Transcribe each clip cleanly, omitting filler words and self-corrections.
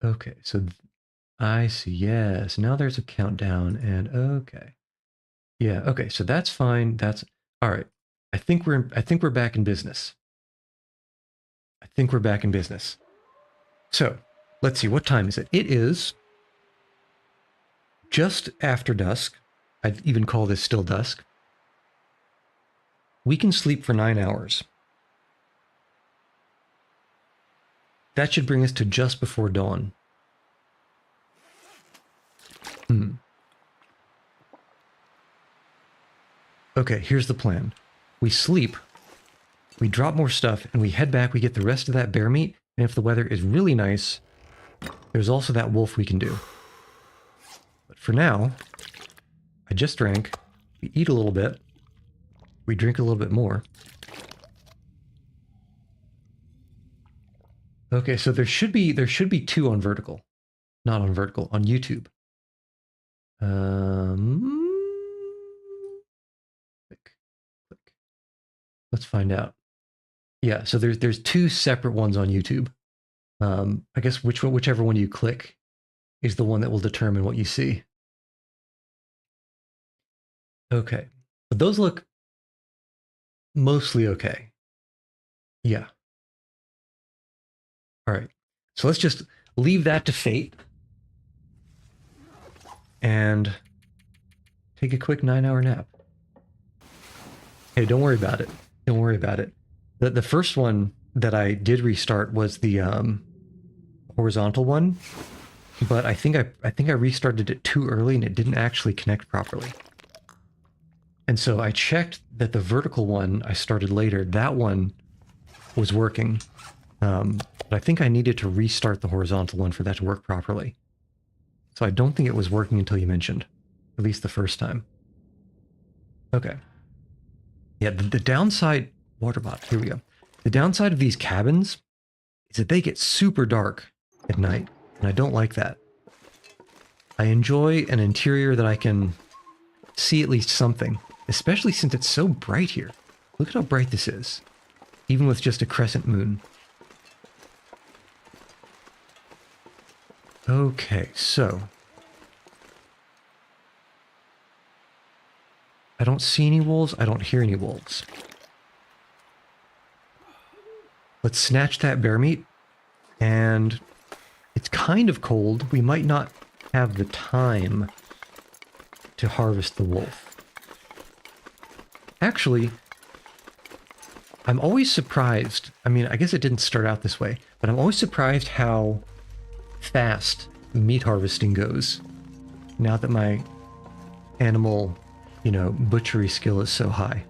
Okay, so I see. Yes, now there's a countdown, and okay, yeah, okay. So that's fine. That's all right. I think we're back in business. I think we're back in business. So let's see. What time is it? It is just after dusk. I'd even call this still dusk. We can sleep for 9 hours. That should bring us to just before dawn. Okay, here's the plan. We sleep, we drop more stuff, and we head back. We get the rest of that bear meat. And if the weather is really nice, there's also that wolf we can do. But for now, I just drank. We eat a little bit. We drink a little bit more. Okay, so there should be two on vertical, not on vertical, on YouTube. Click, click. Let's find out. Yeah, so there's two separate ones on YouTube. I guess whichever one you click is the one that will determine what you see. Okay, but those look mostly okay. Yeah. All right. So let's just leave that to fate and take a quick 9-hour nap. Hey, don't worry about it. Don't worry about it. The first one that I did restart was the horizontal one, but I think I restarted it too early and it didn't actually connect properly. And so I checked that the vertical one I started later, that one was working. But I think I needed to restart the horizontal one for that to work properly. So I don't think it was working until you mentioned, at least the first time. Okay. Yeah, the downside, water bottle, here we go. The downside of these cabins is that they get super dark at night, and I don't like that. I enjoy an interior that I can see at least something, especially since it's so bright here. Look at how bright this is, even with just a crescent moon. Okay, so I don't see any wolves. I don't hear any wolves. Let's snatch that bear meat. And it's kind of cold. We might not have the time to harvest the wolf. Actually, I'm always surprised. I mean, I guess it didn't start out this way, but I'm always surprised how fast meat harvesting goes now that my animal, butchery skill is so high.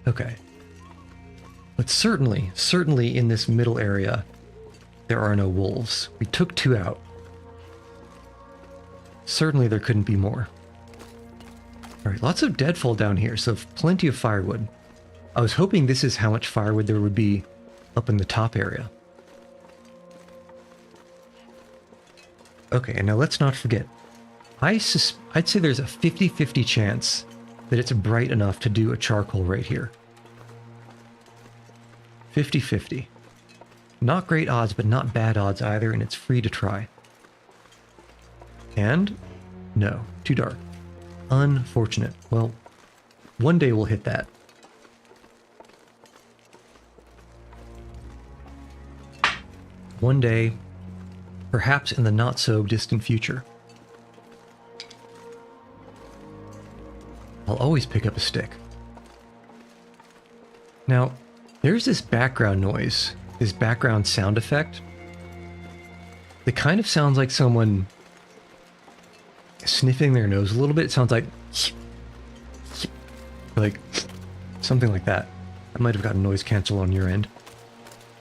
Okay. But certainly in this middle area, there are no wolves. We took 2 out. Certainly there couldn't be more. All right, lots of deadfall down here, so plenty of firewood. I was hoping this is how much firewood there would be up in the top area. Okay, and now let's not forget. I'd say there's a 50-50 chance that it's bright enough to do a charcoal right here. 50-50. Not great odds, but not bad odds either, and it's free to try. And no, too dark. Unfortunate. Well, one day we'll hit that. One day, perhaps in the not so distant future. I'll always pick up a stick. Now, there's this background noise, this background sound effect that kind of sounds like someone sniffing their nose a little bit. It sounds like something like that. I might have got a noise cancel on your end.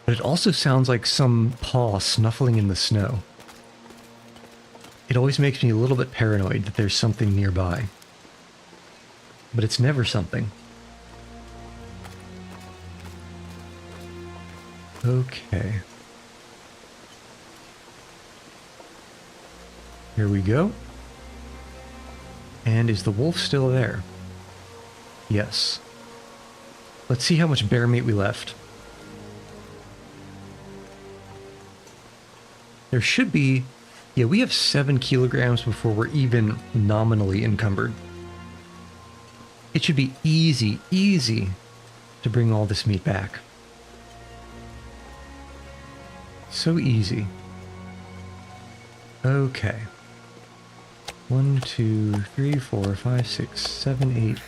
But it also sounds like some paw snuffling in the snow. It always makes me a little bit paranoid that there's something nearby. But it's never something. Okay. Here we go. And is the wolf still there? Yes. Let's see how much bear meat we left. There should be... Yeah, we have 7 kilograms before we're even nominally encumbered. It should be easy, easy to bring all this meat back. So easy. Okay. 1, 2, 3, 4, 5, 6, 7, 8,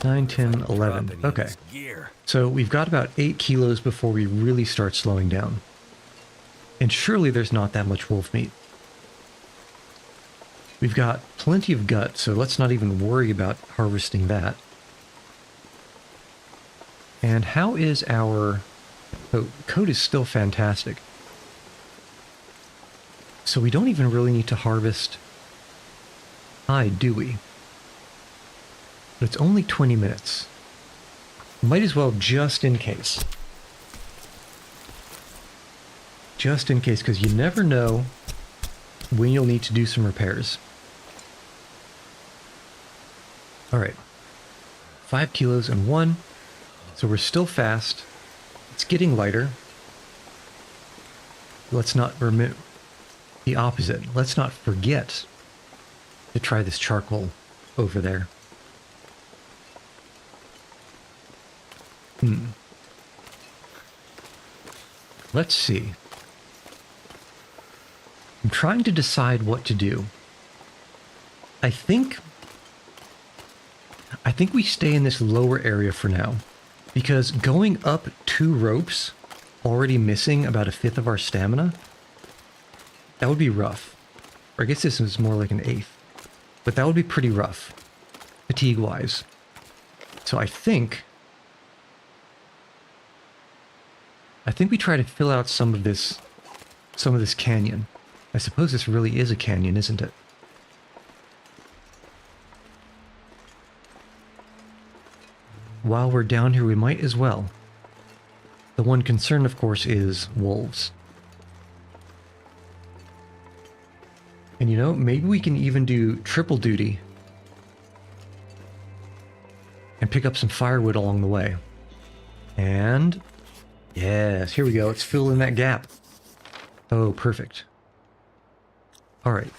9, 10, 11. Okay. So we've got about 8 kilos before we really start slowing down. And surely there's not that much wolf meat. We've got plenty of gut, so let's not even worry about harvesting that. And how is our... Oh, coat is still fantastic. So we don't even really need to harvest hide, do we? But it's only 20 minutes. Might as well, just in case. Just in case, because you never know when you'll need to do some repairs. Alright. 5 kilos and 1. So we're still fast. It's getting lighter. Let's not remit the opposite. Let's not forget to try this charcoal over there. Let's see. I'm trying to decide what to do. I think we stay in this lower area for now, because going up 2 ropes, already missing about 1/5 of our stamina, that would be rough. Or I guess this is more like an 1/8, but that would be pretty rough, fatigue-wise. So I think we try to fill out some of this canyon. I suppose this really is a canyon, isn't it? While we're down here, we might as well. The one concern, of course, is wolves. And you know, maybe we can even do triple duty and pick up some firewood along the way. And yes, here we go. Let's fill in that gap. Oh, perfect. All right.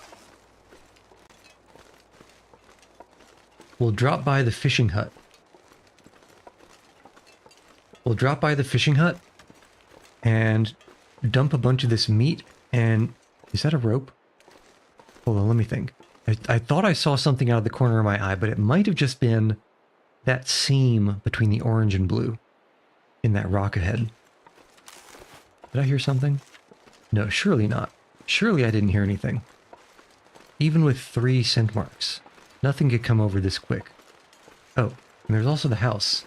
We'll drop by the fishing hut. We'll drop by the fishing hut and dump a bunch of this meat. And is that a rope? Hold on, let me think. I thought I saw something out of the corner of my eye, but it might have just been that seam between the orange and blue in that rock ahead. Did I hear something? No, surely not. Surely I didn't hear anything. Even with 3 scent marks, nothing could come over this quick. Oh, and there's also the house.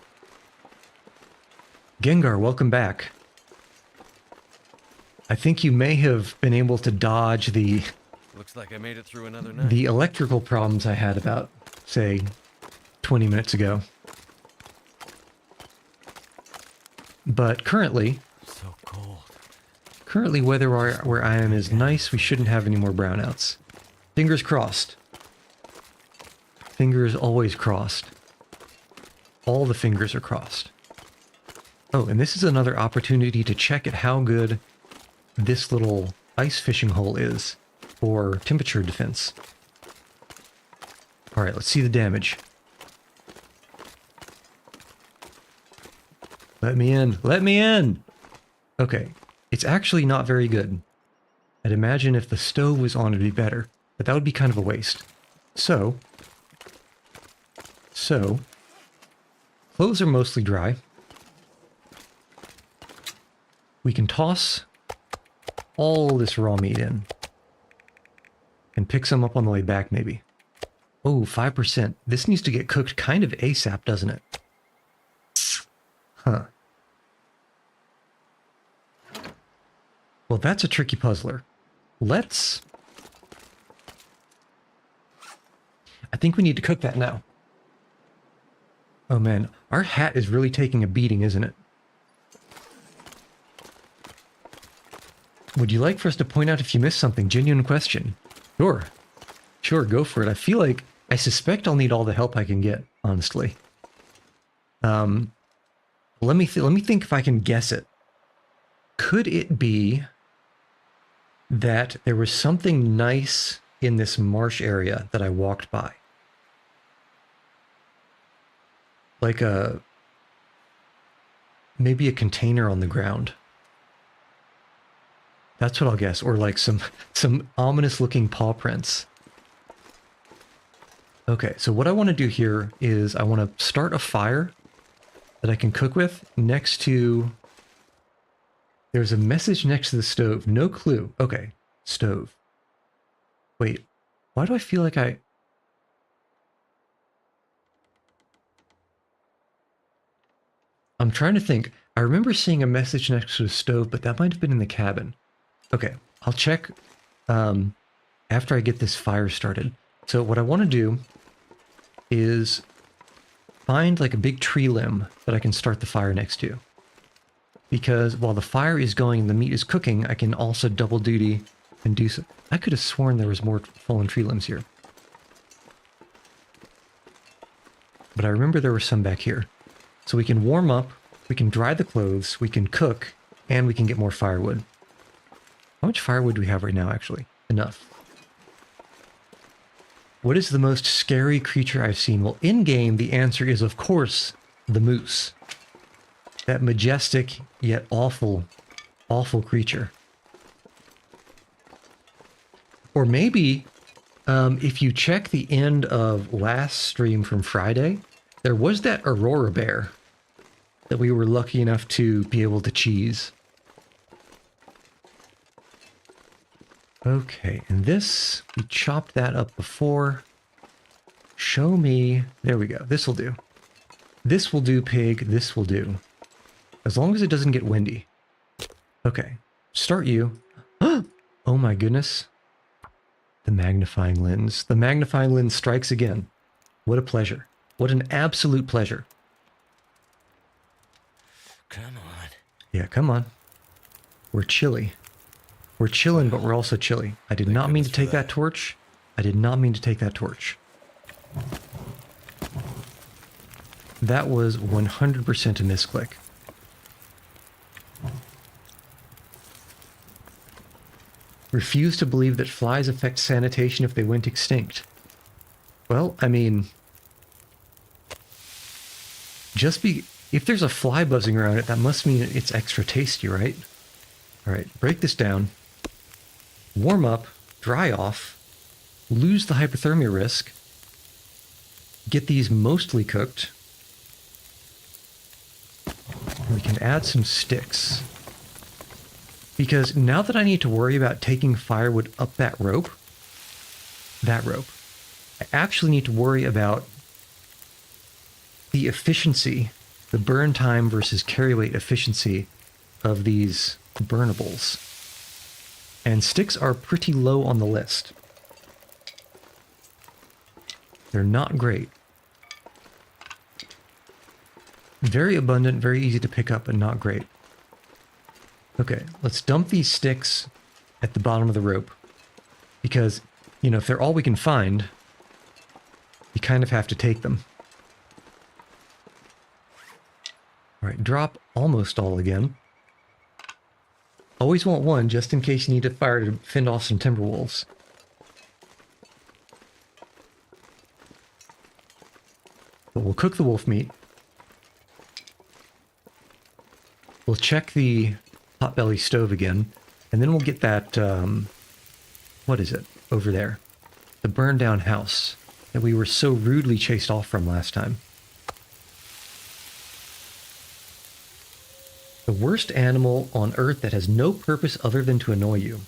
Gengar, welcome back. I think you may have been able to dodge the... Looks like I made it through another night. The electrical problems I had about, say, 20 minutes ago. But currently... So cold. Currently, weather where I am is nice. We shouldn't have any more brownouts. Fingers crossed. Fingers always crossed. All the fingers are crossed. Oh, and this is another opportunity to check at how good this little ice fishing hole is for temperature defense. All right, let's see the damage. Let me in. Let me in! Okay, it's actually not very good. I'd imagine if the stove was on, it'd be better, but that would be kind of a waste. So, clothes are mostly dry. We can toss all this raw meat in and pick some up on the way back, maybe. Oh, 5%. This needs to get cooked kind of ASAP, doesn't it? Huh. Well, that's a tricky puzzler. Let's... I think we need to cook that now. Oh man, our hat is really taking a beating, isn't it? Would you like for us to point out if you missed something? Genuine question. Sure. Sure, go for it. I suspect I'll need all the help I can get, honestly. Let me think if I can guess it. Could it be that there was something nice in this marsh area that I walked by. Like maybe a container on the ground. That's what I'll guess. Or like some ominous looking paw prints. Okay, so what I want to do here is I want to start a fire that I can cook with next to... There's a message next to the stove. No clue. Okay, stove. Wait, why do I feel like I'm trying to think. I remember seeing a message next to the stove, but that might have been in the cabin. Okay, I'll check after I get this fire started. So what I want to do is find like a big tree limb that I can start the fire next to. Because while the fire is going and the meat is cooking, I can also double duty and do so. I could have sworn there was more fallen tree limbs here. But I remember there were some back here. So we can warm up, we can dry the clothes, we can cook, and we can get more firewood. How much firewood do we have right now, actually? Enough. What is the most scary creature I've seen? Well, in-game, the answer is, of course, the moose. That majestic, yet awful, awful creature. Or maybe, if you check the end of last stream from Friday, there was that Aurora bear that we were lucky enough to be able to cheese. Okay, and this, we chopped that up before. Show me, there we go, this will do. This will do, pig, this will do. As long as it doesn't get windy. Okay, start you. Oh my goodness. The magnifying lens. The magnifying lens strikes again. What a pleasure. What an absolute pleasure. Come on. Yeah, come on. We're chilly. We're chilling, but we're also chilly. I did not mean to take that torch. I did not mean to take that torch. That was 100% a misclick. Refuse to believe that flies affect sanitation if they went extinct. Well, I mean... if there's a fly buzzing around it, that must mean it's extra tasty, right? Alright, break this down. Warm up, dry off, lose the hypothermia risk, get these mostly cooked. We can add some sticks. Because now that I need to worry about taking firewood up that rope, I actually need to worry about the efficiency, the burn time versus carry weight efficiency of these burnables. And sticks are pretty low on the list. They're not great. Very abundant, very easy to pick up, but not great. Okay, let's dump these sticks at the bottom of the rope. Because, you know, if they're all we can find, you kind of have to take them. Alright, drop almost all again. Always want one, just in case you need a fire to fend off some Timberwolves. But we'll cook the wolf meat. We'll check the potbelly stove again, and then we'll get that, what is it, over there? The burned down house that we were so rudely chased off from last time. The worst animal on Earth that has no purpose other than to annoy you.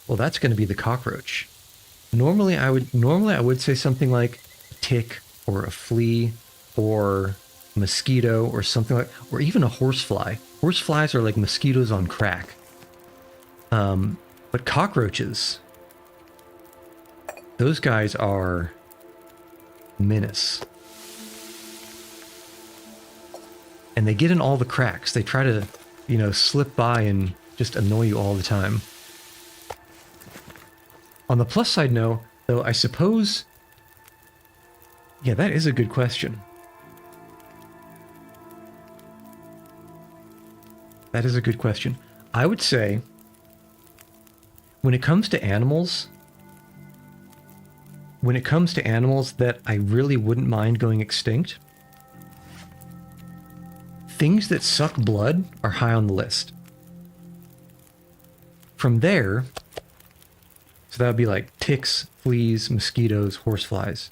Well, that's going to be the cockroach. Normally I would say something like a tick or a flea or a mosquito or something like, or even a horsefly. Horseflies are like mosquitoes on crack. But cockroaches, those guys are menace. And they get in all the cracks. They try to, you know, slip by and just annoy you all the time. On the plus side, no, though, I suppose... Yeah, that is a good question. That is a good question. I would say when it comes to animals, that I really wouldn't mind going extinct, things that suck blood are high on the list. From there, so that would be like ticks, fleas, mosquitoes, horseflies.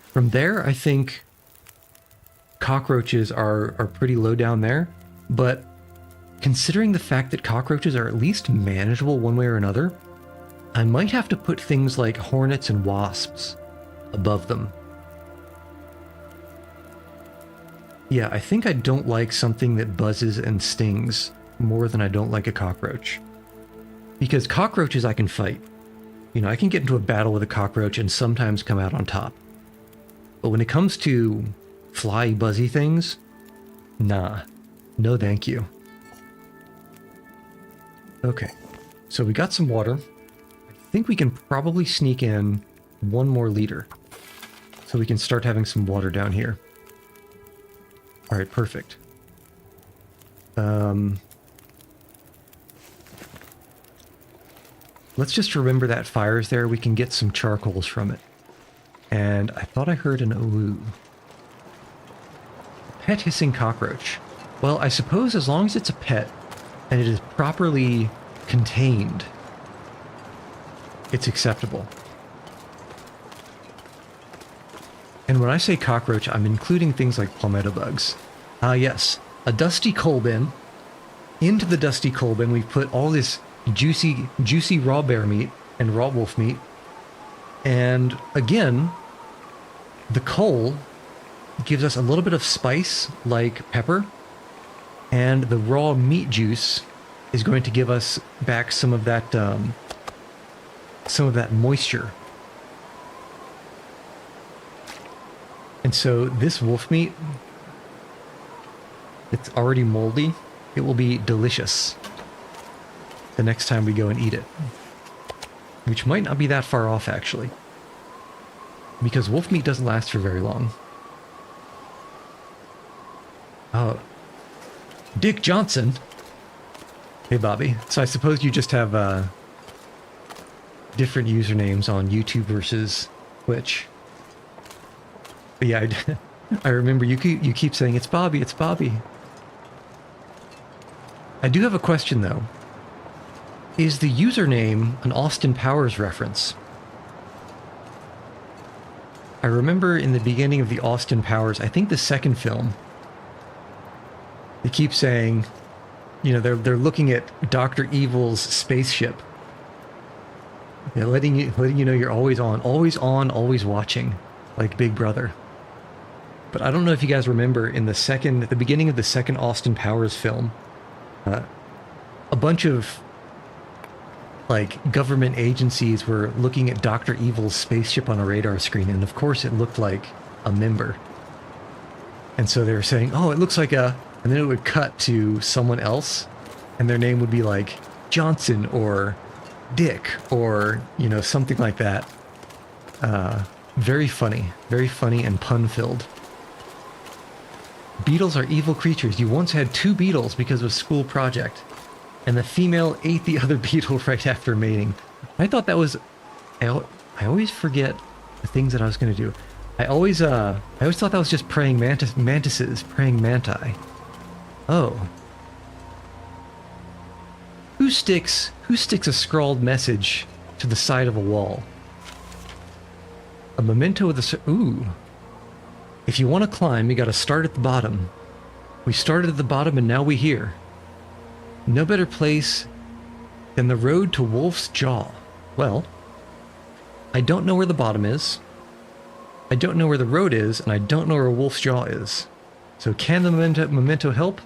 From there, I think cockroaches are pretty low down there, but considering the fact that cockroaches are at least manageable one way or another, I might have to put things like hornets and wasps above them. Yeah, I think I don't like something that buzzes and stings more than I don't like a cockroach. Because cockroaches I can fight. You know, I can get into a battle with a cockroach and sometimes come out on top. But when it comes to fly, buzzy things, nah. No thank you. Okay, so we got some water. I think we can probably sneak in 1 more liter. So we can start having some water down here. Alright, perfect. Let's just remember that fire's there. We can get some charcoals from it. And I thought I heard an ooh. Pet hissing cockroach. Well, I suppose as long as it's a pet and it is properly contained, it's acceptable. And when I say cockroach, I'm including things like palmetto bugs. Ah, yes, a dusty coal bin. Into the dusty coal bin, we've put all this juicy raw bear meat and raw wolf meat. And again, the coal gives us a little bit of spice, like pepper, and the raw meat juice is going to give us back some of that moisture. And so this wolf meat, it's already moldy. It will be delicious the next time we go and eat it. Which might not be that far off, actually. Because wolf meat doesn't last for very long. Oh. Dick Johnson. Hey, Bobby. So I suppose you just have different usernames on YouTube versus Twitch. But yeah, I remember you keep saying, it's Bobby, it's Bobby. I do have a question, though. Is the username an Austin Powers reference? I remember in the beginning of the Austin Powers, I think the second film, they keep saying, you know, they're looking at Dr. Evil's spaceship. They're letting you know you're always on, always watching, like Big Brother. But I don't know if you guys remember at the beginning of the second Austin Powers film, a bunch of like government agencies were looking at Dr. Evil's spaceship on a radar screen, and of course it looked like a member. And so they were saying, oh, it looks like and then it would cut to someone else, and their name would be like Johnson or Dick or, you know, something like that. Very funny and pun-filled. Beetles are evil creatures. You once had 2 beetles because of a school project, and the female ate the other beetle right after mating. I thought that was... I always forget the things that I was going to do. I always thought that was just praying mantises, praying manti. Oh. Who sticks a scrawled message to the side of a wall? A memento with a... Ooh. If you want to climb, you got to start at the bottom. We started at the bottom and now we're here. No better place than the road to Wolf's Jaw. Well, I don't know where the bottom is. I don't know where the road is, and I don't know where Wolf's Jaw is. So can the memento help?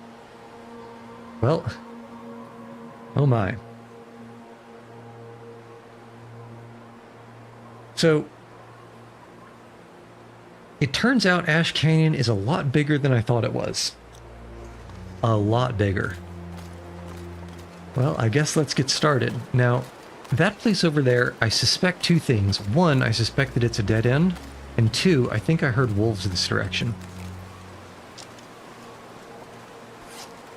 Well, oh my. So, it turns out Ash Canyon is a lot bigger than I thought it was. A lot bigger. Well, I guess let's get started. Now, that place over there, I suspect 2 things. 1, I suspect that it's a dead end. And 2, I think I heard wolves this direction.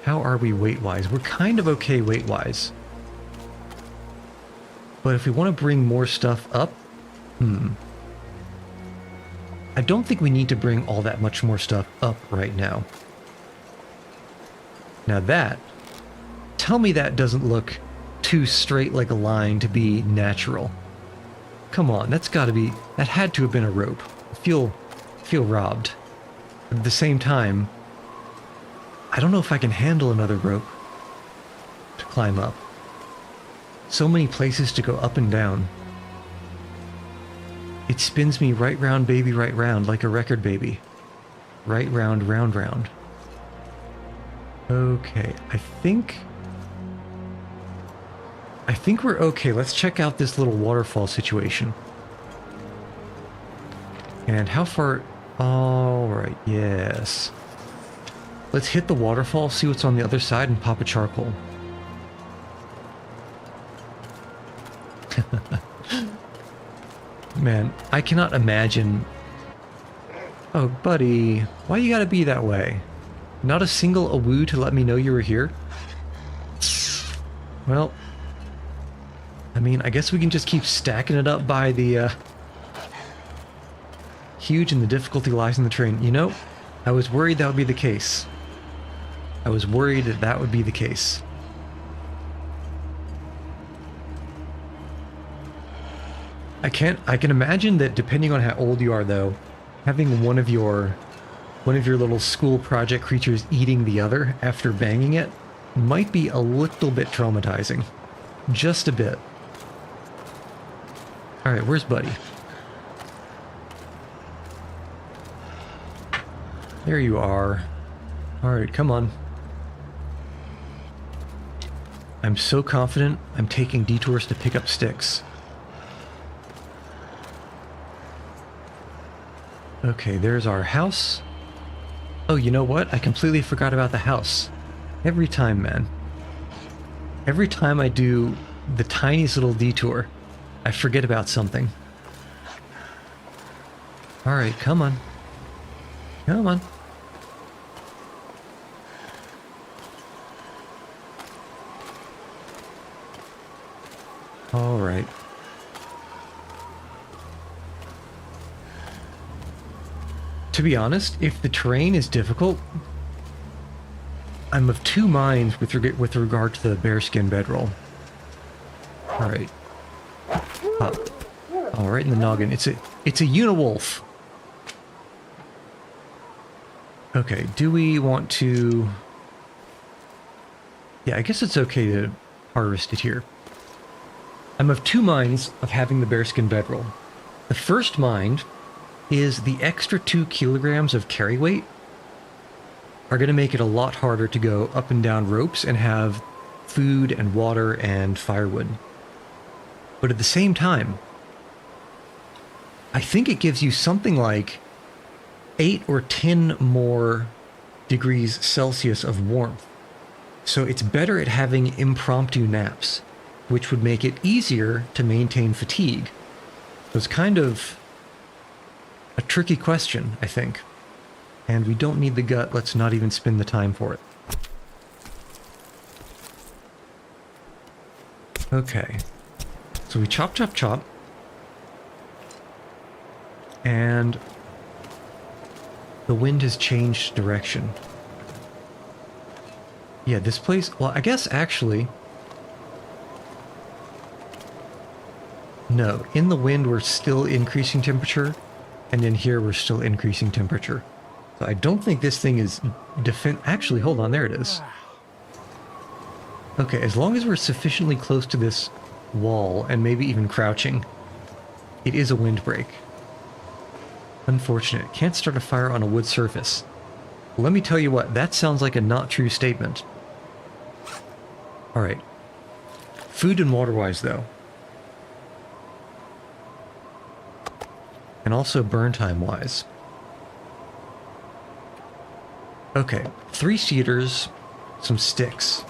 How are we weight-wise? We're kind of okay weight-wise. But if we want to bring more stuff up, I don't think we need to bring all that much more stuff up right now. Now that, tell me that doesn't look too straight like a line to be natural. Come on, that's gotta be, that had to have been a rope. I feel robbed. At the same time, I don't know if I can handle another rope to climb up. So many places to go up and down. It spins me right round, baby, right round, like a record baby. Right round, round, round. Okay, I think we're okay. Let's check out this little waterfall situation. And how far... Alright, yes. Let's hit the waterfall, see what's on the other side, and pop a charcoal. Man, I cannot imagine... Oh, buddy, why you gotta be that way? Not a single awoo to let me know you were here? Well, I mean, I guess we can just keep stacking it up by the, huge and the difficulty lies in the terrain. You know, I was worried that would be the case. I was worried that that would be the case. I can imagine that depending on how old you are, though, having one of your little school project creatures eating the other after banging it might be a little bit traumatizing. Just a bit. Alright, where's Buddy? There you are. Alright, come on. I'm so confident I'm taking detours to pick up sticks. Okay, there's our house. Oh, you know what? I completely forgot about the house. Every time, man. Every time I do the tiniest little detour, I forget about something. Alright, come on. Come on. Alright. To be honest, if the terrain is difficult, I'm of two minds with regard to the bearskin bedroll. Alright. Pop. Alright in the noggin. It's a univolf. Okay, do we want to... Yeah, I guess it's okay to harvest it here. I'm of two minds of having the bearskin bedroll. The first mind is the extra 2 kilograms of carry weight are going to make it a lot harder to go up and down ropes and have food and water and firewood. But at the same time, I think it gives you something like 8 or 10 more degrees Celsius of warmth. So it's better at having impromptu naps, which would make it easier to maintain fatigue. So it's kind of a tricky question, I think. And we don't need the gut. Let's not even spend the time for it. Okay. So we chop, chop, chop. And the wind has changed direction. Yeah, this place... Well, I guess actually... No, in the wind we're still increasing temperature. And in here we're still increasing temperature. So I don't think this thing is actually, hold on, there it is. Okay, as long as we're sufficiently close to this wall, and maybe even crouching, it is a windbreak. Unfortunate. Can't start a fire on a wood surface. Let me tell you what, that sounds like a not true statement. Alright. Food and water-wise, though. And also burn time-wise. Okay, 3 cedars, some sticks.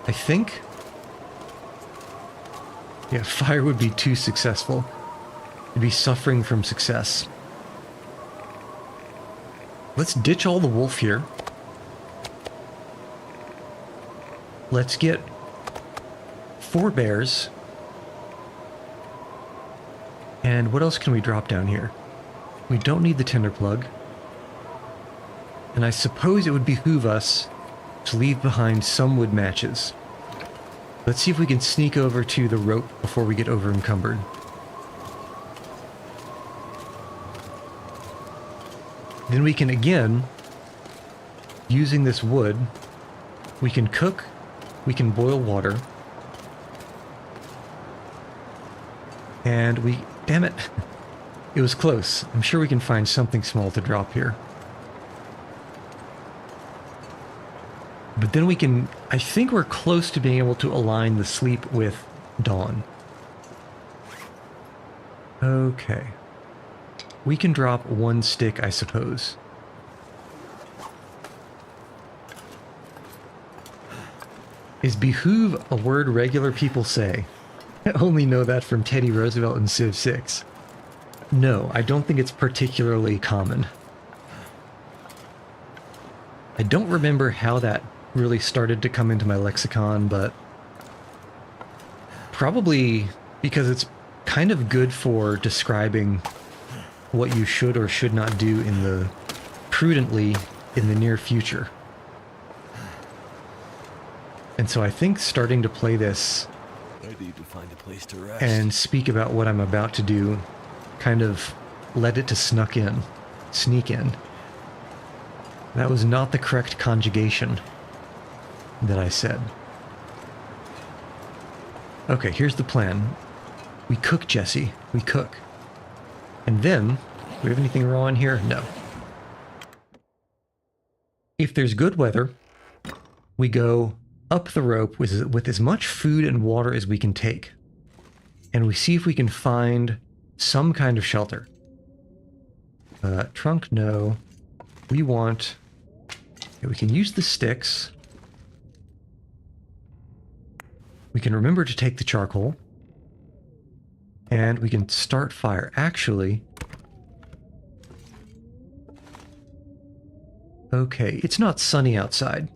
I think... Yeah, fire would be too successful. It'd be suffering from success. Let's ditch all the wolf here. Let's get 4 bears. And what else can we drop down here? We don't need the tinder plug. And I suppose it would behoove us to leave behind some wood matches. Let's see if we can sneak over to the rope before we get over encumbered. Then we can, again, using this wood, we can cook, we can boil water, and we, damn it, it was close. I'm sure we can find something small to drop here. But then we can, I think we're close to being able to align the sleep with dawn. Okay. We can drop 1 stick, I suppose. Is behoove a word regular people say? I only know that from Teddy Roosevelt in Civ 6. No, I don't think it's particularly common. I don't remember how that really started to come into my lexicon, but probably because it's kind of good for describing what you should or should not do prudently in the near future. And so I think starting to play this I need to find a place to rest. and speak about what I'm about to do kind of led it to sneak in. That was not the correct conjugation that I said. Okay, here's the plan. We cook, Jesse. We cook. And then, do we have anything raw in here? No. If there's good weather, we go up the rope with as much food and water as we can take. And we see if we can find some kind of shelter. Trunk, no. We want... Okay, we can use the sticks. We can remember to take the charcoal. And we can start fire. Actually... Okay, it's not sunny outside.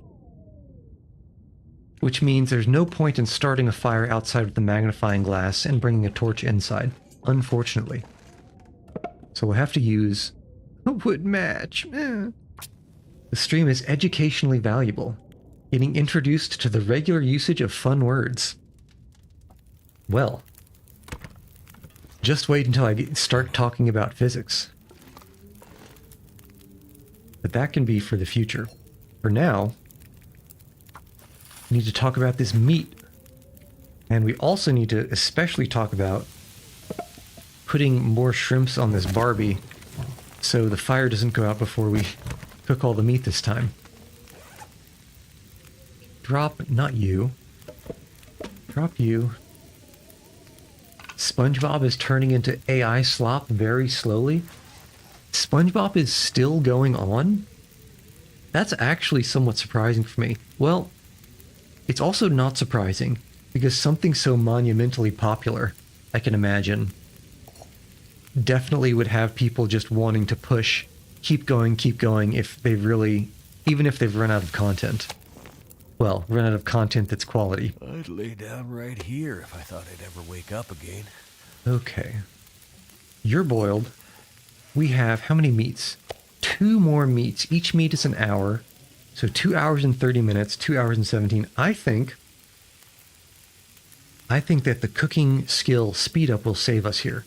Which means there's no point in starting a fire outside with the magnifying glass and bringing a torch inside, unfortunately. So we'll have to use a wood match. The stream is educationally valuable, getting introduced to the regular usage of fun words. Well, just wait until I start talking about physics. But that can be for the future. For now, we need to talk about this meat. And we also need to especially talk about putting more shrimps on this Barbie so the fire doesn't go out before we cook all the meat this time. Drop, not you. Drop you. SpongeBob is turning into AI slop very slowly. SpongeBob is still going on? That's actually somewhat surprising for me. Well, it's also not surprising, because something so monumentally popular, I can imagine, definitely would have people just wanting to push, keep going, if they really, even if they've run out of content. Well, run out of content that's quality. I'd lay down right here if I thought I'd ever wake up again. Okay. You're boiled. We have how many meats? 2 more meats. Each meat is an hour. So 2 hours and 30 minutes, 2 hours and 17. I think that the cooking skill speed up will save us here.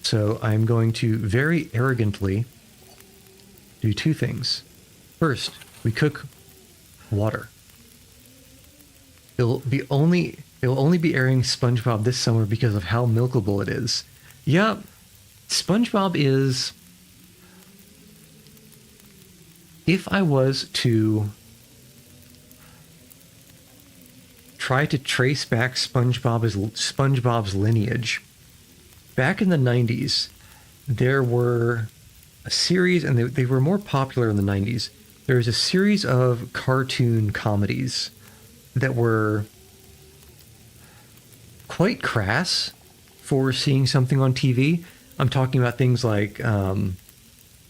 So I'm going to very arrogantly do 2 things. First, we cook water. It'll only be airing SpongeBob this summer because of how milkable it is. Yeah, SpongeBob is... If I was to try to trace back SpongeBob's lineage, back in the 90s, there were a series, and they were more popular in the 90s. There was a series of cartoon comedies that were quite crass for seeing something on TV. I'm talking about things like Ren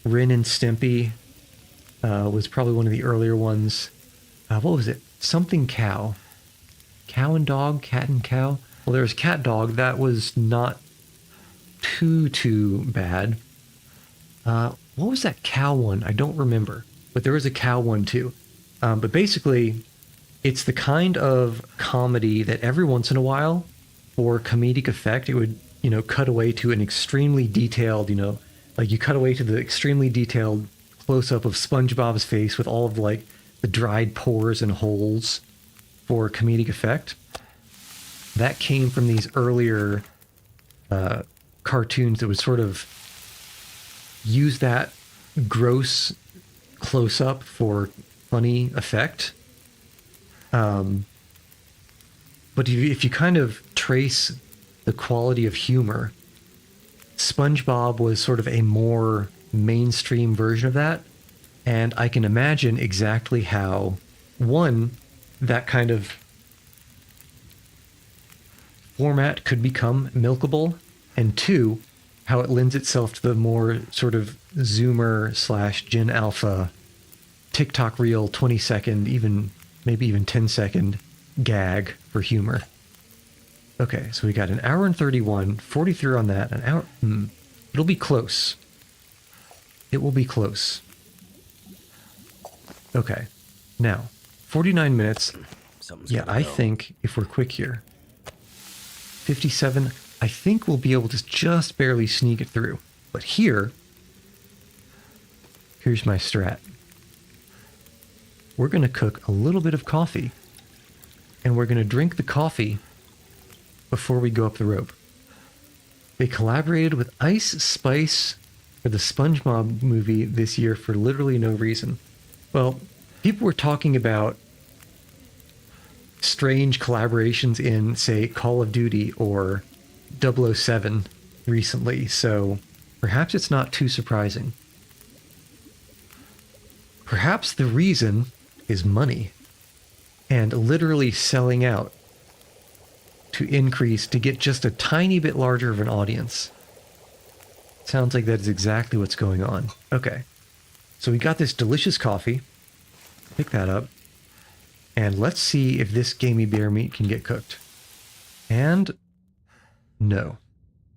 and Stimpy. Was probably one of the earlier ones. What was it? Something Cow. Cow and dog, cat and cow. Well, there was cat dog. That was not too bad. What was that cow one? I don't remember, but there was a cow one too. But basically, it's the kind of comedy that every once in a while, for comedic effect, it would, cut away to an extremely detailed, like you cut away to the extremely detailed close up of SpongeBob's face with all of like the dried pores and holes for comedic effect. That came from these earlier cartoons that would sort of use that gross close up for funny effect. But if you kind of trace the quality of humor, SpongeBob was sort of a more mainstream version of that. And I can imagine exactly how, one, that kind of format could become milkable, and two, how it lends itself to the more sort of Zoomer / Gen Alpha TikTok reel 20-second, maybe even 10-second gag for humor. Okay, so we got an hour and 31, 43 on that, an hour. It'll be close. It will be close. Okay, now, 49 minutes. Yeah, I think if we're quick here, 57, I think we'll be able to just barely sneak it through. But here's my strat. We're going to cook a little bit of coffee, and we're going to drink the coffee before we go up the rope. They collaborated with Ice Spice for the SpongeBob movie this year for literally no reason. Well, people were talking about strange collaborations in, say, Call of Duty or 007 recently, so perhaps it's not too surprising. Perhaps the reason is money and literally selling out to increase to get just a tiny bit larger of an audience. Sounds like that is exactly what's going on. Okay, so we got this delicious coffee. Pick that up. And let's see if this gamey bear meat can get cooked. And no.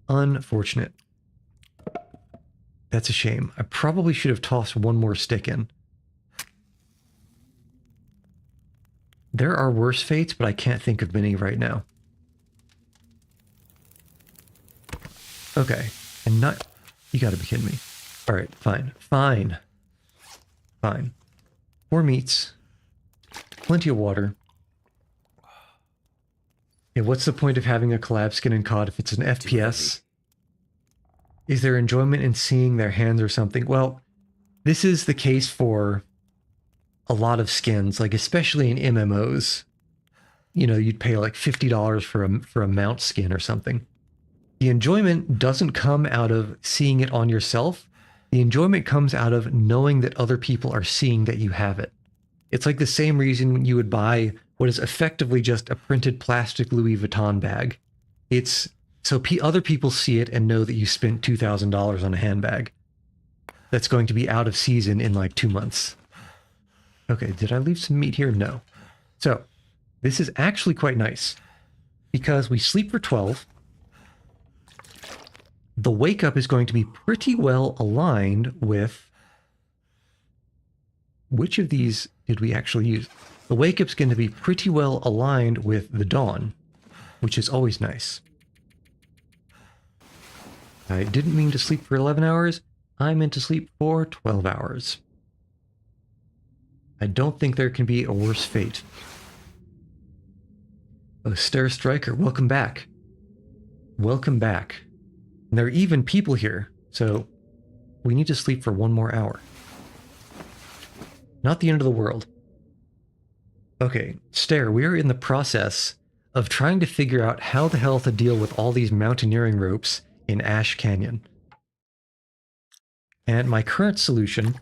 Unfortunate. That's a shame. I probably should have tossed one more stick in. There are worse fates, but I can't think of many right now. Okay. And not... You gotta be kidding me. Alright, fine. Fine. 4 meats. Plenty of water. Yeah, what's the point of having a collab skin and COD if it's an FPS? Is there enjoyment in seeing their hands or something? Well, this is the case for a lot of skins, like especially in MMOs. You'd pay like $50 for a mount skin or something. The enjoyment doesn't come out of seeing it on yourself. The enjoyment comes out of knowing that other people are seeing that you have it. It's like the same reason you would buy what is effectively just a printed plastic Louis Vuitton bag. It's so other people see it and know that you spent $2,000 on a handbag that's going to be out of season in like 2 months. Okay, did I leave some meat here? No. So this is actually quite nice because we sleep for 12. The wake up is going to be pretty well aligned with... Which of these did we actually use? The wake up's going to be pretty well aligned with the dawn, which is always nice. I didn't mean to sleep for 11 hours. I meant to sleep for 12 hours. I don't think there can be a worse fate. Oh, Stair Striker, welcome back. Welcome back. And there are even people here, so we need to sleep for 1 more hour. Not the end of the world. Okay, Stair, we are in the process of trying to figure out how the hell to deal with all these mountaineering ropes in Ash Canyon. And my current solution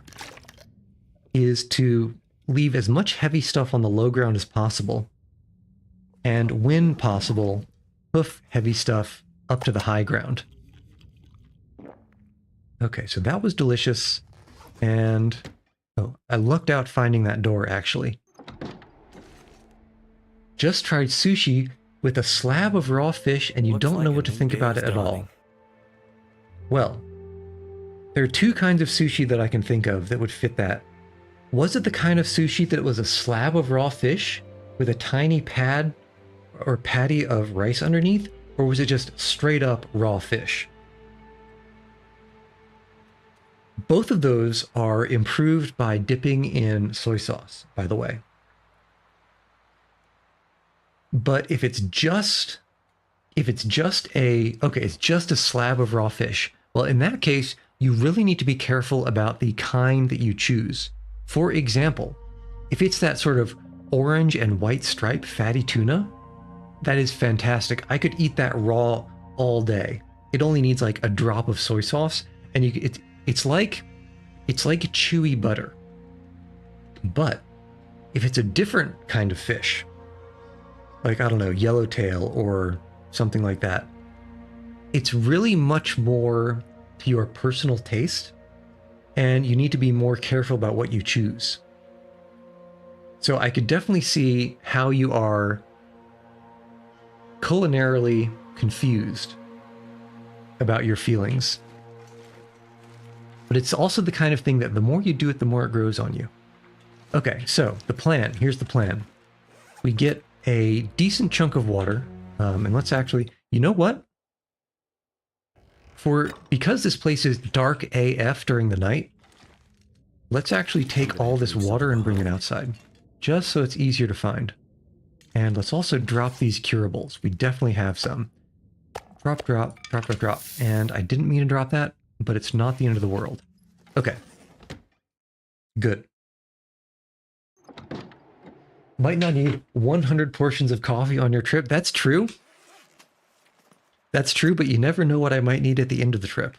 is to leave as much heavy stuff on the low ground as possible, and when possible, hoof heavy stuff up to the high ground. Okay, so that was delicious, and... Oh, I lucked out finding that door, actually. just tried sushi with a slab of raw fish and you Looks don't like know a what to new think day about is it at all. dawning. Well, there are two kinds of sushi that I can think of that would fit that. Was it the kind of sushi that was a slab of raw fish with a tiny pad or patty of rice underneath? Or was it just straight up raw fish? Both of those are improved by dipping in soy sauce, by the way. But if it's just a slab of raw fish, well, in that case, you really need to be careful about the kind that you choose. For example, if it's that sort of orange and white stripe fatty tuna, that is fantastic. I could eat that raw all day. It only needs like a drop of soy sauce, and it's like chewy butter. But if it's a different kind of fish, like, I don't know, yellowtail or something like that, it's really much more to your personal taste, and you need to be more careful about what you choose. So I could definitely see how you are culinarily confused about your feelings. But it's also the kind of thing that the more you do it, the more it grows on you. Okay, so the plan. Here's the plan. We get a decent chunk of water, and let's actually, you know what? Because this place is dark AF during the night, let's actually take all this water and bring it outside, just so it's easier to find. And let's also drop these curables. We definitely have some. Drop, drop, drop, drop, drop. And I didn't mean to drop that, but it's not the end of the world. Okay. Good. Might not need 100 portions of coffee on your trip. That's true. That's true, but you never know what I might need at the end of the trip.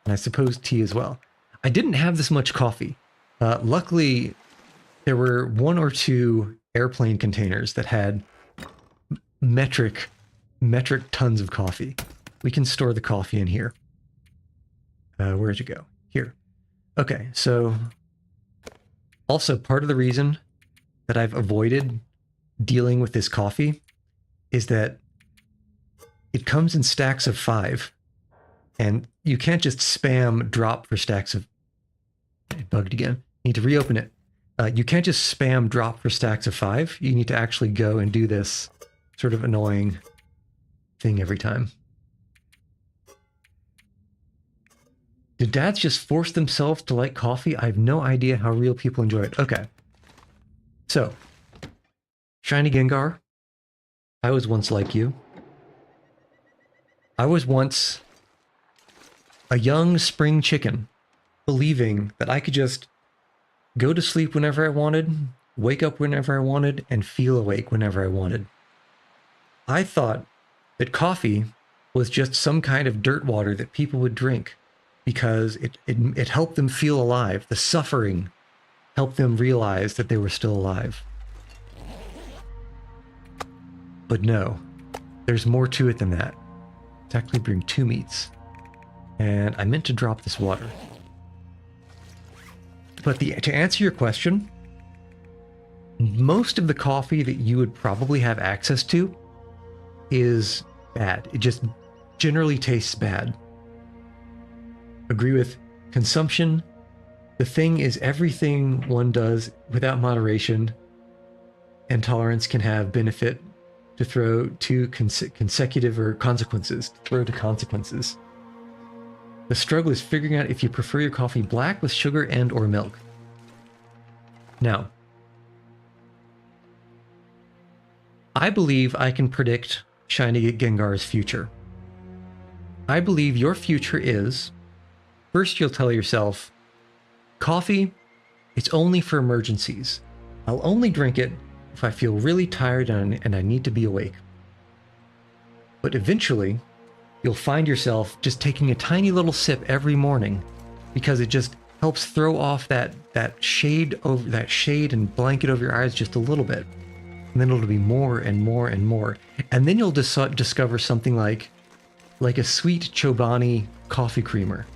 And I suppose tea as well. I didn't have this much coffee. Luckily, there were 1 or 2 airplane containers that had metric tons of coffee. We can store the coffee in here. Where'd you go? Here. Okay, so also part of the reason that I've avoided dealing with this coffee is that it comes in stacks of 5, and you can't just spam drop for stacks of... It bugged again. Need to reopen it. You can't just spam drop for stacks of 5. You need to actually go and do this sort of annoying thing every time. Did dads just force themselves to like coffee? I have no idea how real people enjoy it. Okay. So, Shiny Gengar, I was once like you. I was once a young spring chicken, believing that I could just go to sleep whenever I wanted, wake up whenever I wanted, and feel awake whenever I wanted. I thought that coffee was just some kind of dirt water that people would drink because it helped them feel alive. The suffering helped them realize that they were still alive. But no, there's more to it than that. Let's actually bring 2 meats. And I meant to drop this water. But to answer your question, most of the coffee that you would probably have access to is bad. It just generally tastes bad. Agree with consumption. The thing is, everything one does without moderation and tolerance can have benefit to throw to consecutive or consequences. To throw to consequences. The struggle is figuring out if you prefer your coffee black with sugar and or milk. Now, I believe I can predict Shiny Gengar's future. I believe your future is, first you'll tell yourself, coffee, it's only for emergencies. I'll only drink it if I feel really tired and I need to be awake. But eventually, you'll find yourself just taking a tiny little sip every morning because it just helps throw off that shade and blanket over your eyes just a little bit. And then it'll be more and more and more. And then you'll discover something like a sweet Chobani coffee creamer,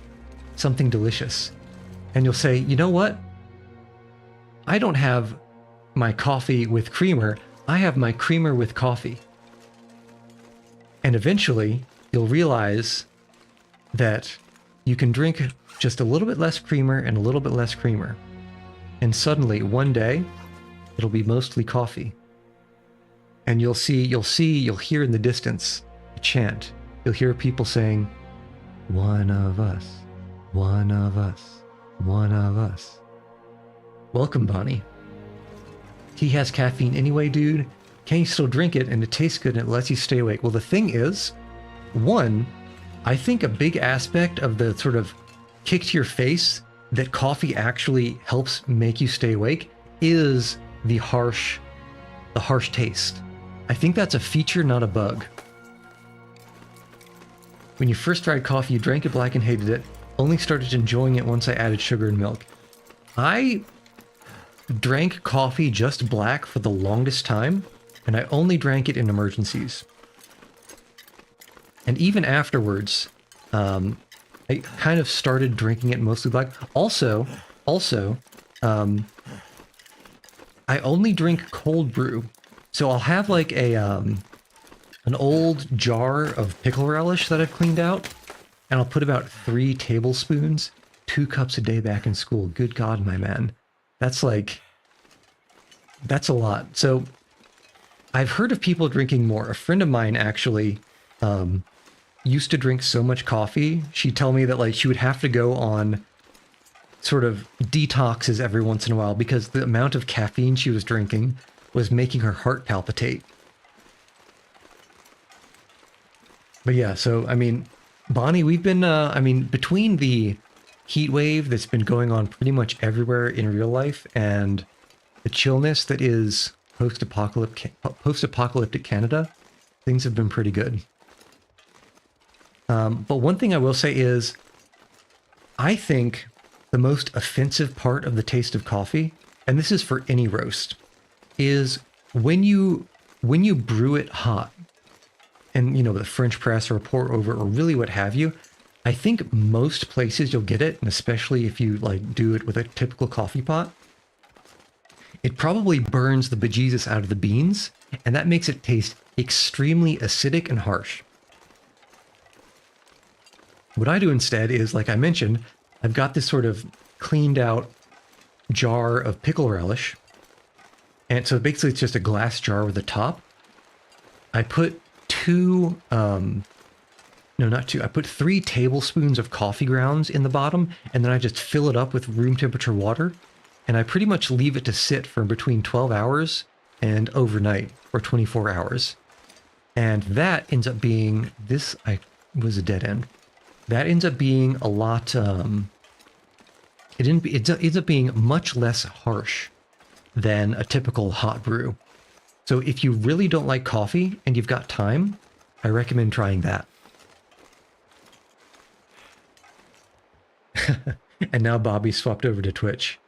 something delicious. And you'll say, you know what? I don't have my coffee with creamer. I have my creamer with coffee. And eventually, you'll realize that you can drink just a little bit less creamer and a little bit less creamer. And suddenly, one day, it'll be mostly coffee. And you'll hear in the distance a chant. You'll hear people saying, "One of us, one of us, one of us." Welcome, Bonnie. Tea has caffeine anyway, dude. Can you still drink it? And it tastes good and it lets you stay awake. Well, the thing is, one, I think a big aspect of the sort of kick to your face that coffee actually helps make you stay awake is the harsh taste. I think that's a feature, not a bug. When you first tried coffee, you drank it black and hated it. Only started enjoying it once I added sugar and milk. I drank coffee just black for the longest time, and I only drank it in emergencies. And even afterwards, I kind of started drinking it mostly black. Also, I only drink cold brew. So I'll have like an old jar of pickle relish that I've cleaned out, and I'll put about 3 tablespoons, 2 cups a day back in school. Good God, my man. That's a lot. So I've heard of people drinking more. A friend of mine actually used to drink so much coffee. She'd tell me that like she would have to go on sort of detoxes every once in a while because the amount of caffeine she was drinking was making her heart palpitate. But yeah, so I mean, Bonnie, we've been between the heat wave that's been going on pretty much everywhere in real life and the chillness that is post-apocalyptic Canada, things have been pretty good. But one thing I will say is, I think the most offensive part of the taste of coffee, and this is for any roast, is when you brew it hot, and with a French press or a pour over or really what have you. I think most places you'll get it, and especially if you like do it with a typical coffee pot, it probably burns the bejesus out of the beans, and that makes it taste extremely acidic and harsh. What I do instead is, like I mentioned, I've got this sort of cleaned out jar of pickle relish. And so basically it's just a glass jar with a top. I put I put 3 tablespoons of coffee grounds in the bottom, and then I just fill it up with room temperature water. And I pretty much leave it to sit for between 12 hours and overnight, or 24 hours. And that ends up being, was a dead end. That ends up being a lot, it ends up being much less harsh than a typical hot brew. So if you really don't like coffee and you've got time, I recommend trying that. And now Bobby swapped over to Twitch.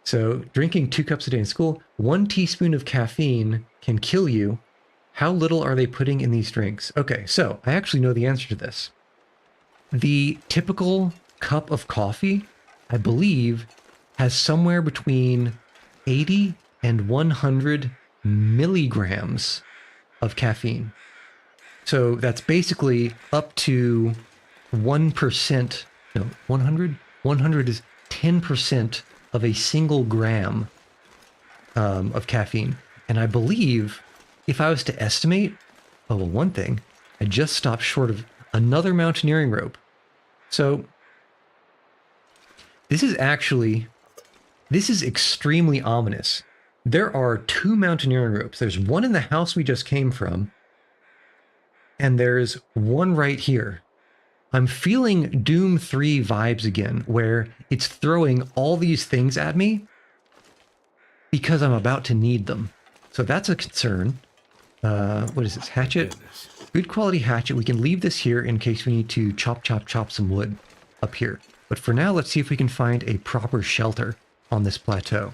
So drinking 2 cups a day in school, 1 teaspoon of caffeine can kill you. How little are they putting in these drinks? Okay, so I actually know the answer to this. The typical cup of coffee, I believe, has somewhere between 80 and 100 milligrams of caffeine. So that's basically up to 1%, no, 100? 100 is 10% of a single gram of caffeine. And I believe if I was to estimate, one thing, I just stopped short of another mountaineering rope. So this is extremely ominous. There are 2 mountaineering ropes. There's one in the house we just came from, and there's one right here. I'm feeling Doom 3 vibes again, where it's throwing all these things at me because I'm about to need them. So that's a concern. What is this? Hatchet? Good quality hatchet. We can leave this here in case we need to chop some wood up here. But for now, let's see if we can find a proper shelter on this plateau.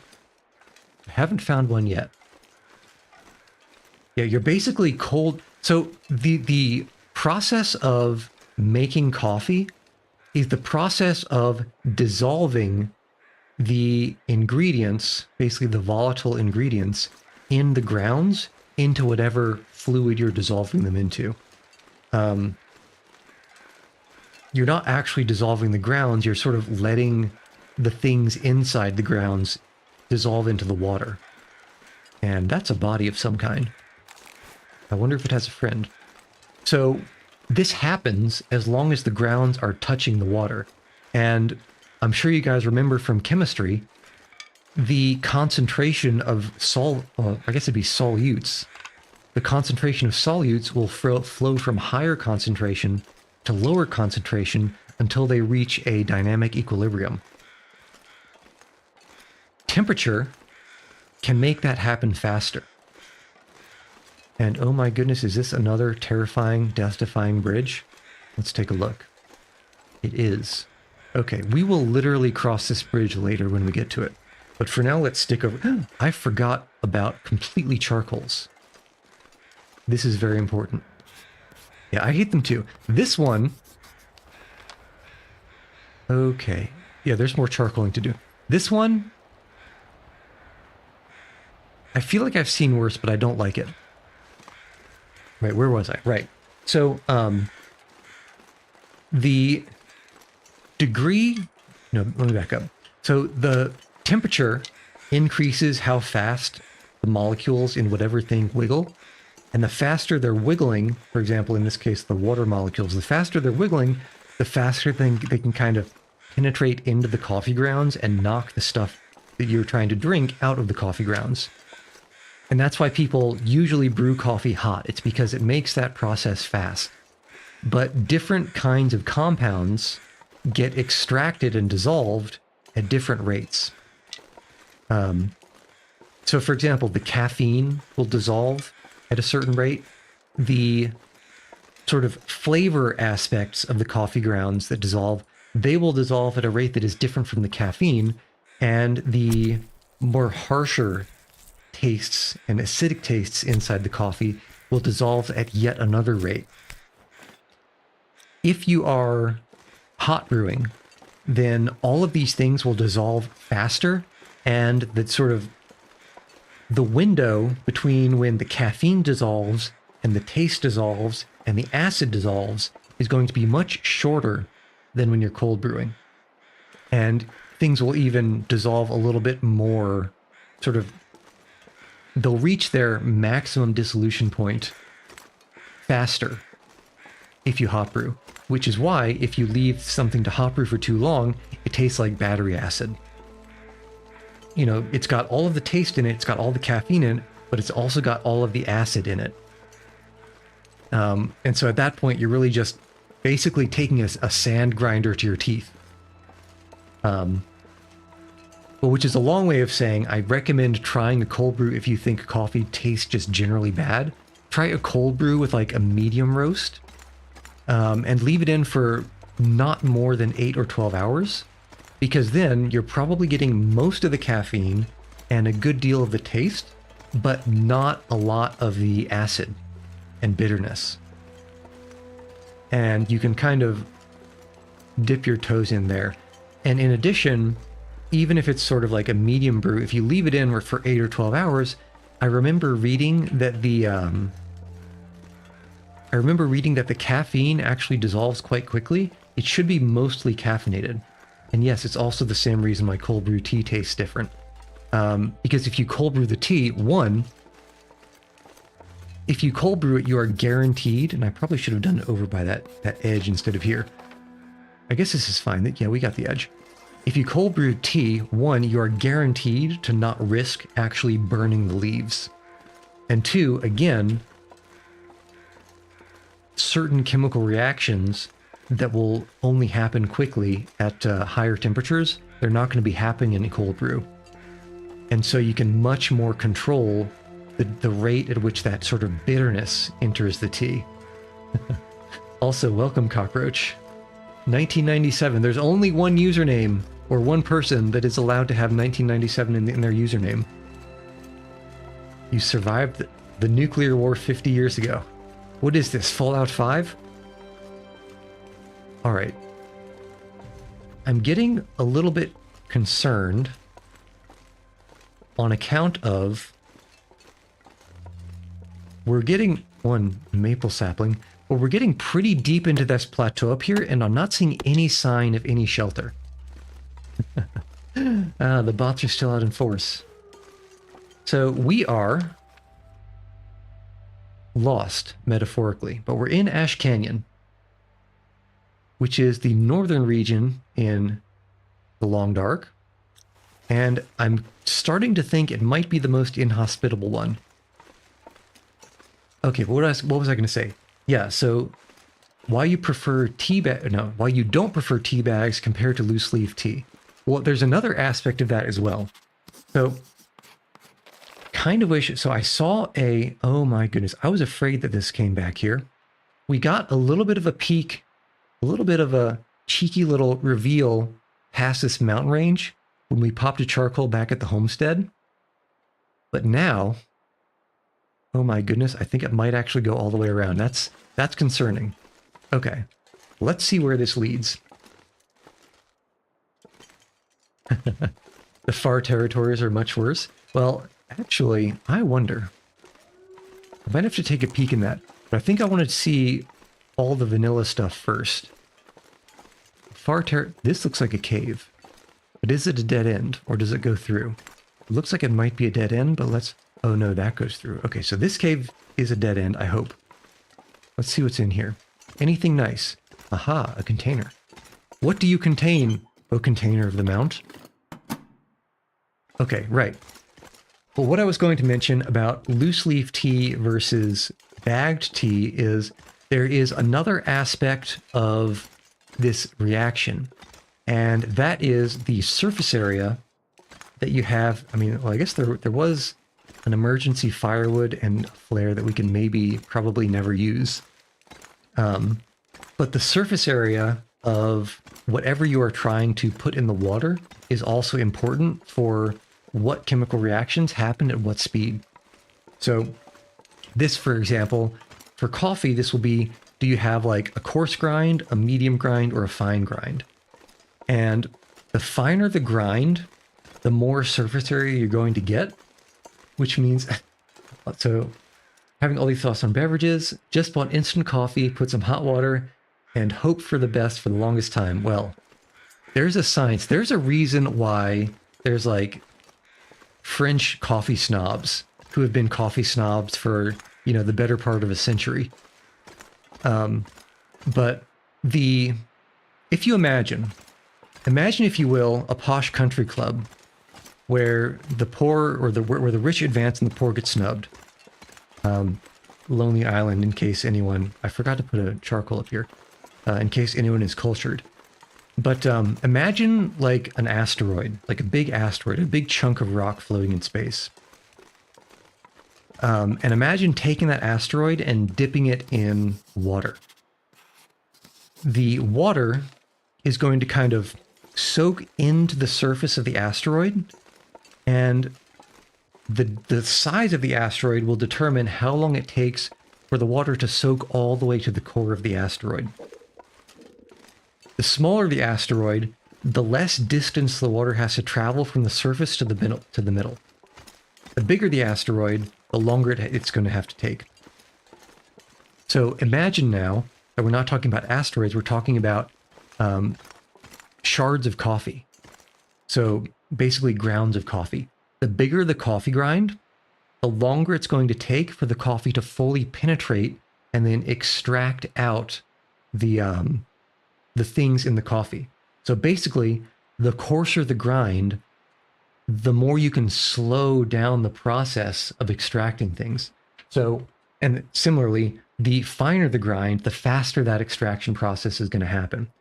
I haven't found one yet. Yeah, you're basically cold. So the process of making coffee is the process of dissolving the ingredients, basically the volatile ingredients, in the grounds into whatever fluid you're dissolving them into. You're not actually dissolving the grounds, you're sort of letting the things inside the grounds dissolve into the water. And that's a body of some kind. I wonder if it has a friend. So this happens as long as the grounds are touching the water. And I'm sure you guys remember from chemistry, the concentration of I guess it'd be solutes. The concentration of solutes will flow from higher concentration to lower concentration until they reach a dynamic equilibrium. Temperature can make that happen faster. And oh my goodness, is this another terrifying, death-defying bridge? Let's take a look. It is. Okay, we will literally cross this bridge later when we get to it. But for now, let's stick over. I forgot about completely charcoals. This is very important. Yeah, I hate them too. This one... Okay. Yeah, there's more charcoaling to do. This one... I feel like I've seen worse, but I don't like it. Right, where was I? Right. So, the degree... No, let me back up. So, the temperature increases how fast the molecules in whatever thing wiggle. And the faster they're wiggling, for example, in this case, the water molecules, the faster they're wiggling, the faster they can kind of penetrate into the coffee grounds and knock the stuff that you're trying to drink out of the coffee grounds. And that's why people usually brew coffee hot. It's because it makes that process fast. But different kinds of compounds get extracted and dissolved at different rates. So for example, the caffeine will dissolve at a certain rate. The sort of flavor aspects of the coffee grounds that dissolve, they will dissolve at a rate that is different from the caffeine, and the more harsher tastes and acidic tastes inside the coffee will dissolve at yet another rate. If you are hot brewing, then all of these things will dissolve faster, and that sort of the window between when the caffeine dissolves and the taste dissolves and the acid dissolves is going to be much shorter than when you're cold brewing. And things will even dissolve a little bit more, sort of, they'll reach their maximum dissolution point faster if you hot brew, which is why if you leave something to hot brew for too long, it tastes like battery acid. You know, it's got all of the taste in it, it's got all the caffeine in it, but it's also got all of the acid in it. And so at that point, you're really just basically taking a sand grinder to your teeth. Well, which is a long way of saying I recommend trying a cold brew if you think coffee tastes just generally bad. Try a cold brew with like a medium roast, and leave it in for not more than 8 or 12 hours. Because then you're probably getting most of the caffeine and a good deal of the taste, but not a lot of the acid and bitterness. And you can kind of dip your toes in there. And in addition, even if it's sort of like a medium brew, if you leave it in for 8 or 12 hours, I remember reading that the caffeine actually dissolves quite quickly. It should be mostly caffeinated. And yes, it's also the same reason why cold brew tea tastes different. Because if you cold brew the tea, if you cold brew it, you are guaranteed, and I probably should have done it over by that edge instead of here. I guess this is fine. Yeah, we got the edge. If you cold brew tea, you are guaranteed to not risk actually burning the leaves. And 2, again, certain chemical reactions that will only happen quickly at higher temperatures, they're not going to be happening in a cold brew. And so you can much more control the rate at which that sort of bitterness enters the tea. Also, welcome, Cockroach. 1997, there's only one username, or one person that is allowed to have 1997 in their username. You survived the nuclear war 50 years ago. What is this, Fallout 5? All right. I'm getting a little bit concerned on account of we're getting one maple sapling, but we're getting pretty deep into this plateau up here, and I'm not seeing any sign of any shelter. The bots are still out in force. So we are lost, metaphorically, but we're in Ash Canyon, which is the northern region in the Long Dark, and I'm starting to think it might be the most inhospitable one. Okay, what was I going to say? Yeah, so why you prefer why you don't prefer tea bags compared to loose leaf tea. Well, there's another aspect of that as well. So, kind of wish, so I saw oh my goodness, I was afraid that this came back here. We got a little bit of a peek, a little bit of a cheeky little reveal past this mountain range when we popped a charcoal back at the homestead. But now, oh my goodness, I think it might actually go all the way around. That's concerning. Okay, let's see where this leads. The far territories are much worse. Well, actually, I wonder. I might have to take a peek in that, but I think I want to see all the vanilla stuff first. This looks like a cave. But is it a dead end, or does it go through? It looks like it might be a dead end, but let's... Oh no, that goes through. Okay, so this cave is a dead end, I hope. Let's see what's in here. Anything nice? Aha, a container. What do you contain, O container of the mount? Okay, right. Well, what I was going to mention about loose leaf tea versus bagged tea is there is another aspect of this reaction, and that is the surface area that you have. I mean, well, I guess there was an emergency firewood and a flare that we can probably never use. But the surface area of whatever you are trying to put in the water is also important for what chemical reactions happen at what speed. So this, for example, for coffee, this will be, do you have like a coarse grind, a medium grind, or a fine grind? And the finer the grind, the more surface area you're going to get, which means, so having all these thoughts on beverages, just bought instant coffee, put some hot water, and hope for the best for the longest time. Well, there's a science. There's a reason why there's like French coffee snobs who have been coffee snobs for, the better part of a century. But if you imagine, if you will, a posh country club where the poor or where the rich advance and the poor get snubbed. Lonely Island, in case anyone, I forgot to put a charcoal up here, in case anyone is cultured. But imagine like an asteroid, like a big asteroid, a big chunk of rock floating in space. And imagine taking that asteroid and dipping it in water. The water is going to kind of soak into the surface of the asteroid, and the size of the asteroid will determine how long it takes for the water to soak all the way to the core of the asteroid. The smaller the asteroid, the less distance the water has to travel from the surface to the middle. The bigger the asteroid, the longer it's going to have to take. So imagine now that we're not talking about asteroids, we're talking about shards of coffee. So basically grounds of coffee. The bigger the coffee grind, the longer it's going to take for the coffee to fully penetrate and then extract out the things in the coffee. So basically, the coarser the grind, the more you can slow down the process of extracting things. So, and similarly, the finer the grind, the faster that extraction process is going to happen.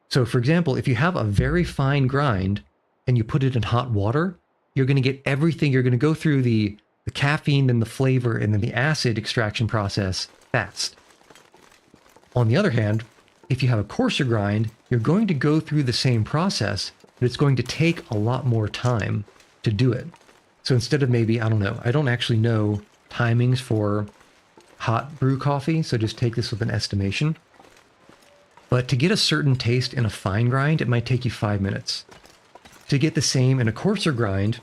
So for example, if you have a very fine grind and you put it in hot water, you're going to get everything. You're going to go through the caffeine and the flavor and then the acid extraction process fast. On the other hand, if you have a coarser grind, you're going to go through the same process, but it's going to take a lot more time to do it. So instead of maybe, I don't know, I don't actually know timings for hot brew coffee, so just take this with an estimation. But to get a certain taste in a fine grind, it might take you 5 minutes. To get the same in a coarser grind,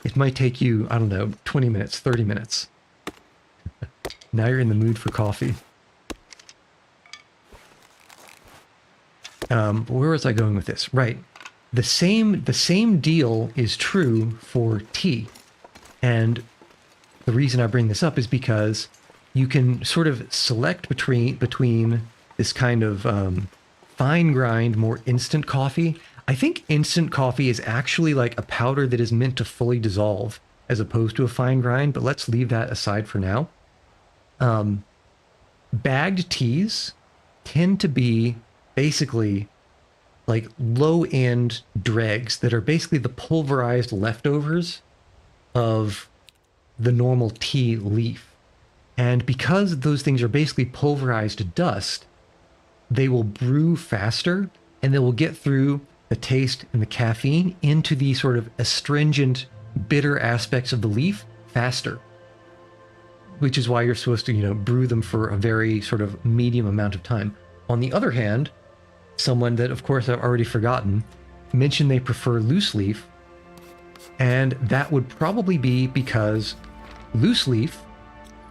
it might take you, I don't know, 20 minutes, 30 minutes. Now you're in the mood for coffee. Where was I going with this? Right. The same deal is true for tea. And the reason I bring this up is because you can sort of select between this kind of fine grind, more instant coffee. I think instant coffee is actually like a powder that is meant to fully dissolve as opposed to a fine grind, but let's leave that aside for now. Bagged teas tend to be basically like low-end dregs that are basically the pulverized leftovers of the normal tea leaf. And because those things are basically pulverized dust, they will brew faster and they will get through the taste and the caffeine into the sort of astringent, bitter aspects of the leaf faster. Which is why you're supposed to, brew them for a very sort of medium amount of time. On the other hand, someone that, of course, I've already forgotten, mentioned they prefer loose leaf, and that would probably be because loose leaf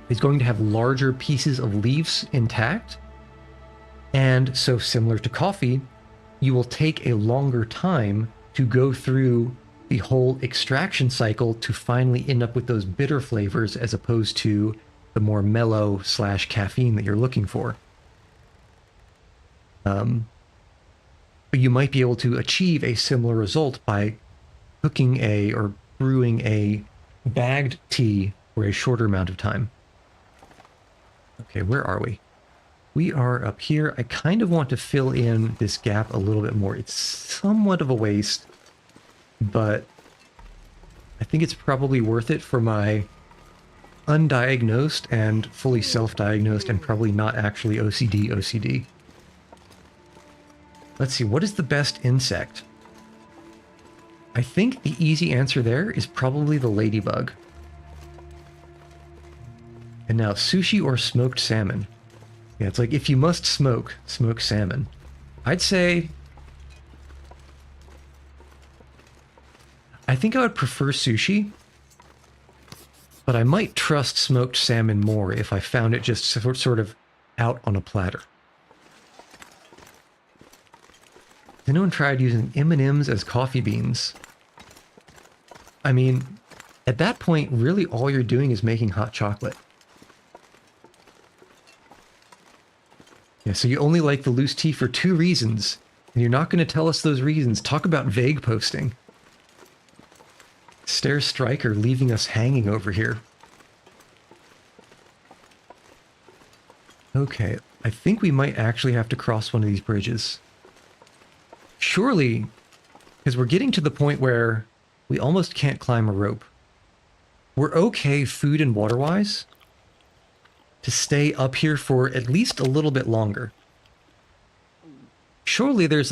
is going to have larger pieces of leaves intact, and so similar to coffee, you will take a longer time to go through the whole extraction cycle to finally end up with those bitter flavors as opposed to the more mellow / caffeine that you're looking for. But you might be able to achieve a similar result by cooking or brewing a bagged tea for a shorter amount of time. Okay, where are we? We are up here. I kind of want to fill in this gap a little bit more. It's somewhat of a waste, but I think it's probably worth it for my undiagnosed and fully self-diagnosed and probably not actually OCD. Let's see, what is the best insect? I think the easy answer there is probably the ladybug. And now, sushi or smoked salmon? Yeah, it's like, if you must smoke salmon. I'd say... I think I would prefer sushi, but I might trust smoked salmon more if I found it just sort of out on a platter. Has anyone tried using M&Ms as coffee beans? I mean, at that point, really all you're doing is making hot chocolate. Yeah, so you only like the loose tea for 2 reasons, and you're not going to tell us those reasons. Talk about vague posting. Stare Striker leaving us hanging over here. Okay, I think we might actually have to cross one of these bridges. Surely, because we're getting to the point where we almost can't climb a rope. We're okay food and water-wise to stay up here for at least a little bit longer. Surely there's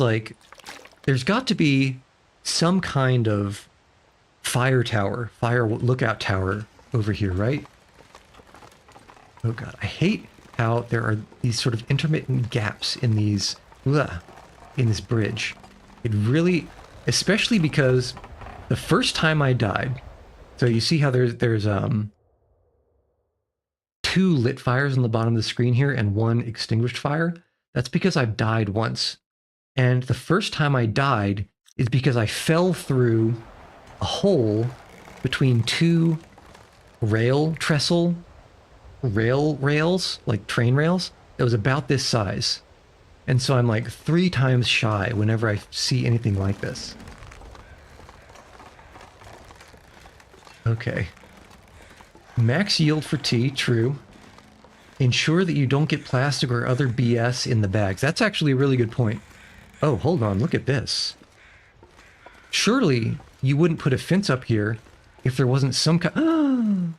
got to be some kind of fire lookout tower over here, right? Oh god, I hate how there are these sort of intermittent gaps in these, in this bridge. It really, especially because the first time I died, so you see how there's 2 lit fires on the bottom of the screen here and 1 extinguished fire. That's because I've died once. And the first time I died is because I fell through a hole between 2 rails, like train rails, that was about this size. And so I'm like 3 times shy whenever I see anything like this. Okay. Max yield for tea, true. Ensure that you don't get plastic or other BS in the bags. That's actually a really good point. Oh, hold on, look at this. Surely you wouldn't put a fence up here if there wasn't some kind...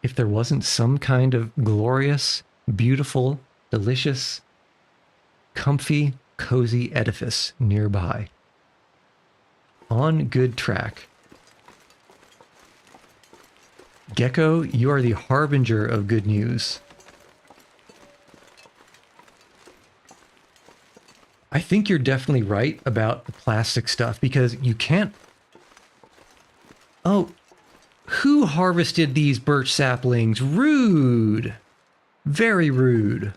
if there wasn't some kind of glorious, beautiful, delicious, comfy, cozy edifice nearby. On good track. Gecko, you are the harbinger of good news. I think you're definitely right about the plastic stuff because you can't... Oh, Who harvested these birch saplings? Rude. Very rude.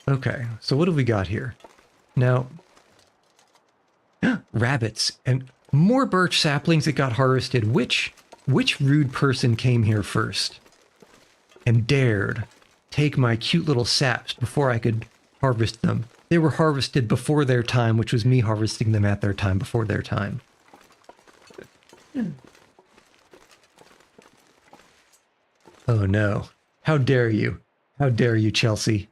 Okay, so what have we got here? Now, rabbits and more birch saplings that got harvested. Which rude person came here first and dared take my cute little saps before I could harvest them? They were harvested before their time, which was me harvesting them at their time before their time. Oh no. How dare you? How dare you, Chelsea?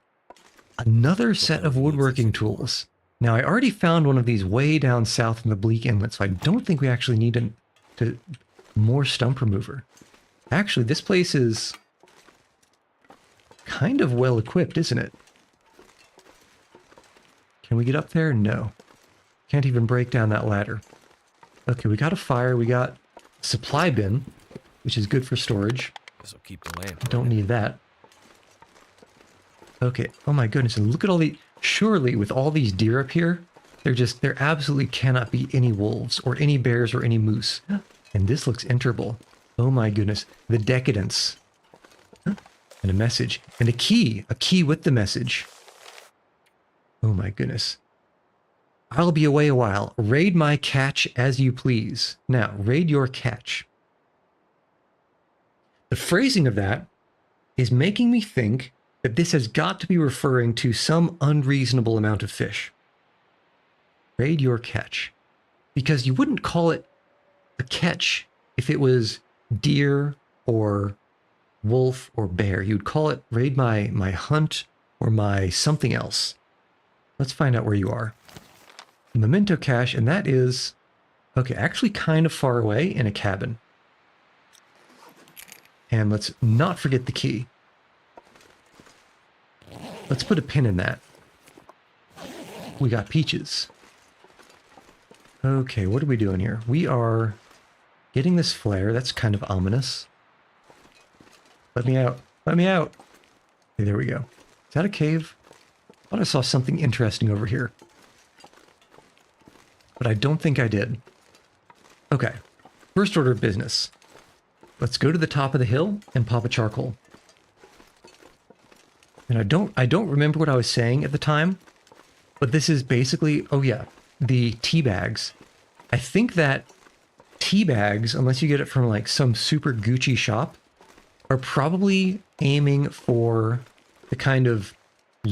Another set of woodworking tools. Now, I already found one of these way down south in the Bleak Inlet, so I don't think we actually need more stump remover. Actually, this place is kind of well equipped, isn't it? Can we get up there? No. Can't even break down that ladder. Okay, we got a fire. We got a supply bin, which is good for storage. This'll keep the lamp. Don't need that. Okay, oh my goodness, and look at all the... Surely, with all these deer up here, there absolutely cannot be any wolves, or any bears, or any moose. And this looks enterable. Oh my goodness, the decadence. And a message, and a key with the message. Oh my goodness. I'll be away a while. Raid my catch as you please. Now, raid your catch. The phrasing of that is making me think that this has got to be referring to some unreasonable amount of fish. Raid your catch. Because you wouldn't call it a catch if it was deer or wolf or bear. You'd call it raid my hunt or my something else. Let's find out where you are. Memento cache, and that is, okay, actually kind of far away in a cabin. And let's not forget the key. Let's put a pin in that. We got peaches. Okay, what are we doing here? We are getting this flare. That's kind of ominous. Let me out. Let me out. Okay, there we go. Is that a cave? I thought I saw something interesting over here. But I don't think I did. Okay. First order of business. Let's go to the top of the hill and pop a charcoal. And I don't remember what I was saying at the time, but this is basically, oh yeah, the tea bags. I think that tea bags, unless you get it from like some super Gucci shop, are probably aiming for the kind of the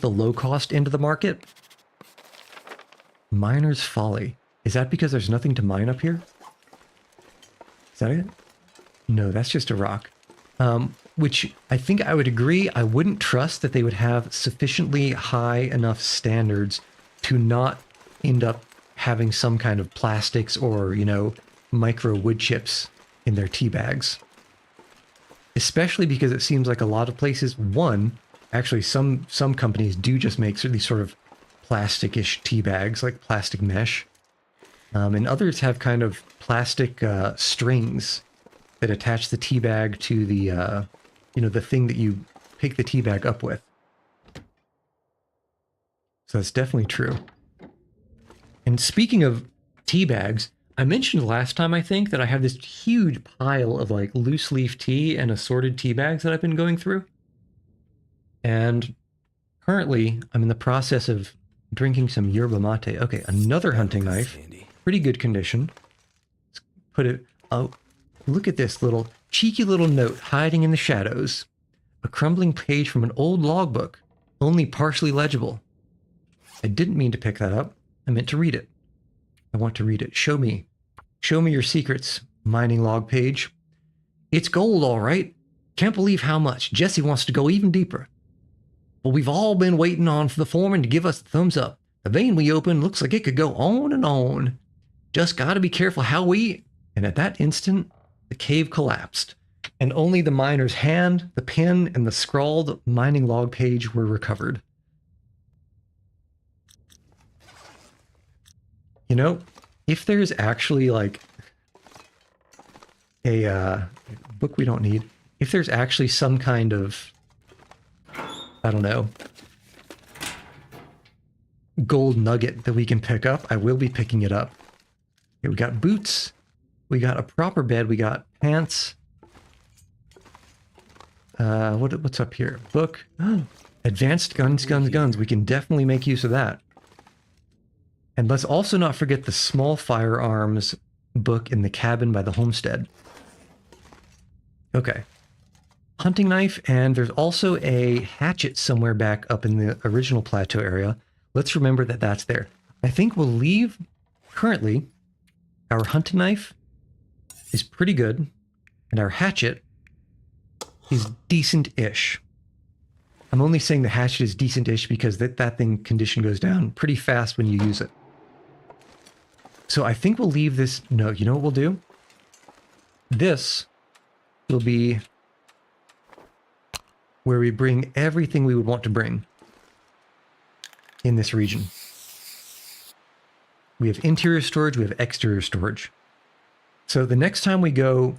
low cost end of the market. Miner's Folly. Is that because there's nothing to mine up here? Is that it? No, that's just a rock. Which I think I would agree, I wouldn't trust that they would have sufficiently high enough standards to not end up having some kind of plastics or, you know, micro wood chips in their tea bags. Especially because it seems like a lot of places, actually some companies do just make these sort of plastic-ish tea bags, like plastic mesh. And others have kind of plastic strings that attach the tea bag to the, the thing that you pick the tea bag up with. So that's definitely true. And speaking of tea bags, I mentioned last time, I think, that I have this huge pile of like loose leaf tea and assorted tea bags that I've been going through. And currently, I'm in the process of drinking some yerba mate. Okay, another hunting knife. Pretty good condition. Let's put it... Oh, look at this little cheeky little note hiding in the shadows. A crumbling page from an old logbook, only partially legible. I didn't mean to pick that up. I meant to read it. I want to read it. Show me. Show me your secrets, mining log page. It's gold, all right. Can't believe how much. Jesse wants to go even deeper. But we've all been waiting on for the foreman to give us the thumbs up. The vein we opened looks like it could go on and on. Just gotta be careful how we... And at that instant, the cave collapsed, and only the miner's hand, the pen, and the scrawled mining log page were recovered. You know, if there's actually like a book we don't need, if there's actually some kind of, I don't know, gold nugget that we can pick up, I will be picking it up. Okay, we got boots. We got a proper bed. We got pants. What's up here? Book. Advanced guns, guns, guns. We can definitely make use of that. And let's also not forget the small firearms book in the cabin by the homestead. Okay. Hunting knife, and there's also a hatchet somewhere back up in the original plateau area. Let's remember that that's there. I think we'll leave, currently, our hunting knife is pretty good, and our hatchet is decent-ish. I'm only saying the hatchet is decent-ish because that thing condition goes down pretty fast when you use it. So I think we'll leave this... No, you know what we'll do? This will be where we bring everything we would want to bring in this region. We have interior storage, we have exterior storage. So the next time we go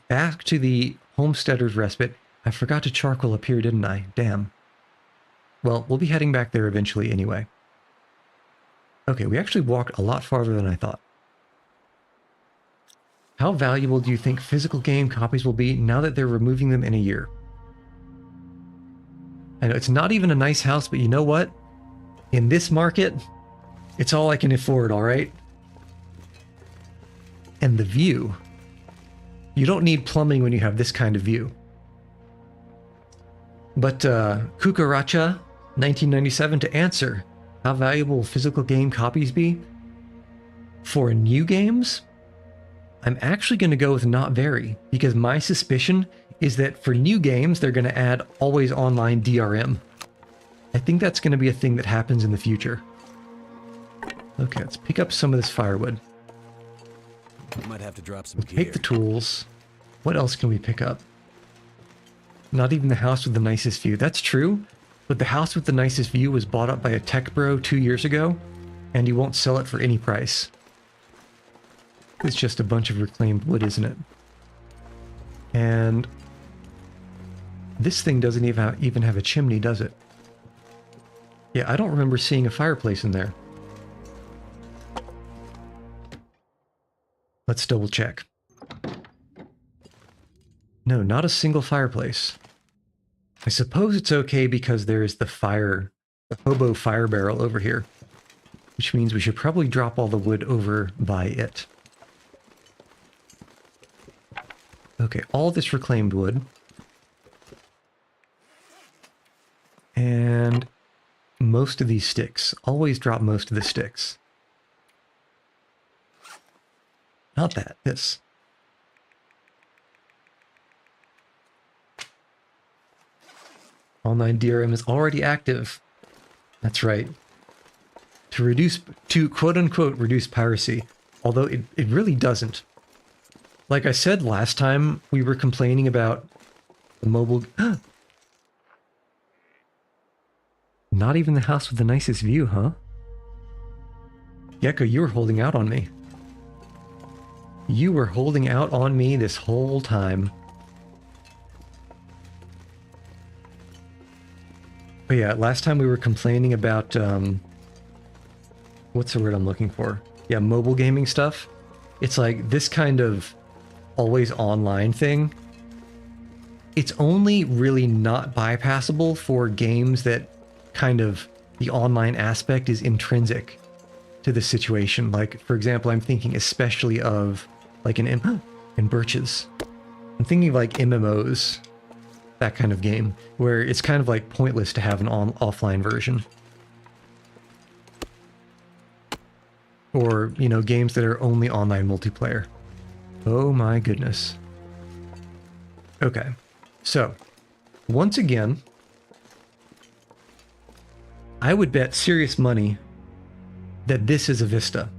back to the Homesteader's Respite, I forgot to charcoal up here, didn't I? Damn. Well, we'll be heading back there eventually anyway. Okay, we actually walked a lot farther than I thought. How valuable do you think physical game copies will be now that they're removing them in a year? I know it's not even a nice house, but you know what? In this market, it's all I can afford, all right? And the view. You don't need plumbing when you have this kind of view. But Kukaracha, 1997, to answer, how valuable will physical game copies be? For new games, I'm actually going to go with not very, because my suspicion is that for new games, they're going to add always online DRM. I think that's going to be a thing that happens in the future. Okay, let's pick up some of this firewood. Might have to drop some gear. Take the tools. What else can we pick up? Not even the house with the nicest view. That's true, but the house with the nicest view was bought up by a tech bro 2 years ago, and he won't sell it for any price. It's just a bunch of reclaimed wood, isn't it? And this thing doesn't even have a chimney, does it? Yeah, I don't remember seeing a fireplace in there. Let's double check. No, not a single fireplace. I suppose it's okay because there is the hobo fire barrel over here, which means we should probably drop all the wood over by it. Okay, all this reclaimed wood. And most of these sticks. Always drop most of the sticks. Not that, this. Online DRM is already active. That's right. To quote-unquote reduce piracy. Although it really doesn't. Like I said last time, we were complaining about the mobile... Not even the house with the nicest view, huh? Gecko, you were holding out on me. You were holding out on me this whole time. But yeah, last time we were complaining about, what's the word I'm looking for? Yeah, mobile gaming stuff. It's like this kind of always online thing. It's only really not bypassable for games that kind of the online aspect is intrinsic to the situation. Like, for example, I'm thinking especially of like in Birches. I'm thinking of like MMOs, that kind of game, where it's kind of like pointless to have an offline version. Or, you know, games that are only online multiplayer. Oh my goodness. Okay, so once again, I would bet serious money that this is a Vista.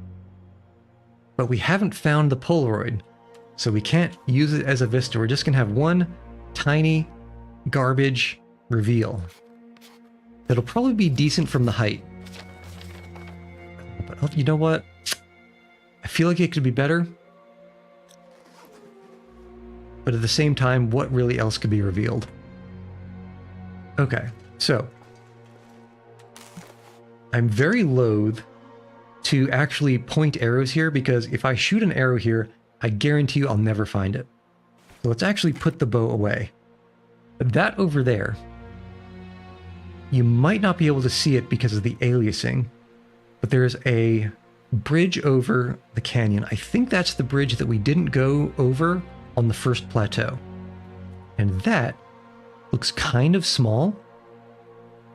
But we haven't found the Polaroid, so we can't use it as a Vista. We're just going to have one tiny garbage reveal. That'll probably be decent from the height. But you know what? I feel like it could be better. But at the same time, what really else could be revealed? Okay, so I'm very loath to actually point arrows here, because if I shoot an arrow here, I guarantee you I'll never find it. So let's actually put the bow away. That over there, you might not be able to see it because of the aliasing, but there's a bridge over the canyon. I think that's the bridge that we didn't go over on the first plateau. And that looks kind of small,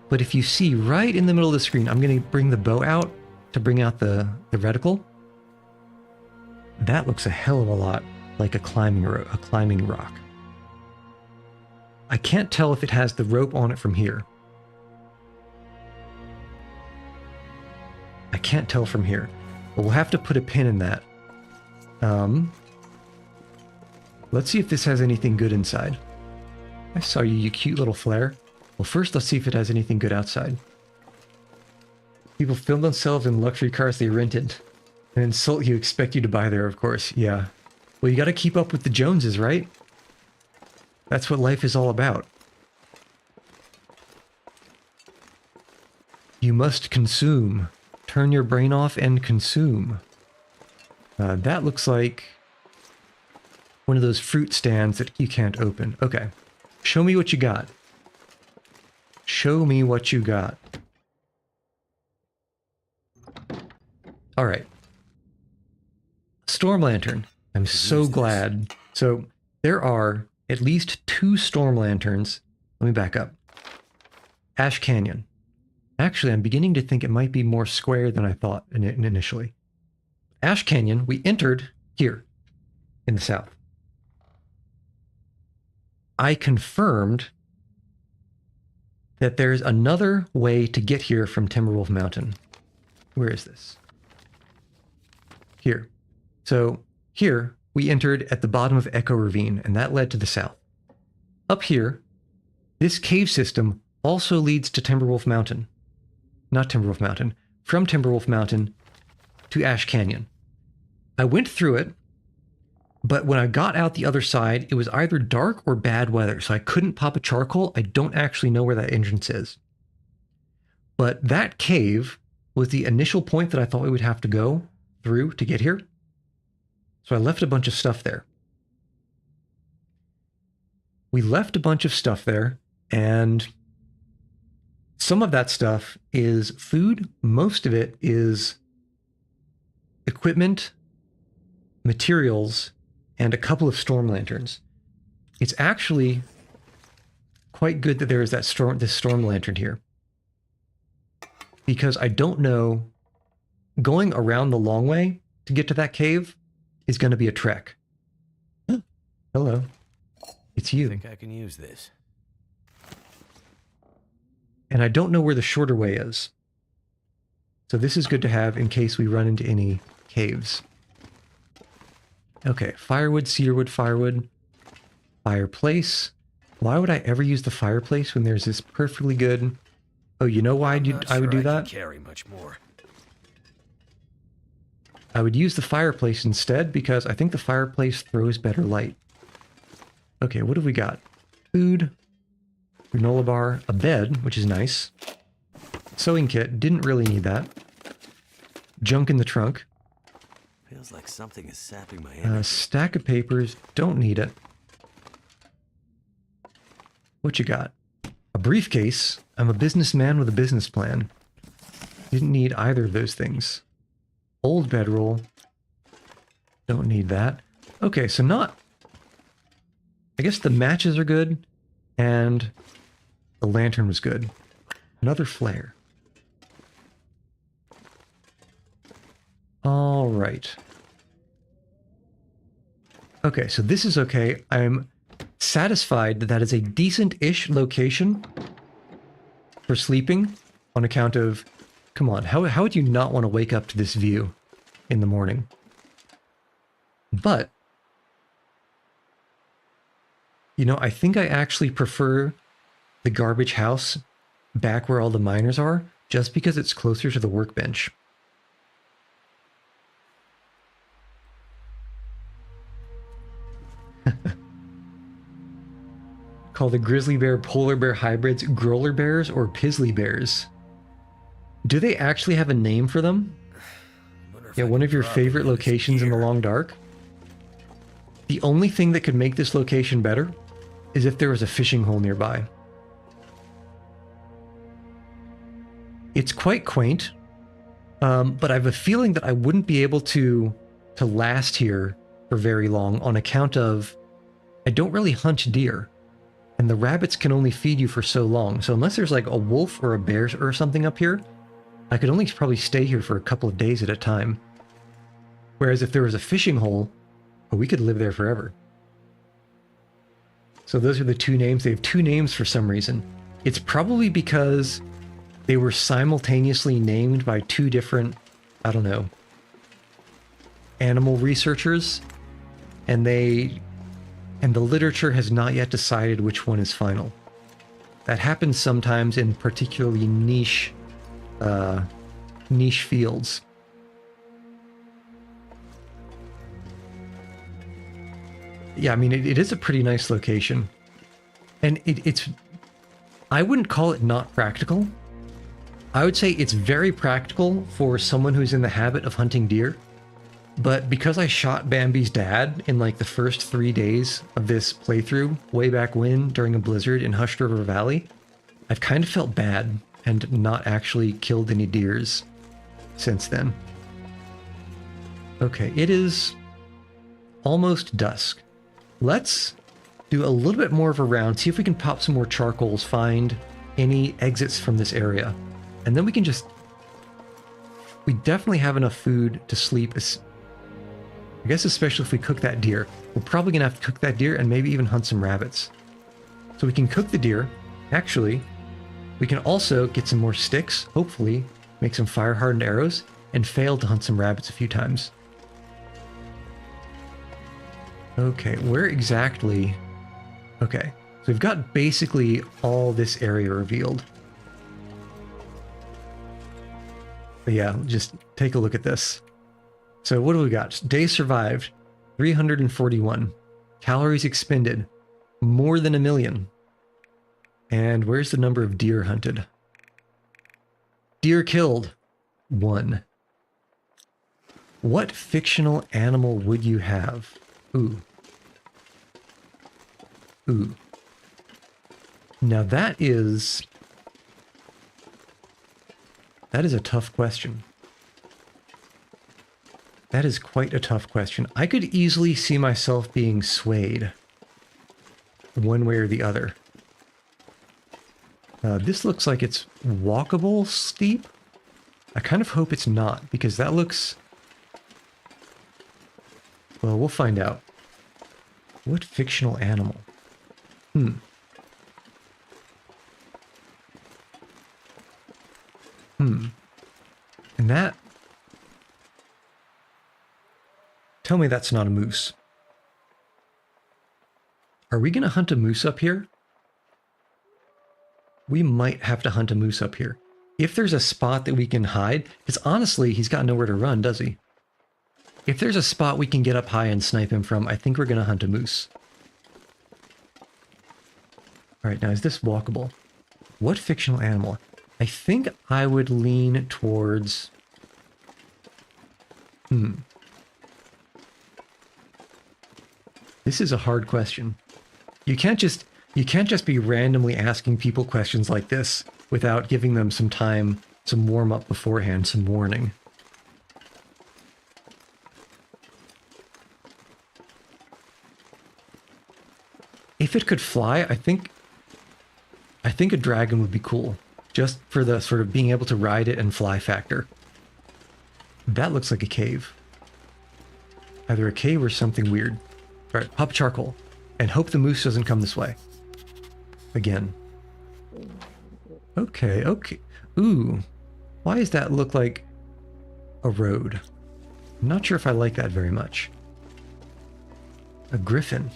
but if you see right in the middle of the screen, I'm going to bring the bow out to bring out the reticle. That looks a hell of a lot like a climbing rock. I can't tell if it has the rope on it from here. I can't tell from here, but we'll have to put a pin in that. Let's see if this has anything good inside. I saw you, you cute little flare. Well, first let's see if it has anything good outside. People film themselves in luxury cars they rented and insult you, expect you to buy there, of course. Yeah. Well, you got to keep up with the Joneses, right? That's what life is all about. You must consume. Turn your brain off and consume. That looks like one of those fruit stands that you can't open. Okay. Show me what you got. Show me what you got. All right. Storm lantern. I'm so glad. So there are at least 2 storm lanterns. Let me back up. Ash Canyon. Actually, I'm beginning to think it might be more square than I thought initially. Ash Canyon, we entered here in the south. I confirmed that there's another way to get here from Timberwolf Mountain. Where is this? Here. So here, we entered at the bottom of Echo Ravine, and that led to the south. Up here, this cave system also leads to Timberwolf Mountain. Not Timberwolf Mountain. From Timberwolf Mountain to Ash Canyon. I went through it, but when I got out the other side, it was either dark or bad weather, so I couldn't pop a charcoal. I don't actually know where that entrance is. But that cave was the initial point that I thought we would have to go through to get here. So I left a bunch of stuff there. We left a bunch of stuff there, and some of that stuff is food. Most of it is equipment, materials, and a couple of storm lanterns. It's actually quite good that there is this storm lantern here, because I don't know, going around the long way to get to that cave is going to be a trek. Hello. It's you. I think I can use this. And I don't know where the shorter way is. So this is good to have in case we run into any caves. Okay, firewood, cedarwood, firewood, fireplace. Why would I ever use the fireplace when there's this perfectly good... Oh, you know why I would do that? Carry much more. I would use the fireplace instead because I think the fireplace throws better light. Okay, what have we got? Food, granola bar, a bed, which is nice. Sewing kit, didn't really need that. Junk in the trunk. Feels like something is sapping my energy. Stack of papers, don't need it. What you got? A briefcase. I'm a businessman with a business plan. Didn't need either of those things. Old bedroll. Don't need that. Okay, so not... I guess the matches are good, and the lantern was good. Another flare. All right. Okay, so this is okay. I'm satisfied that that is a decent-ish location for sleeping on account of... Come on, how would you not want to wake up to this view in the morning? But, you know, I think I actually prefer the garbage house back where all the miners are, just because it's closer to the workbench. Call the grizzly bear polar bear hybrids growler bears or pizzly bears. Do they actually have a name for them? Yeah, one of your favorite locations in the long dark? The only thing that could make this location better is if there was a fishing hole nearby. It's quite quaint, but I have a feeling that I wouldn't be able to last here for very long on account of I don't really hunt deer, and the rabbits can only feed you for so long. So unless there's like a wolf or a bear or something up here, I could only probably stay here for a couple of days at a time. Whereas if there was a fishing hole, oh, we could live there forever. So those are the two names. They have two names for some reason. It's probably because they were simultaneously named by two different, I don't know, animal researchers, and the literature has not yet decided which one is final. That happens sometimes in particularly niche fields. Yeah, I mean, it is a pretty nice location. And it's... I wouldn't call it not practical. I would say it's very practical for someone who's in the habit of hunting deer. But because I shot Bambi's dad in like the first 3 days of this playthrough, way back when, during a blizzard in Hushed River Valley, I've kind of felt bad and not actually killed any deers since then. Okay, it is almost dusk. Let's do a little bit more of a round, see if we can pop some more charcoals, find any exits from this area. And then we can just... We definitely have enough food to sleep. I guess especially if we cook that deer. We're probably going to have to cook that deer and maybe even hunt some rabbits. So we can cook the deer. Actually, we can also get some more sticks, hopefully make some fire-hardened arrows, and fail to hunt some rabbits a few times. Okay, where exactly... Okay, so we've got basically all this area revealed. But yeah, just take a look at this. So what do we got? Days survived, 341. Calories expended, more than 1 million. And where's the number of deer hunted? Deer killed, 1. What fictional animal would you have? Ooh. Ooh. Now that is a tough question. That is quite a tough question. I could easily see myself being swayed one way or the other. This looks like it's walkable steep. I kind of hope it's not, because that looks... Well, we'll find out. What fictional animal? And that... Tell me that's not a moose. Are we going to hunt a moose up here? We might have to hunt a moose up here. If there's a spot that we can hide, because honestly, he's got nowhere to run, does he? If there's a spot we can get up high and snipe him from, I think we're going to hunt a moose. All right, now is this walkable? What fictional animal? I think I would lean towards... This is a hard question. You can't just be randomly asking people questions like this without giving them some time, some warm-up beforehand, some warning. If it could fly, I think a dragon would be cool, just for the sort of being able to ride it and fly factor. That looks like a cave. Either a cave or something weird. All right, pop charcoal, and hope the moose doesn't come this way. Again. Okay. Ooh, why does that look like a road? I'm not sure if I like that very much. A griffin,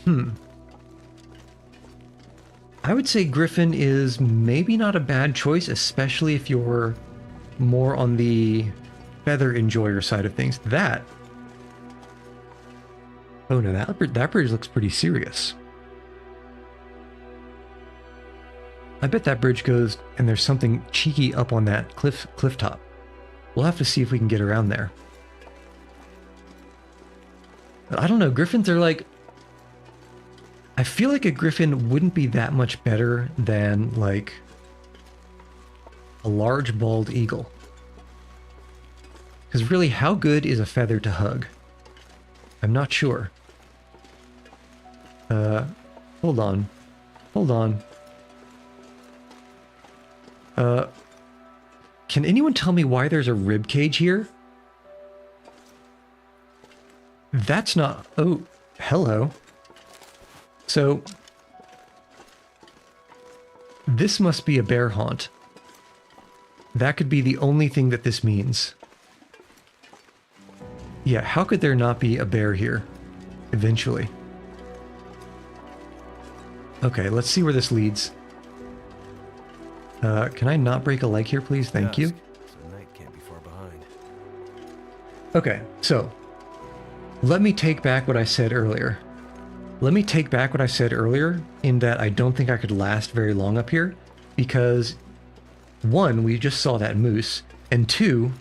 I would say griffin is maybe not a bad choice, especially if you're more on the feather enjoyer side of things. That... Oh no, that bridge looks pretty serious. I bet that bridge goes and there's something cheeky up on that cliff top. We'll have to see if we can get around there. But I don't know, griffins are like... I feel like a griffin wouldn't be that much better than, like, a large bald eagle. Because really, how good is a feather to hug? I'm not sure. Hold on. Hold on. Can anyone tell me why there's a rib cage here? That's not... Oh, hello. So, this must be a bear haunt. That could be the only thing that this means. Yeah, how could there not be a bear here? Eventually. Okay, let's see where this leads. Can I not break a leg here, please? Thank you. So night can't be far behind. Okay, so let me take back what I said earlier. Let me take back what I said earlier in that I don't think I could last very long up here because, one, we just saw that moose, and two,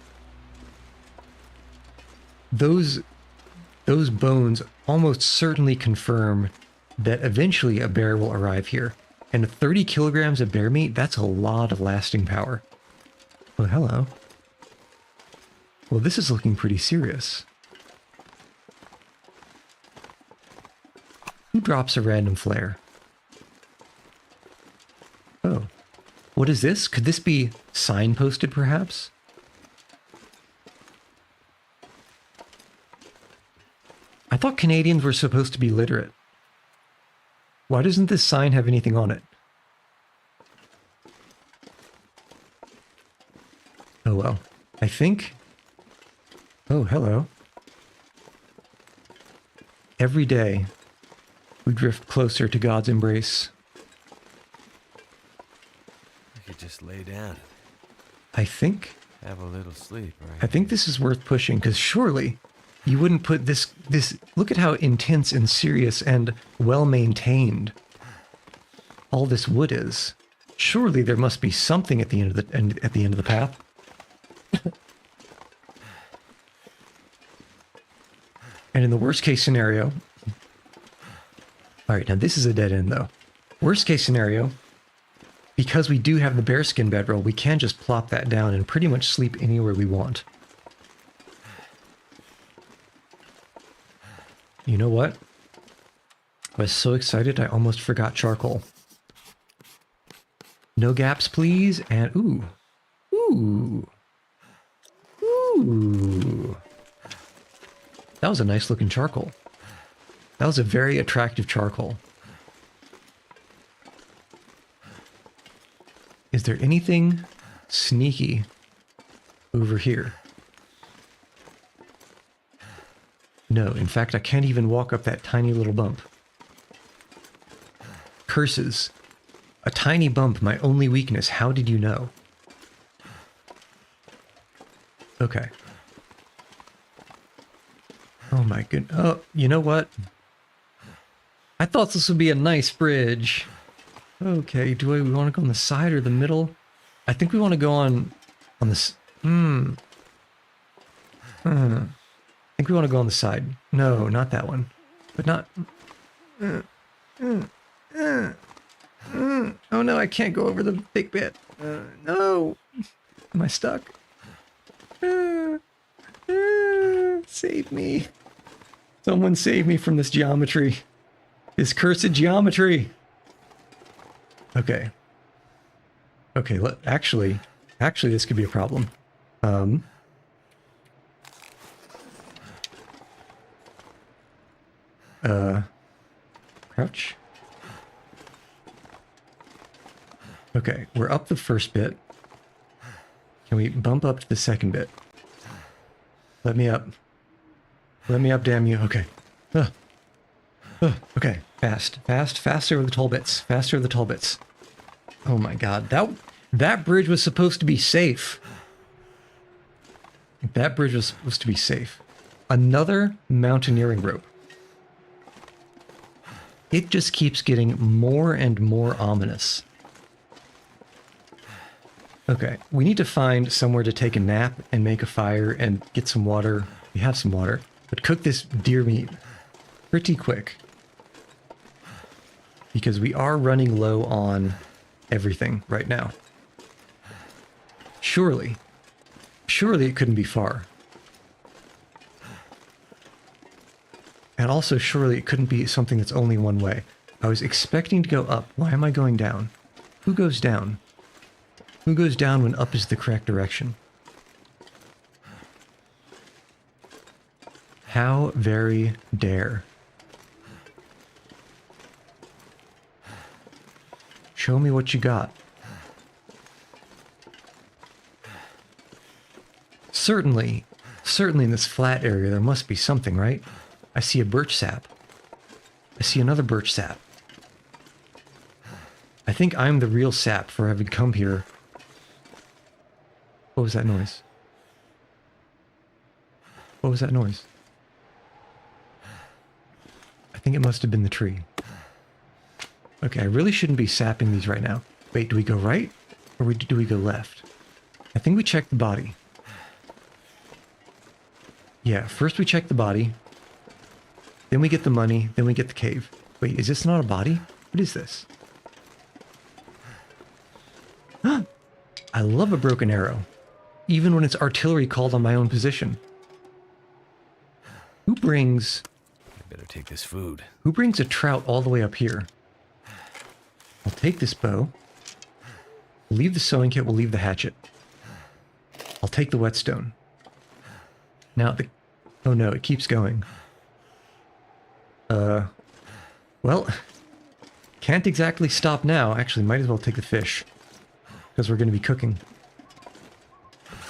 those bones almost certainly confirm that eventually a bear will arrive here. And 30 kilograms of bear meat, that's a lot of lasting power. Oh, hello. Well, this is looking pretty serious. Who drops a random flare? Oh. What is this? Could this be signposted, perhaps? I thought Canadians were supposed to be literate. Why doesn't this sign have anything on it? Oh well. I think... Oh, hello. Every day, we drift closer to God's embrace. I could just lay down. I think... Have a little sleep, right? I think this is worth pushing, because surely you wouldn't put this... Look at how intense and serious and well-maintained all this wood is. Surely there must be something at the end of the path. And in the worst case scenario... Alright, now this is a dead end, though. Worst case scenario, because we do have the bearskin bedroll, we can just plop that down and pretty much sleep anywhere we want. You know what? I was so excited I almost forgot charcoal. No gaps, please, and ooh. Ooh. Ooh. That was a nice looking charcoal. That was a very attractive charcoal. Is there anything sneaky over here? No, in fact, I can't even walk up that tiny little bump. Curses. A tiny bump, my only weakness. How did you know? Okay. Oh my goodness. Oh, you know what? I thought this would be a nice bridge. Okay, we want to go on the side or the middle? I think we want to go on this. I think we want to go on the side. No, not that one. But not... Oh no, I can't go over the big bit. No! Am I stuck? Save me. Someone save me from this geometry. This cursed geometry. Okay. Okay, actually, this could be a problem. Crouch. Okay, we're up the first bit. Can we bump up to the second bit? Let me up. Let me up, damn you. Okay. Okay, fast over the tall bits. Faster over the tall bits. Oh my god, that bridge was supposed to be safe. That bridge was supposed to be safe. Another mountaineering rope. It just keeps getting more and more ominous. Okay, we need to find somewhere to take a nap and make a fire and get some water. We have some water, but cook this deer meat pretty quick. because we are running low on everything right now. Surely it couldn't be far. And also, surely it couldn't be something that's only one way. I was expecting to go up. Why am I going down? Who goes down? Who goes down when up is the correct direction? How very dare. Show me what you got. Certainly in this flat area there must be something, right? I see a birch sap. I see another birch sap. I think I'm the real sap for having come here. What was that noise? What was that noise? I think it must have been the tree. Okay, I really shouldn't be sapping these right now. Wait, do we go right? Or do we go left? I think we check the body. Yeah, first we check the body. Then we get the money. Then we get the cave. Wait, is this not a body? What is this? I love a broken arrow. Even when it's artillery called on my own position. Who brings... Better take this food. Who brings a trout all the way up here? I'll take this bow. We'll leave the sewing kit. We'll leave the hatchet. I'll take the whetstone. Now the... Oh no, it keeps going. Well, can't exactly stop now. Actually, might as well take the fish. Because we're going to be cooking.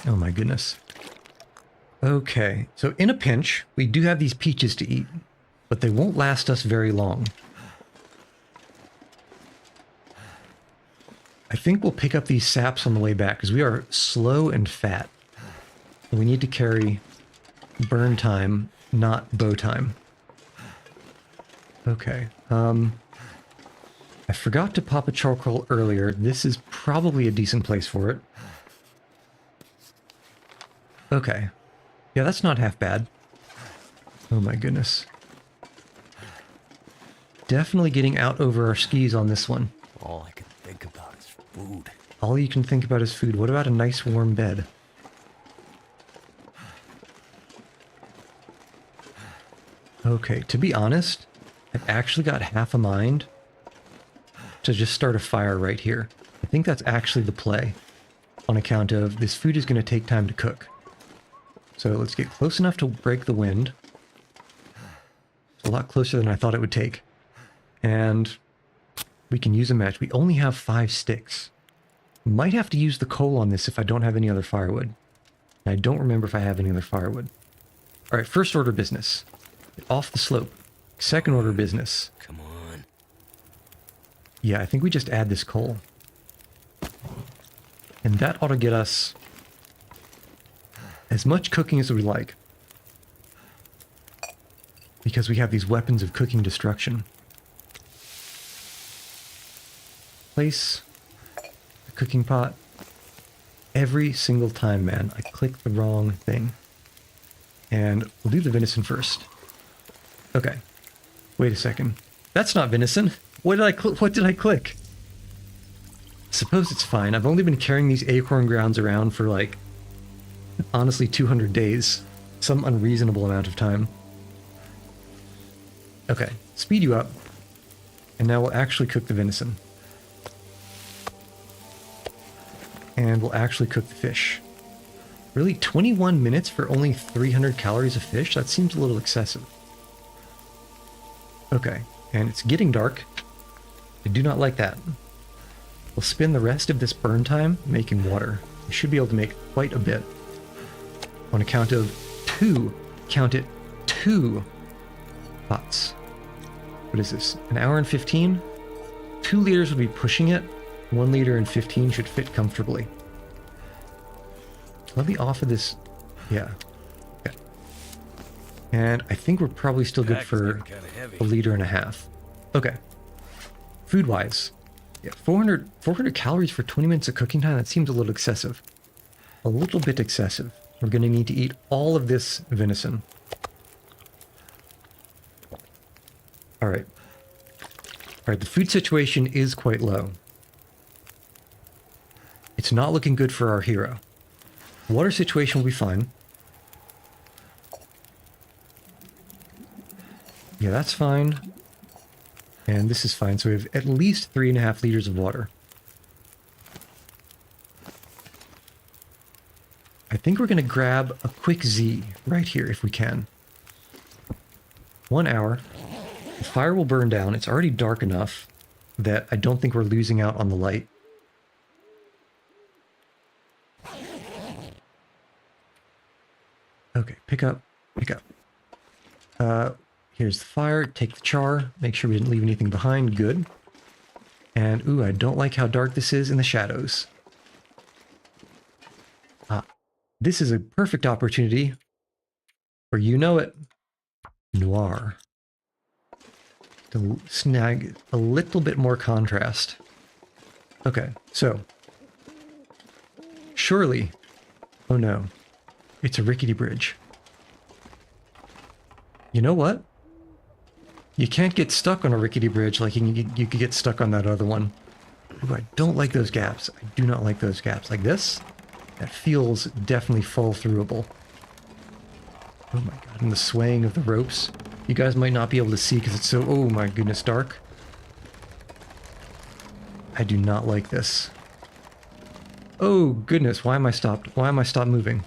Oh my goodness. Okay, so in a pinch, we do have these peaches to eat. But they won't last us very long. I think we'll pick up these saps on the way back, because we are slow and fat. And we need to carry burn time, not bow time. Okay, I forgot to pop a charcoal earlier. This is probably a decent place for it. Okay. Yeah, that's not half bad. Oh my goodness. Definitely getting out over our skis on this one. All I can think about is food. All you can think about is food. What about a nice warm bed? Okay, to be honest, I've actually got half a mind to just start a fire right here. I think that's actually the play, on account of this food is going to take time to cook. So let's get close enough to break the wind. It's a lot closer than I thought it would take. And we can use a match. We only have 5 sticks. Might have to use the coal on this if I don't have any other firewood. And I don't remember if I have any other firewood. Alright, first order business. Off the slope. Second order business. Come on. Yeah, I think we just add this coal. And that ought to get us as much cooking as we like. Because we have these weapons of cooking destruction. Place the cooking pot. Every single time, man, I click the wrong thing. And we'll do the venison first. Okay. Wait a second. That's not venison. What did I click? Suppose it's fine. I've only been carrying these acorn grounds around for like, honestly, 200 days. Some unreasonable amount of time. Okay. Speed you up. And now we'll actually cook the venison. And we'll actually cook the fish. Really, 21 minutes for only 300 calories of fish? That seems a little excessive. Okay, and it's getting dark. I do not like that. We'll spend the rest of this burn time making water. We should be able to make quite a bit. On account of 2, count it, 2 pots. What is this, an hour and 15? 2 liters would be pushing it. 1 liter and 15 should fit comfortably. Let me offer this. Yeah. Okay. And I think we're probably still good for a liter and a half. Okay. Food-wise. Yeah, 400 calories for 20 minutes of cooking time? That seems a little excessive. A little bit excessive. We're going to need to eat all of this venison. Alright. right, the food situation is quite low. It's not looking good for our hero. Water situation will be fine. Yeah, that's fine. And this is fine. So we have at least 3.5 liters of water. I think we're going to grab a quick Z right here if we can. 1 hour. The fire will burn down. It's already dark enough that I don't think we're losing out on the light. Okay, pick up, pick up. Here's the fire, take the char, make sure we didn't leave anything behind, good. And, ooh, I don't like how dark this is in the shadows. This is a perfect opportunity for, you know it, noir. To snag a little bit more contrast. Okay, so, surely, oh no, it's a rickety bridge. You know what? You can't get stuck on a rickety bridge like you could get stuck on that other one. Ooh, I don't like those gaps. I do not like those gaps. Like this, that feels definitely fall-throughable. Oh my god, and the swaying of the ropes. You guys might not be able to see because it's so, oh my goodness, dark. I do not like this. Oh goodness, why am I stopped? Why am I stopped moving?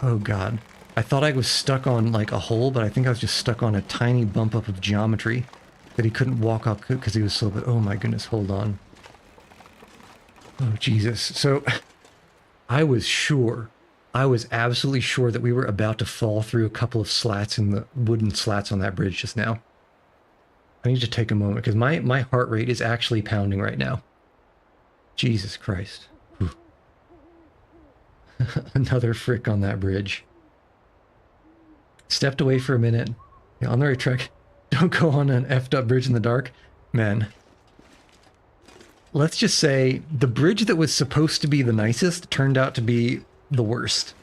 Oh god. I thought I was stuck on like a hole, but I think I was just stuck on a tiny bump up of geometry that he couldn't walk up because he was slow, but oh my goodness, hold on. Oh Jesus. So I was absolutely sure that we were about to fall through a couple of slats in the wooden slats on that bridge just now. I need to take a moment because my heart rate is actually pounding right now. Jesus Christ. Another frick on that bridge. Stepped away for a minute. Yeah, on the right track. Don't go on an effed up bridge in the dark. Man. Let's just say the bridge that was supposed to be the nicest turned out to be the worst.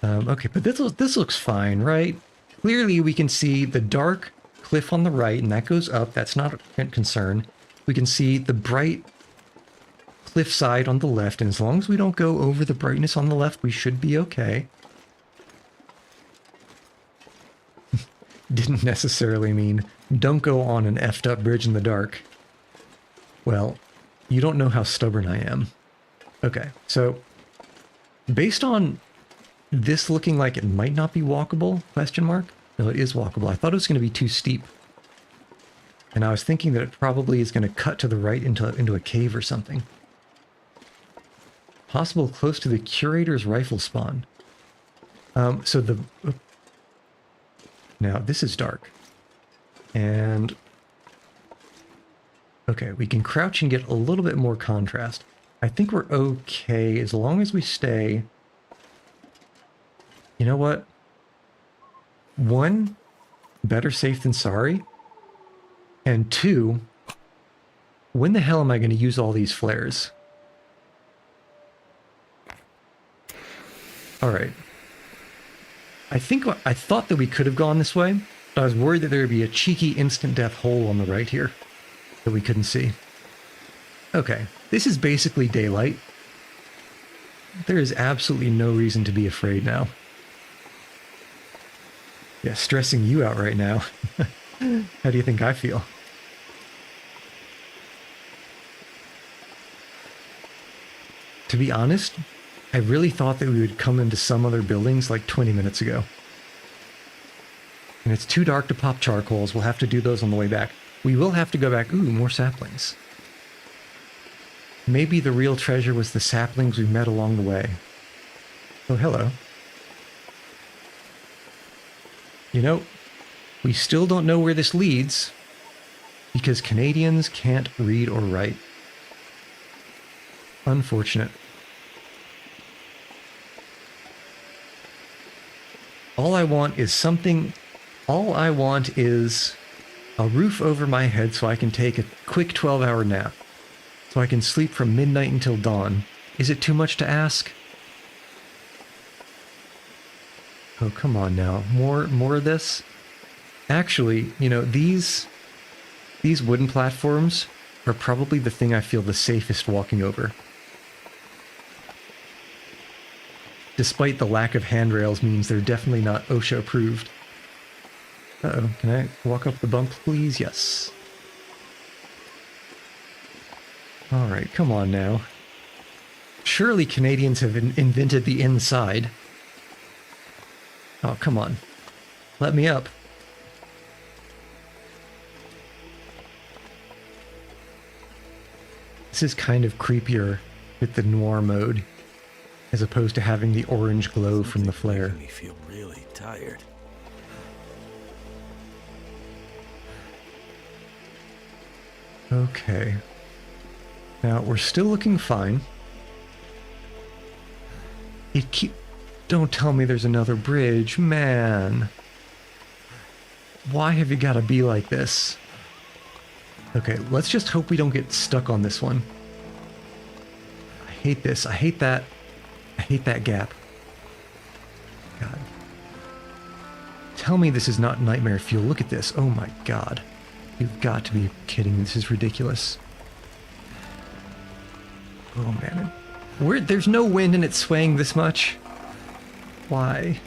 Okay, but this looks fine, right? Clearly we can see the dark cliff on the right, and that goes up. That's not a concern. We can see the bright cliffside on the left, and as long as we don't go over the brightness on the left, we should be okay. Didn't necessarily mean don't go on an effed up bridge in the dark. Well, you don't know how stubborn I am. Okay, so based on this looking like it might not be walkable, question mark? No, it is walkable. I thought it was going to be too steep. And I was thinking that it probably is going to cut to the right into a cave or something. Possible close to the curator's rifle spawn. So the... Now, this is dark. And... Okay, we can crouch and get a little bit more contrast. I think we're okay as long as we stay... You know what? 1, better safe than sorry. And 2, when the hell am I going to use all these flares? Alright. I thought that we could have gone this way, but I was worried that there would be a cheeky instant death hole on the right here that we couldn't see. Okay, this is basically daylight. There is absolutely no reason to be afraid now. Yeah, stressing you out right now. How do you think I feel? To be honest, I really thought that we would come into some other buildings like 20 minutes ago. And it's too dark to pop charcoals. We'll have to do those on the way back. We will have to go back. Ooh, more saplings. Maybe the real treasure was the saplings we met along the way. Oh, hello. You know, we still don't know where this leads because Canadians can't read or write. Unfortunate. All I want is a roof over my head so I can take a quick 12-hour nap. So I can sleep from midnight until dawn. Is it too much to ask? Oh, come on now. More of this? Actually, you know, these wooden platforms are probably the thing I feel the safest walking over. Despite the lack of handrails means they're definitely not OSHA approved. Uh-oh, can I walk up the bump, please? Yes. Alright, come on now. Surely Canadians have invented the inside. Oh, come on. Let me up. This is kind of creepier with the noir mode, as opposed to having the orange glow from the flare. Making me feel really tired. Okay. Now, we're still looking fine. Don't tell me there's another bridge, man. Why have you got to be like this? Okay, let's just hope we don't get stuck on this one. I hate this. I hate that. I hate that gap. God. Tell me this is not nightmare fuel. Look at this. Oh my god. You've got to be kidding me. This is ridiculous. Oh man. There's no wind and it's swaying this much. Why?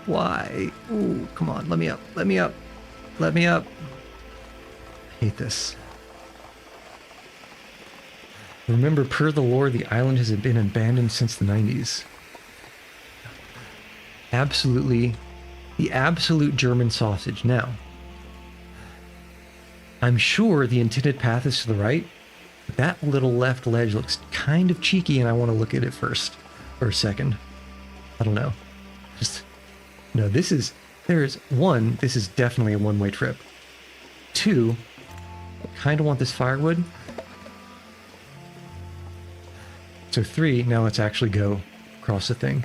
Why? Ooh, come on. Let me up. Let me up. Let me up. I hate this. Remember, per the lore, the island has been abandoned since the 90s. Absolutely. The absolute German sausage. Now, I'm sure the intended path is to the right. But that little left ledge looks kind of cheeky and I want to look at it first. Or second. I don't know. No, this is definitely a one-way trip. 2, I kind of want this firewood. So 3, now let's actually go across the thing.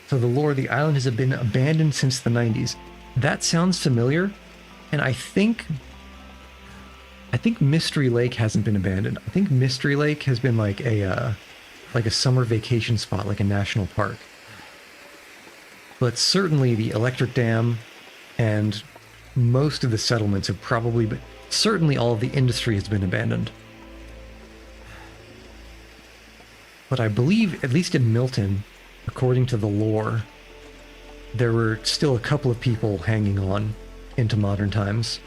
So the lore, the island has been abandoned since the 90s. That sounds familiar, and I think Mystery Lake hasn't been abandoned. I think Mystery Lake has been like a summer vacation spot, like a national park. But certainly the electric dam and most of the settlements have probably been, certainly all of the industry has been abandoned. But I believe, at least in Milton, according to the lore, there were still a couple of people hanging on into modern times.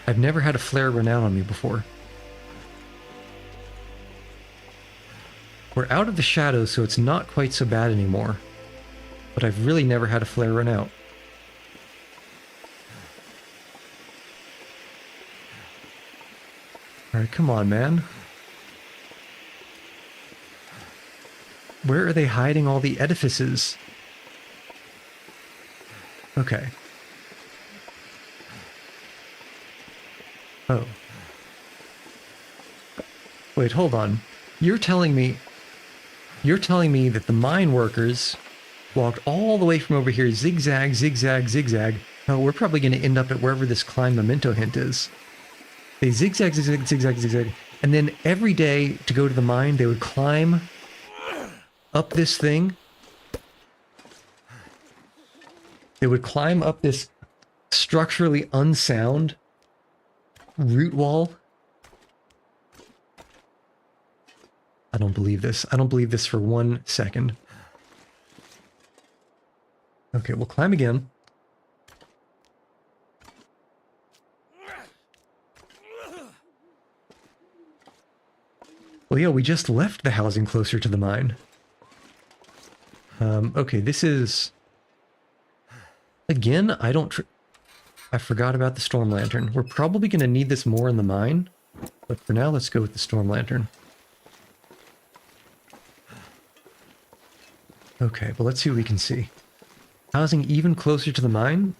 I've never had a flare run out on me before. We're out of the shadows, so it's not quite so bad anymore. But I've really never had a flare run out. Alright, come on, man. Where are they hiding all the edifices? Okay. Oh. Wait, hold on. You're telling me that the mine workers walked all the way from over here, zigzag, zigzag, zigzag. Oh, we're probably going to end up at wherever this climb memento hint is. They zigzag, zigzag, zigzag, zigzag. And then every day to go to the mine, they would climb up this thing. They would climb up this structurally unsound root wall. I don't believe this. I don't believe this for 1 second. Okay, we'll climb again. Well, yeah, we just left the housing closer to the mine. Okay, this is... Again, I forgot about the storm lantern. We're probably going to need this more in the mine, but for now, let's go with the storm lantern. Okay, but let's see what we can see. Housing even closer to the mine?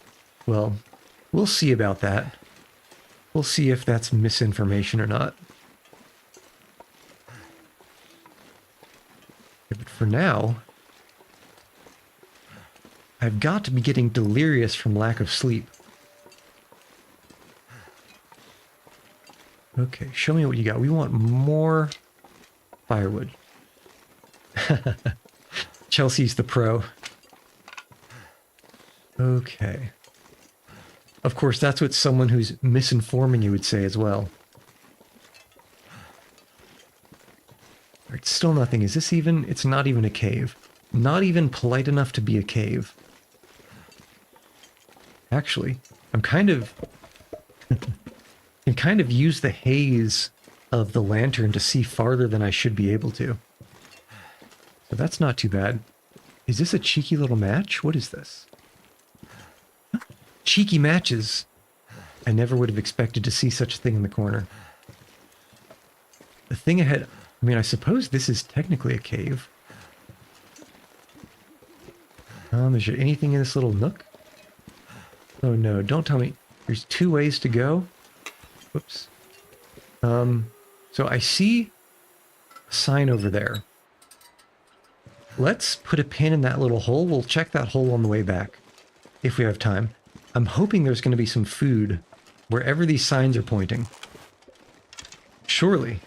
Well, we'll see about that. We'll see if that's misinformation or not. But for now, I've got to be getting delirious from lack of sleep. Okay, show me what you got. We want more firewood. Chelsea's the pro. Okay. Of course, that's what someone who's misinforming you would say as well. Alright, still nothing. Is this even... It's not even a cave. Not even polite enough to be a cave. Actually, I'm kind of... can kind of use the haze of the lantern to see farther than I should be able to. So that's not too bad. Is this a cheeky little match? What is this? Huh? Cheeky matches. I never would have expected to see such a thing in the corner. The thing ahead... I mean, I suppose this is technically a cave. Is there anything in this little nook? Oh no, don't tell me. There's 2 ways to go. Whoops. So I see a sign over there. Let's put a pin in that little hole. We'll check that hole on the way back, if we have time. I'm hoping there's going to be some food wherever these signs are pointing. Surely.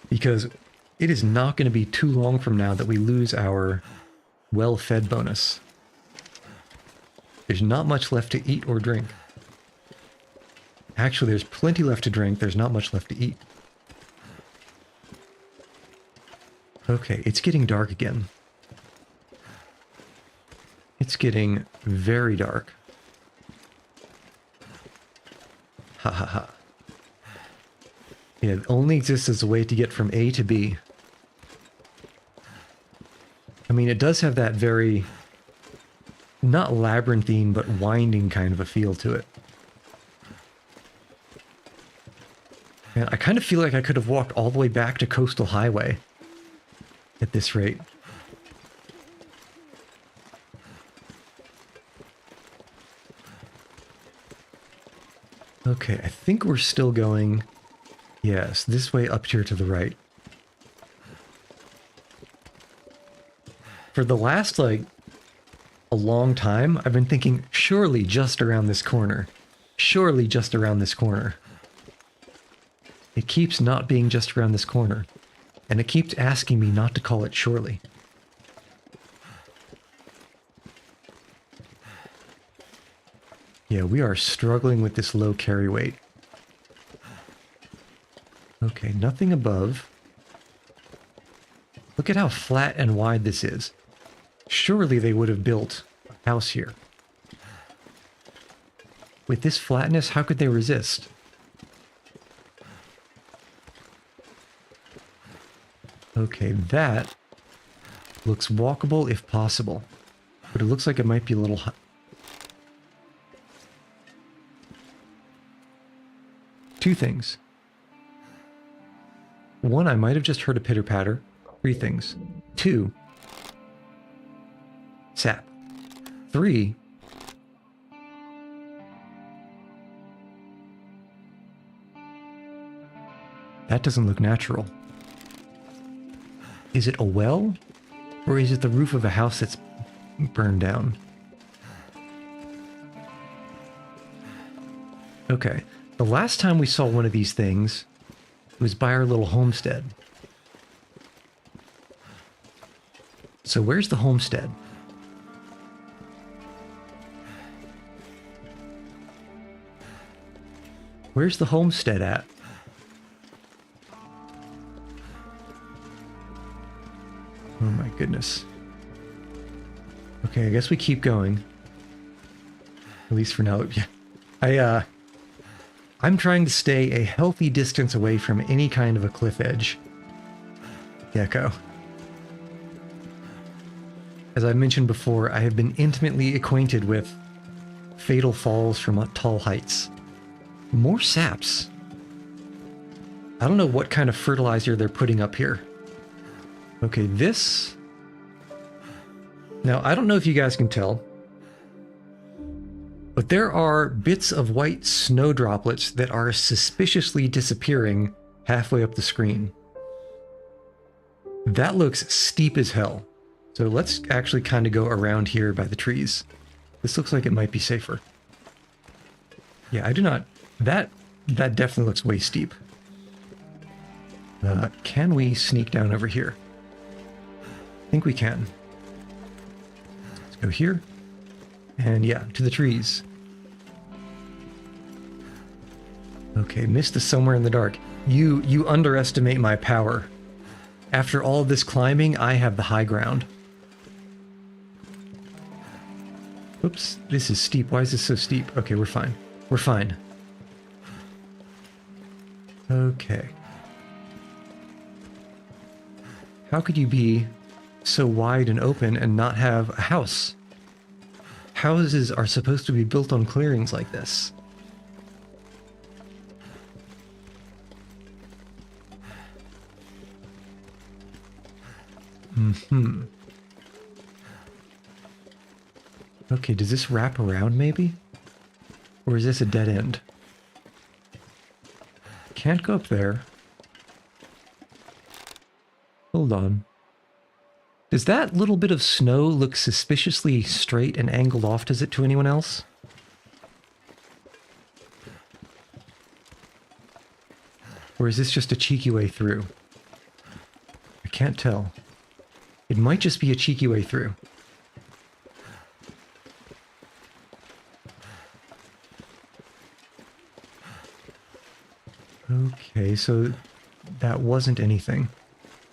Because it is not going to be too long from now that we lose our well-fed bonus. There's not much left to eat or drink. Actually, there's plenty left to drink. There's not much left to eat. Okay, it's getting dark again. It's getting very dark. Ha ha ha. Yeah, it only exists as a way to get from A to B. I mean, it does have that very, not labyrinthine, but winding kind of a feel to it. Man, I kind of feel like I could have walked all the way back to Coastal Highway at this rate. Okay, I think we're still going... Yes, this way up here to the right. For the last, like, a long time, I've been thinking, surely just around this corner. Surely just around this corner. It keeps not being just around this corner. And it keeps asking me not to call it surely. Yeah, we are struggling with this low carry weight. Okay, nothing above. Look at how flat and wide this is. Surely they would have built a house here. With this flatness, how could they resist? Okay, that looks walkable if possible. But it looks like it might be a little high. Two things. One, I might have just heard a pitter-patter. 3 things. 2, sap. 3, that doesn't look natural. Is it a well? Or is it the roof of a house that's burned down? Okay. The last time we saw one of these things, it was by our little homestead. So where's the homestead? Where's the homestead at? Oh my goodness. Okay, I guess we keep going. At least for now. Yeah. I'm trying to stay a healthy distance away from any kind of a cliff edge. Gecko. As I mentioned before, I have been intimately acquainted with fatal falls from tall heights. More saps. I don't know what kind of fertilizer they're putting up here. Okay, this... Now, I don't know if you guys can tell, but there are bits of white snow droplets that are suspiciously disappearing halfway up the screen. That looks steep as hell. So let's actually kind of go around here by the trees. This looks like it might be safer. Yeah, I do not... That definitely looks way steep. Can we sneak down over here? I think we can. Go here. And yeah, to the trees. Okay, missed the somewhere in the dark. You underestimate my power. After all this climbing, I have the high ground. Oops, this is steep. Why is this so steep? Okay, we're fine. We're fine. Okay. How could you be so wide and open and not have a house? Houses are supposed to be built on clearings like this. Okay, does this wrap around maybe? Or is this a dead end? Can't go up there. Hold on. Does that little bit of snow look suspiciously straight and angled off, does it, to anyone else? Or is this just a cheeky way through? I can't tell. It might just be a cheeky way through. Okay, so that wasn't anything.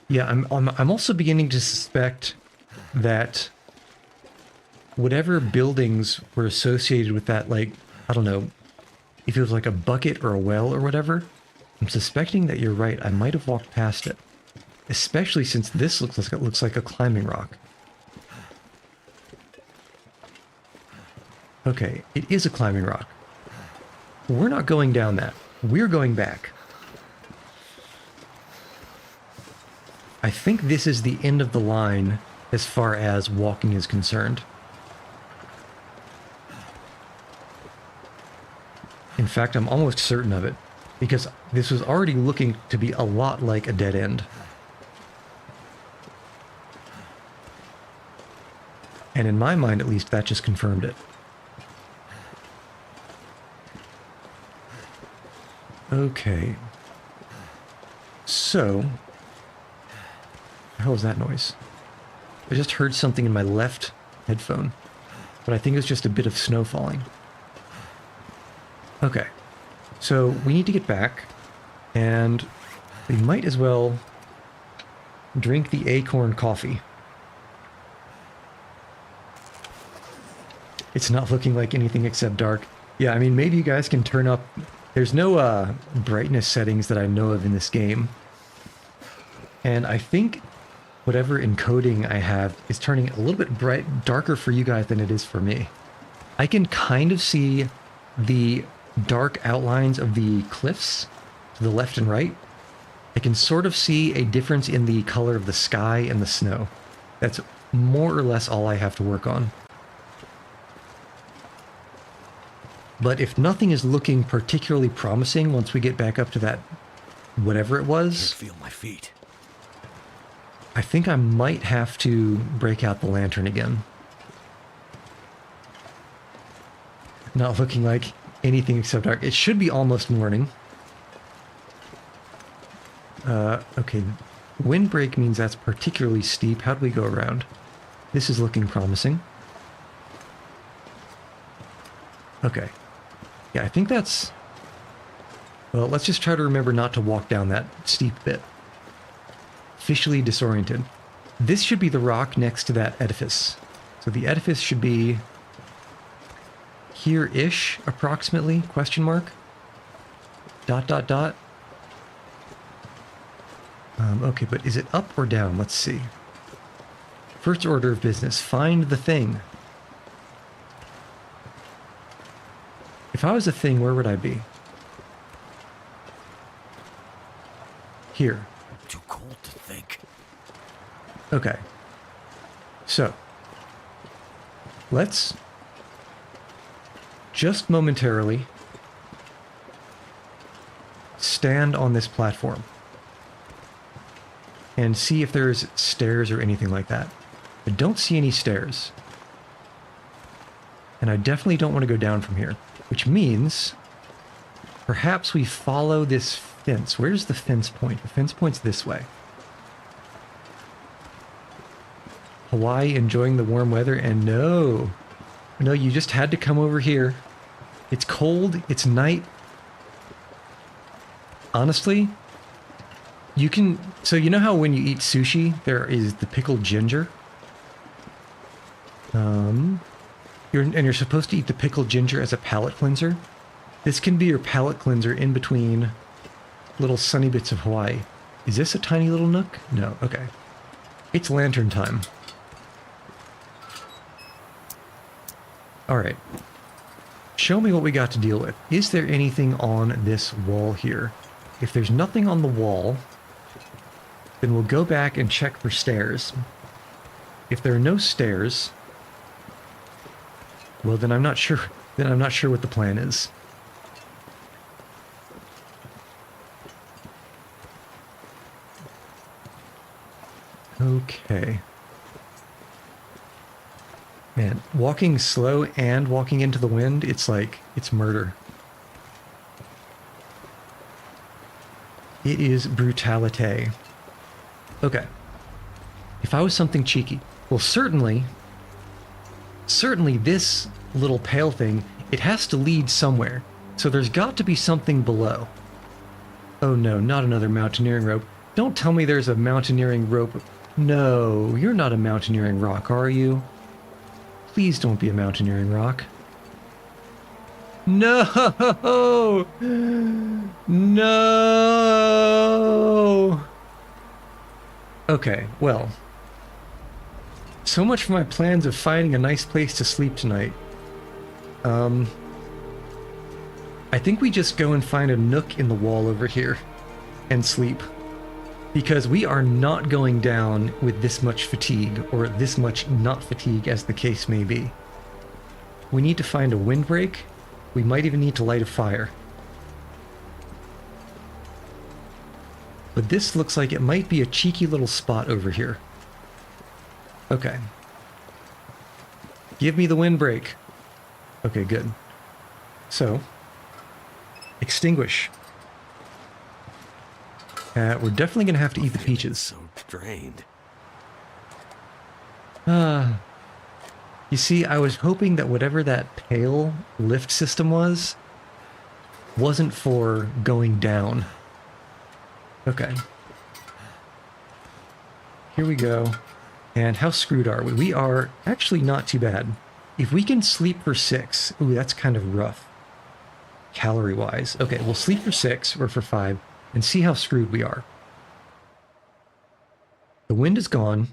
Yeah, I'm also beginning to suspect that whatever buildings were associated with that, like, I don't know, if it was like a bucket or a well or whatever, I'm suspecting that you're right. I might have walked past it. Especially since this looks like a climbing rock. Okay, it is a climbing rock. We're not going down that. We're going back. I think this is the end of the line as far as walking is concerned. In fact, I'm almost certain of it, because this was already looking to be a lot like a dead end. And in my mind, at least, that just confirmed it. Okay. So, what the hell was that noise? I just heard something in my left headphone, but I think it was just a bit of snow falling. Okay. So, we need to get back, and we might as well drink the acorn coffee. It's not looking like anything except dark. Yeah, I mean, maybe you guys can turn up... There's no brightness settings that I know of in this game. And I think whatever encoding I have is turning a little bit darker for you guys than it is for me. I can kind of see the dark outlines of the cliffs to the left and right. I can sort of see a difference in the color of the sky and the snow. That's more or less all I have to work on. But if nothing is looking particularly promising once we get back up to that whatever it was, I feel my feet. I think I might have to break out the lantern again. Not looking like anything except dark. It should be almost morning. Okay. Windbreak means that's particularly steep. How do we go around? This is looking promising. Okay. Yeah, I think that's... Well, let's just try to remember not to walk down that steep bit. Officially disoriented. This should be the rock next to that edifice. So the edifice should be... here-ish, approximately, question mark? ... Okay, but is it up or down? Let's see. First order of business, find the thing. If I was a thing, where would I be? Here. Too cold to think. Okay. So, let's just momentarily stand on this platform and see if there's stairs or anything like that. I don't see any stairs. And I definitely don't want to go down from here. Which means perhaps we follow this fence. Where's the fence point? The fence point's this way. Hawaii enjoying the warm weather, and no, you just had to come over here. It's cold, it's night. Honestly, so you know how when you eat sushi, there is the pickled ginger? You're supposed to eat the pickled ginger as a palate cleanser. This can be your palate cleanser in between little sunny bits of Hawaii. Is this a tiny little nook? No, okay. It's lantern time. Alright. Show me what we got to deal with. Is there anything on this wall here? If there's nothing on the wall, then we'll go back and check for stairs. If there are no stairs, well, then I'm not sure what the plan is. Okay. Man, walking slow and walking into the wind, it's murder. It is brutality. Okay. If I was something cheeky, well, certainly this little pale thing, it has to lead somewhere. So there's got to be something below. Oh no, not another mountaineering rope. Don't tell me there's a mountaineering rope. No, you're not a mountaineering rock, are you? Please don't be a mountaineering rock. No! No! Okay, well. So much for my plans of finding a nice place to sleep tonight. I think we just go and find a nook in the wall over here and sleep. Because we are not going down with this much fatigue, or this much not fatigue as the case may be. We need to find a windbreak. We might even need to light a fire. But this looks like it might be a cheeky little spot over here. Okay. Give me the windbreak. Okay, good. So, extinguish. We're definitely going to have to eat the peaches. So drained. You see, I was hoping that whatever that pale lift system was, wasn't for going down. Okay. Here we go. And how screwed are we? We are actually not too bad. If we can sleep for 6, ooh, that's kind of rough. Calorie-wise. Okay, we'll sleep for 6 or for 5 and see how screwed we are. The wind is gone,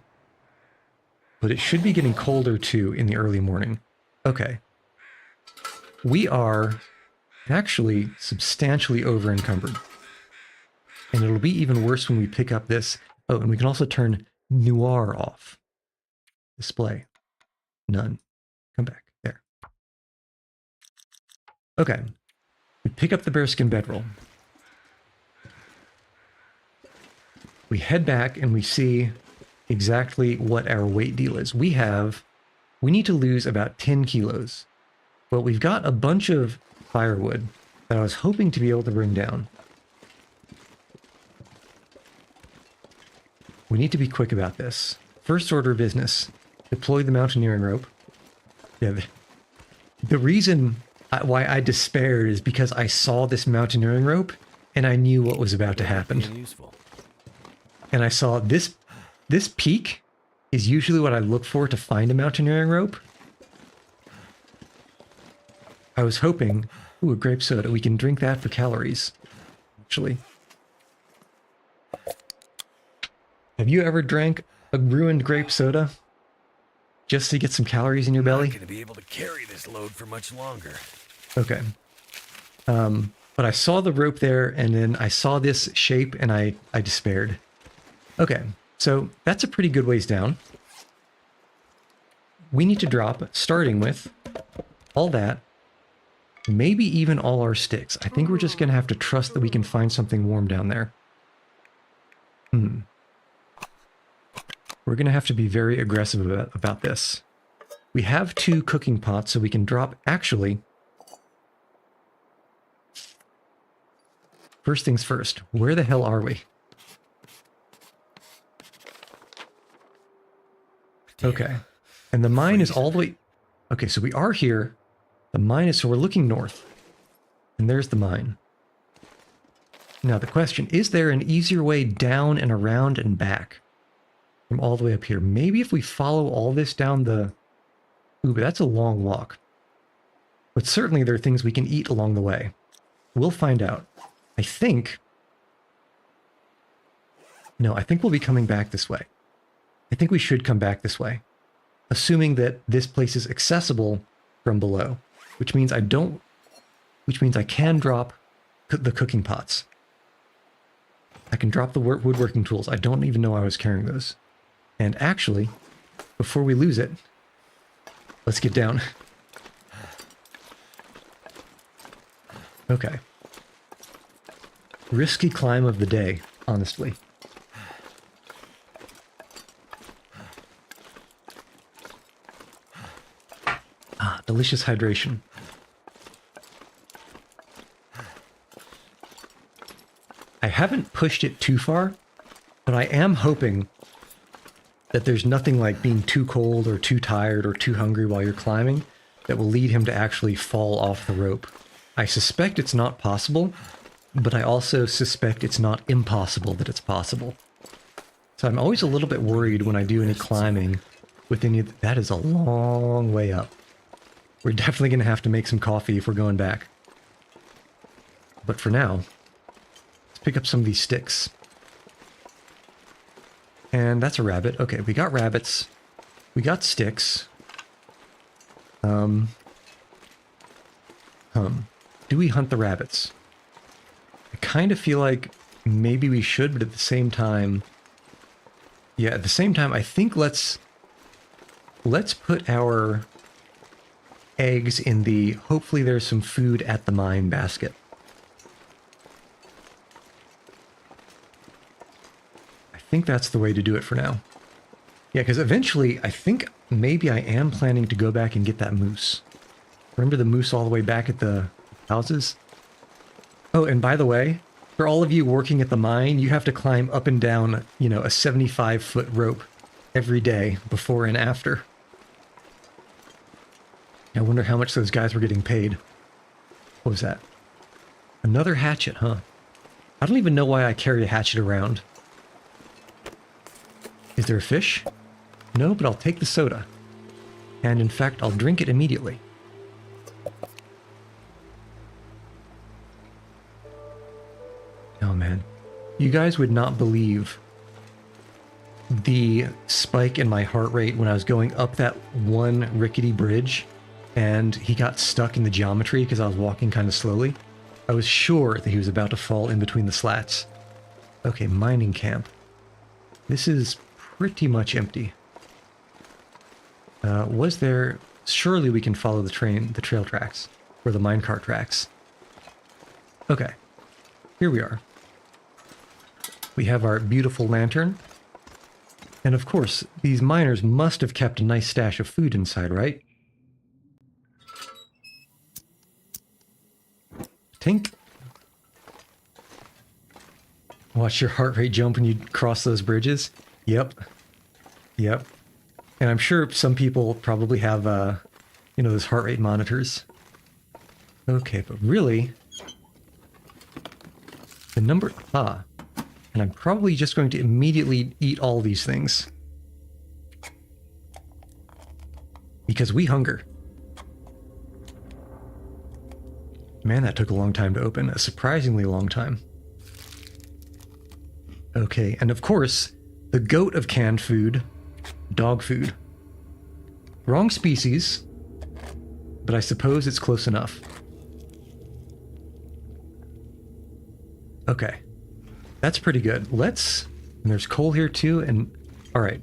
but it should be getting colder too in the early morning. Okay. We are actually substantially over-encumbered. And it'll be even worse when we pick up this. Oh, and we can also turn Noir off. Display. None. Come back. There. Okay. We pick up the bearskin bedroll. We head back and we see exactly what our weight deal is. We need to lose about 10 kilos. Well, we've got a bunch of firewood that I was hoping to be able to bring down. We need to be quick about this. First order of business, deploy the mountaineering rope. Yeah, the reason why I despaired is because I saw this mountaineering rope and I knew what was about to happen. And I saw this peak is usually what I look for to find a mountaineering rope. I was hoping, ooh, a grape soda, we can drink that for calories, actually. Have you ever drank a ruined grape soda just to get some calories in your belly? I'm not going to be able to carry this load for much longer. Okay. But I saw the rope there, and then I saw this shape, and I despaired. Okay, so that's a pretty good ways down. We need to drop, starting with all that, maybe even all our sticks. I think we're just going to have to trust that we can find something warm down there. We're going to have to be very aggressive about this. We have 2 cooking pots, so we can drop, actually. First things first, where the hell are we? Okay. And the mine is all the way... Okay, so we are here. The mine is... So we're looking north. And there's the mine. Now the question, is there an easier way down and around and back from all the way up here? Maybe if we follow all this down the... Ooh, but that's a long walk. But certainly there are things we can eat along the way. We'll find out. I think... No, I think we'll be coming back this way. I think we should come back this way. Assuming that this place is accessible from below. Which means I don't... Which means I can drop the cooking pots. I can drop the woodworking tools. I don't even know I was carrying those. And actually, before we lose it, let's get down. Okay. Risky climb of the day, honestly. Ah, delicious hydration. I haven't pushed it too far, but I am hoping that there's nothing like being too cold or too tired or too hungry while you're climbing that will lead him to actually fall off the rope. I suspect it's not possible, but I also suspect it's not impossible that it's possible. So I'm always a little bit worried when I do any climbing with any... That is a long way up. We're definitely going to have to make some coffee if we're going back. But for now... pick up some of these sticks. And that's a rabbit. Okay, we got rabbits. We got sticks. Do we hunt the rabbits? I kind of feel like maybe we should, but at the same time... Yeah, at the same time, I think let's put our eggs in the hopefully there's some food at the mine basket. I think that's the way to do it for now. Yeah, because eventually, I think maybe I am planning to go back and get that moose. Remember the moose all the way back at the houses? Oh, and by the way, for all of you working at the mine, you have to climb up and down, you know, a 75-foot rope every day before and after. I wonder how much those guys were getting paid. What was that? Another hatchet, huh? I don't even know why I carry a hatchet around. Is there a fish? No, but I'll take the soda. And in fact, I'll drink it immediately. Oh man. You guys would not believe the spike in my heart rate when I was going up that one rickety bridge and he got stuck in the geometry because I was walking kind of slowly. I was sure that he was about to fall in between the slats. Okay, mining camp. This is pretty much empty. Was there... Surely we can follow the trail tracks, or the minecart tracks. Okay, here we are. We have our beautiful lantern. And of course, these miners must have kept a nice stash of food inside, right? Tink. Watch your heart rate jump when you cross those bridges. Yep. Yep. And I'm sure some people probably have, you know, those heart rate monitors. Okay, but really, the number... Ah. And I'm probably just going to immediately eat all these things. Because we hunger. Man, that took a long time to open. A surprisingly long time. Okay, and of course, the goat of canned food, dog food. Wrong species, but I suppose it's close enough. Okay. That's pretty good. Let's... And there's coal here too, and... Alright.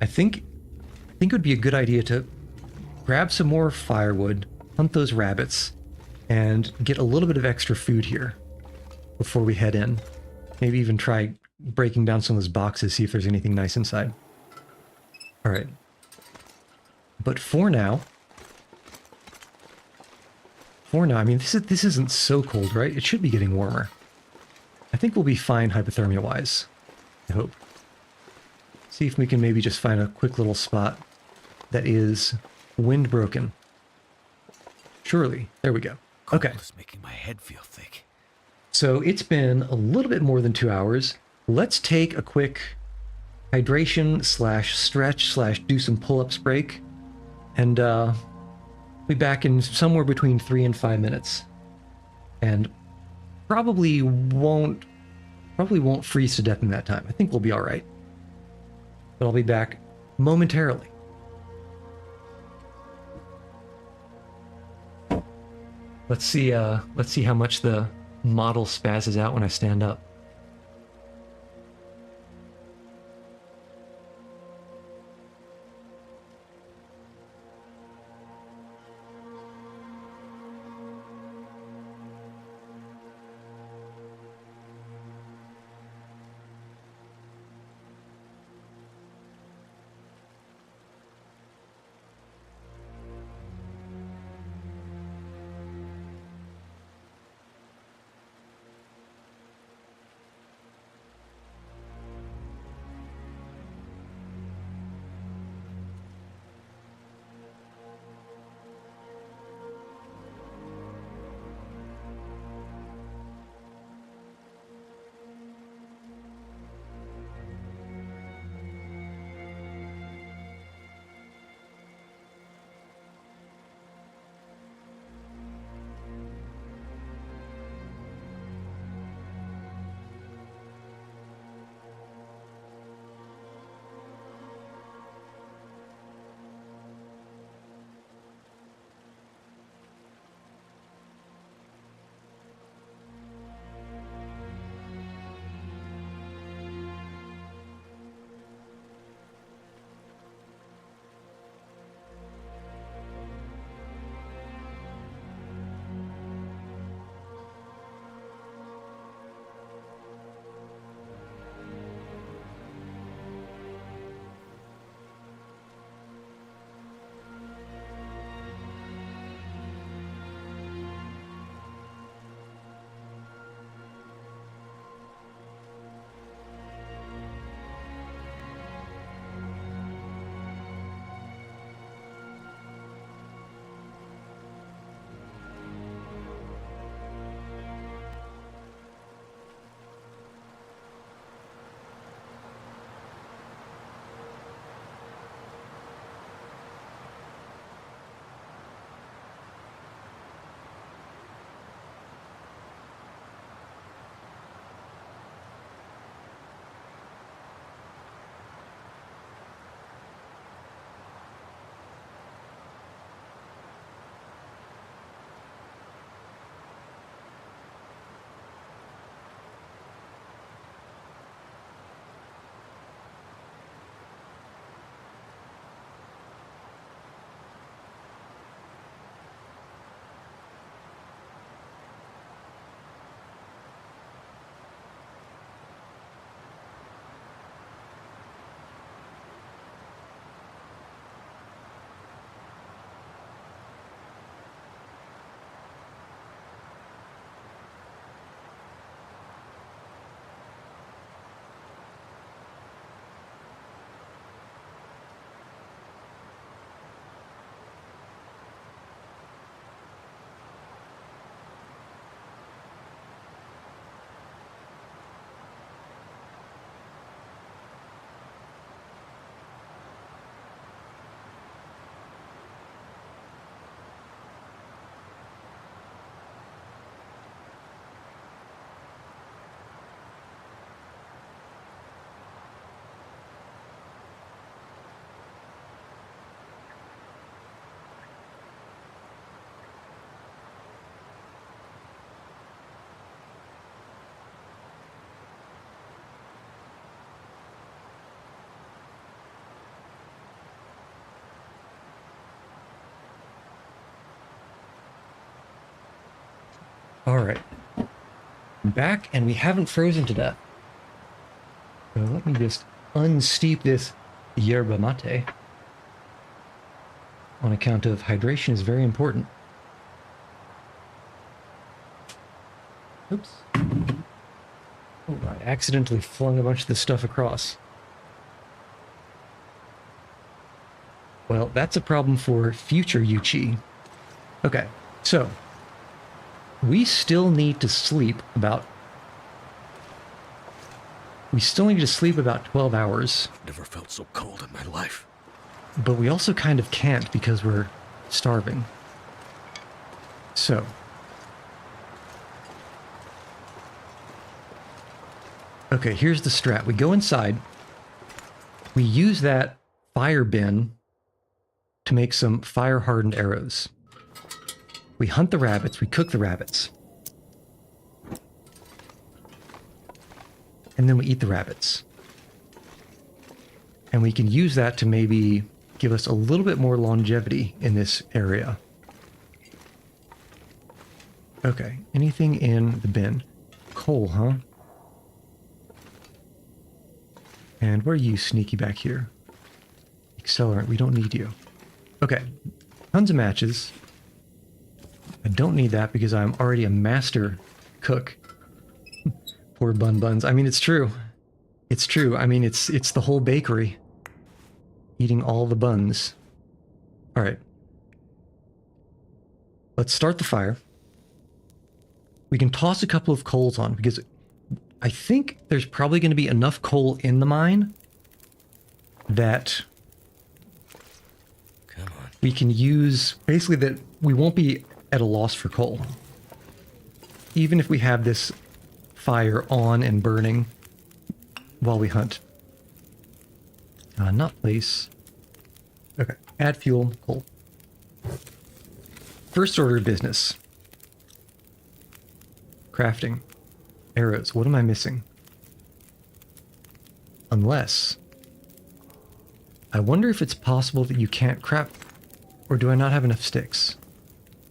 I think it would be a good idea to grab some more firewood, hunt those rabbits, and get a little bit of extra food here before we head in. Maybe even try breaking down some of those boxes, see if there's anything nice inside. Alright. But for now... I mean, this isn't so cold, right? It should be getting warmer. I think we'll be fine hypothermia-wise. I hope. See See if we can maybe just find a quick little spot that is wind broken. Surely. There we go. Okay. Cold is making my head feel thick. So it's been a little bit more than 2 hours. Let's take a quick hydration slash stretch slash do some pull-ups break. And be back in somewhere between 3 and 5 minutes. And probably won't freeze to death in that time. I think we'll be all right. But I'll be back momentarily. Let's see how much the model spazzes out when I stand up. All right. I'm back, and we haven't frozen to death. So let me just unsteep this yerba mate. On account of hydration is very important. Oops. Oh, I accidentally flung a bunch of this stuff across. Well, that's a problem for future Yuchi. Okay, so we still need to sleep about 12 hours. Never felt so cold in my life. But we also kind of can't because we're starving. So. Okay, here's the strat. We go inside. We use that fire bin to make some fire-hardened arrows. We hunt the rabbits. We cook the rabbits. And then we eat the rabbits. And we can use that to maybe give us a little bit more longevity in this area. Okay, anything in the bin? Coal, huh? And where are you, sneaky back here? Accelerant, we don't need you. Okay, tons of matches. I don't need that because I'm already a master cook. Poor buns. I mean, it's true. It's true. I mean, it's the whole bakery. Eating all the buns. All right. Let's start the fire. We can toss a couple of coals on because I think there's probably going to be enough coal in the mine that we can use, basically that we won't be at a loss for coal. Even if we have this fire on and burning while we hunt. Not place. Okay, add fuel, coal. First order of business. Crafting. Arrows. What am I missing? Unless... I wonder if it's possible that you can't craft... Or do I not have enough sticks?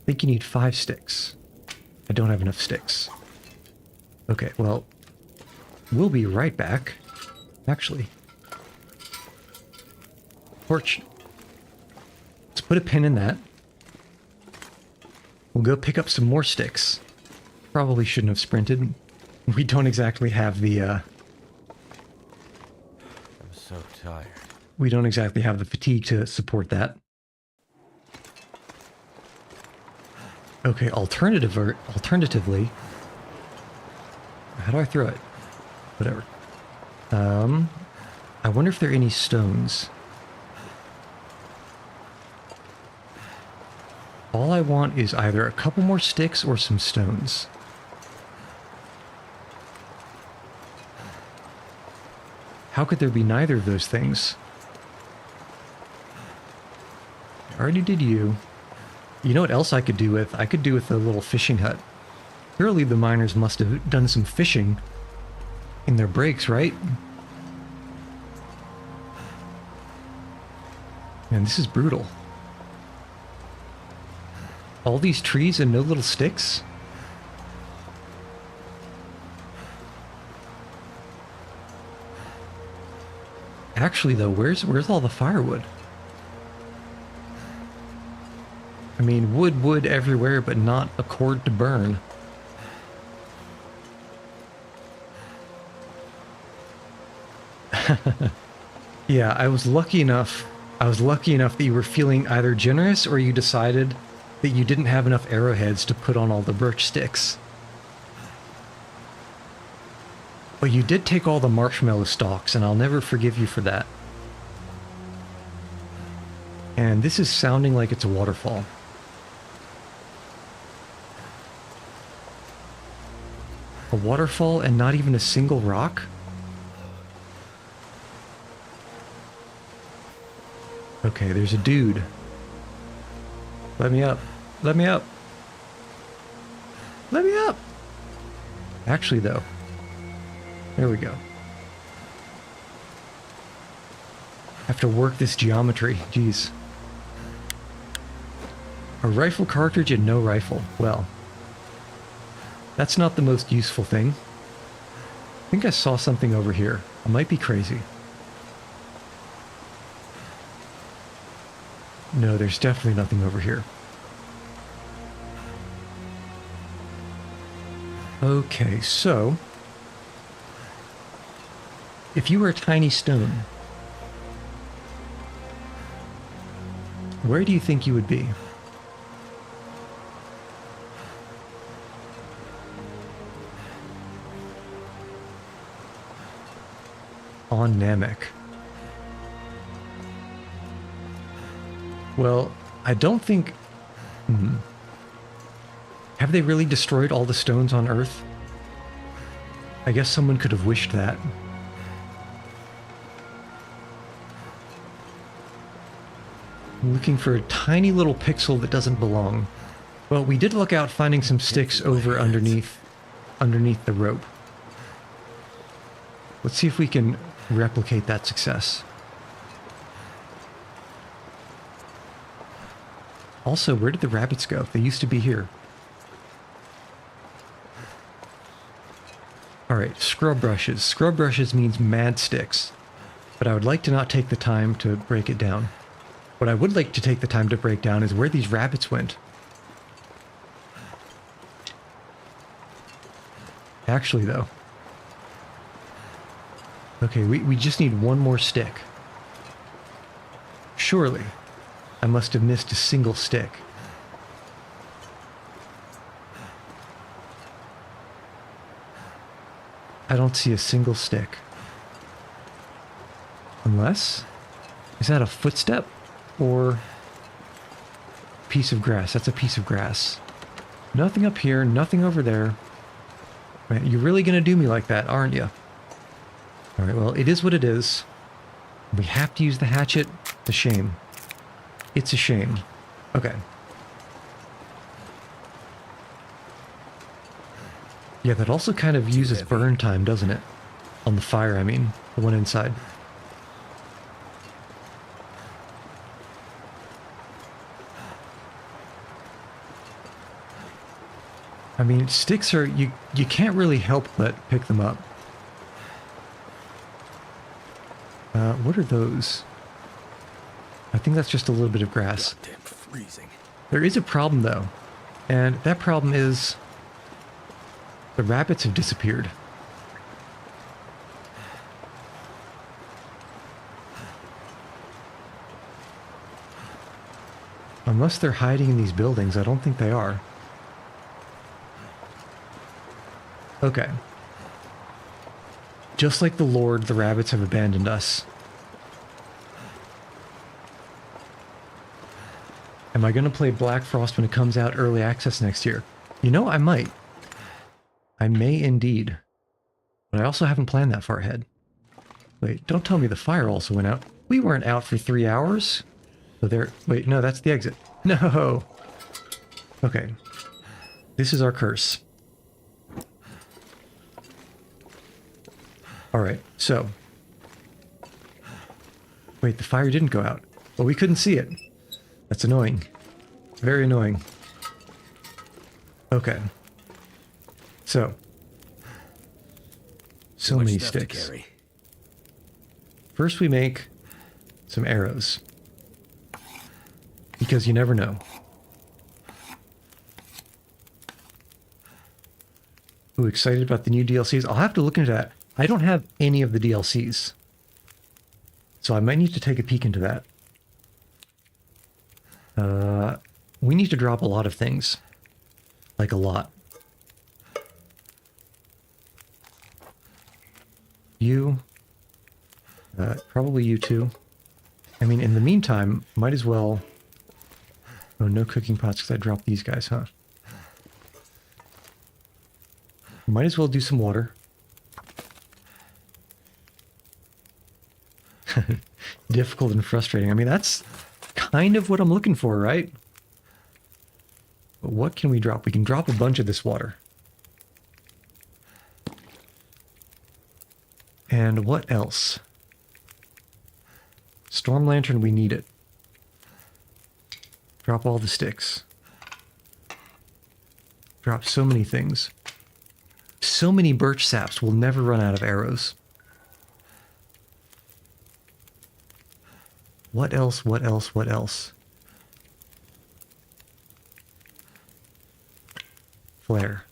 I think you need 5 sticks. I don't have enough sticks. Okay, well... We'll be right back. Actually... Torch. Let's put a pin in that. We'll go pick up some more sticks. Probably shouldn't have sprinted. We don't exactly have the, I'm so tired. We don't exactly have the fatigue to support that. Okay, alternatively... How do I throw it? Whatever. I wonder if there are any stones. All I want is either a couple more sticks or some stones. How could there be neither of those things? I already did you. You know what else I could do with? I could do with a little fishing hut. Surely the miners must have done some fishing in their breaks, right? Man, this is brutal. All these trees and no little sticks? Actually, though, where's all the firewood? I mean, wood everywhere, but not a cord to burn. Yeah, I was lucky enough that you were feeling either generous or you decided that you didn't have enough arrowheads to put on all the birch sticks. But you did take all the marshmallow stalks, and I'll never forgive you for that. And this is sounding like it's a waterfall. A waterfall and not even a single rock? Okay, there's a dude. Let me up. Let me up. Let me up! Actually, though. There we go. Have to work this geometry. Jeez. A rifle cartridge and no rifle. Well, that's not the most useful thing. I think I saw something over here. I might be crazy. No, there's definitely nothing over here. Okay, so... if you were a tiny stone, Where do you think you would be? On Namek. Well, I don't think... Have they really destroyed all the stones on Earth? I guess someone could have wished that. I'm looking for a tiny little pixel that doesn't belong. Well, we did look out finding some sticks over underneath the rope. Let's see if we can replicate that success. Also, where did the rabbits go? They used to be here. Alright, scrub brushes. Scrub brushes means mad sticks. But I would like to not take the time to break it down. What I would like to take the time to break down is where these rabbits went. Actually, though. Okay, we just need one more stick. Surely, I must have missed a single stick. I don't see a single stick. Unless... Is that a footstep? Or... piece of grass? That's a piece of grass. Nothing up here, nothing over there. Man, you're really gonna do me like that, aren't you? Alright, well, it is what it is. We have to use the hatchet. It's a shame. It's a shame. Okay. Yeah, that also kind of uses burn time, doesn't it? On the fire, I mean. The one inside. I mean, sticks are... You can't really help but pick them up. What are those? I think that's just a little bit of grass. Goddamn freezing. There is a problem, though. And that problem is... the rabbits have disappeared. Unless they're hiding in these buildings, I don't think they are. Okay. Just like the Lord, the rabbits have abandoned us. Am I going to play Black Frost when it comes out early access next year? You know, I might. I may indeed. But I also haven't planned that far ahead. Wait, don't tell me the fire also went out. We weren't out for 3 hours. So there... Wait, no, that's the exit. No! Okay. This is our curse. Alright, so... Wait, the fire didn't go out. Well, we couldn't see it. That's annoying. Very annoying. Okay. So many sticks. First we make some arrows. Because you never know. Ooh, excited about the new DLCs. I'll have to look into that. I don't have any of the DLCs. So I might need to take a peek into that. We need to drop a lot of things. Like a lot. You. Probably you too. I mean, in the meantime, might as well... Oh, no cooking pots because I dropped these guys, huh? Might as well do some water. Difficult and frustrating. I mean, that's kind of what I'm looking for, right? But what can we drop? We can drop a bunch of this water. And what else? Storm lantern, we need it. Drop all the sticks. Drop so many things. So many birch saps, we'll never run out of arrows. What else, what else, what else? Flare.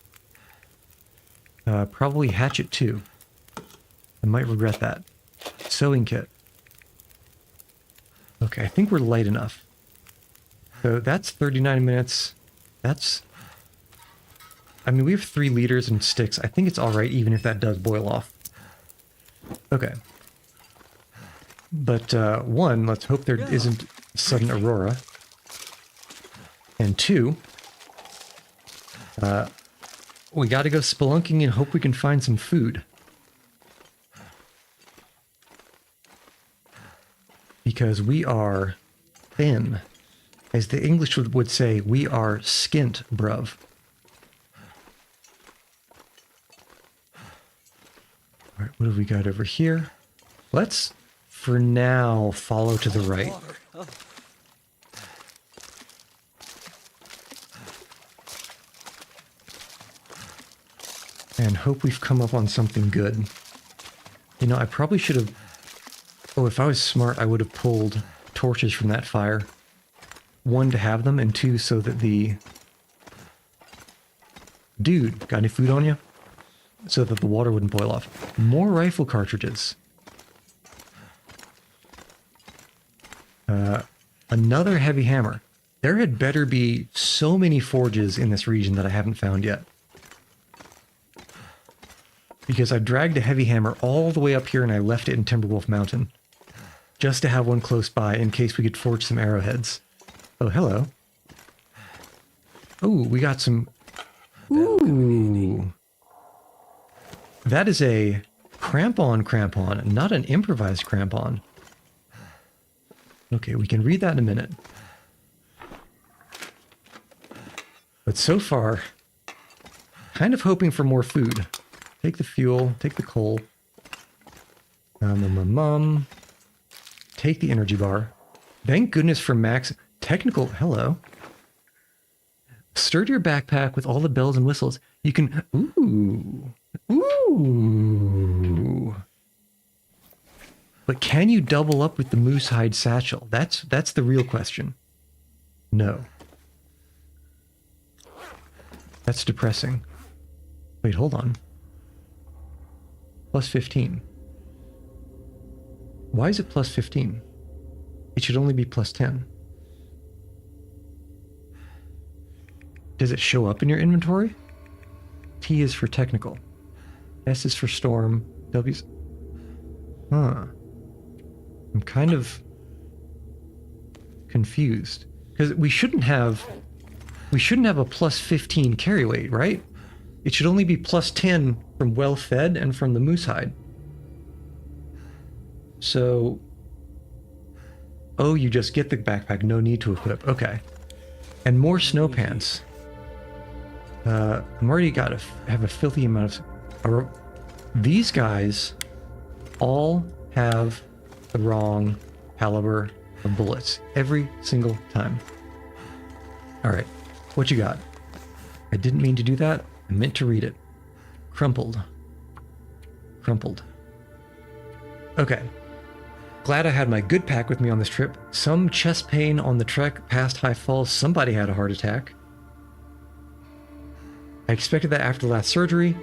Probably hatchet too. I might regret that. Sewing kit. Okay, I think we're light enough. So that's 39 minutes. That's... I mean, we have 3 liters and sticks. I think it's alright even if that does boil off. Okay. But, 1, let's hope there isn't sudden aurora. And 2, we gotta go spelunking and hope we can find some food. Because we are thin. As the English would say, we are skint, bruv. Alright, what have we got over here? Let's, for now, follow to the right. And hope we've come up on something good. You know, I probably should have... Oh, if I was smart, I would have pulled torches from that fire. 1, to have them, and 2, so that the... Dude, got any food on you? So that the water wouldn't boil off. More rifle cartridges. Another heavy hammer. There had better be so many forges in this region that I haven't found yet. Because I dragged a heavy hammer all the way up here and I left it in Timberwolf Mountain. Just to have one close by in case we could forge some arrowheads. Oh, hello. Ooh, we got some... Ooh. That is a crampon, not an improvised crampon. Okay, we can read that in a minute. But so far, kind of hoping for more food. Take the fuel, take the coal. Take the energy bar. Thank goodness for max technical. Hello. Stir your backpack with all the bells and whistles. You can. Ooh. Ooh. But can you double up with the moose hide satchel? That's the real question. No. That's depressing. Wait, hold on. Plus 15. Why is it plus 15? It should only be plus 10. Does it show up in your inventory? T is for technical. S is for storm. W's... Huh. I'm kind of confused. Because we shouldn't have a plus 15 carry weight, right? It should only be plus 10 from well-fed and from the moose hide. So... Oh, you just get the backpack, no need to equip. Okay. And more snow pants. I'm already have a filthy amount of... These guys all have the wrong caliber of bullets every single time. Alright, what you got? I didn't mean to do that. I meant to read it. Crumpled. Crumpled. Okay. Glad I had my good pack with me on this trip. Some chest pain on the trek past High Falls. Somebody had a heart attack. I expected that after the last surgery.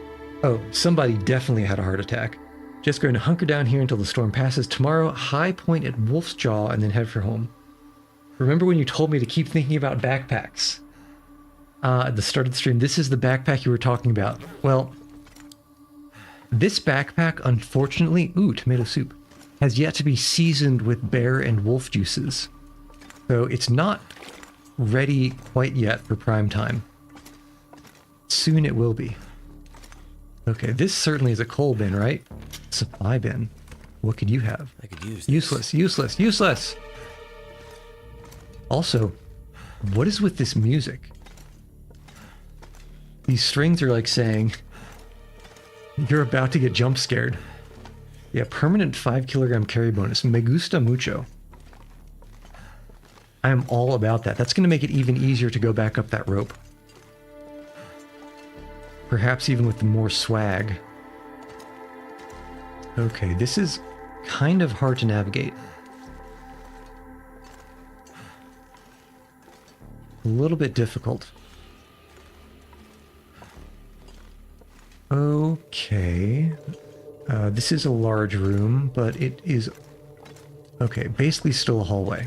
Oh, somebody definitely had a heart attack. Just going to hunker down here until the storm passes. Tomorrow, high point at Wolf's Jaw and then head for home. Remember when you told me to keep thinking about backpacks? At the start of the stream, this is the backpack you were talking about. Well, this backpack, unfortunately, ooh, tomato soup, has yet to be seasoned with bear and wolf juices. So it's not ready quite yet for prime time. Soon it will be. Okay, this certainly is a coal bin, right? Supply bin. What could you have? I could use this. Useless, useless, useless! Also, what is with this music? These strings are like saying, you're about to get jump scared. Yeah, permanent 5 kilogram carry bonus. Me gusta mucho. I am all about that. That's going to make it even easier to go back up that rope. Perhaps even with more swag. Okay, this is kind of hard to navigate. A little bit difficult. Okay. This is a large room, but it is... Okay, basically still a hallway.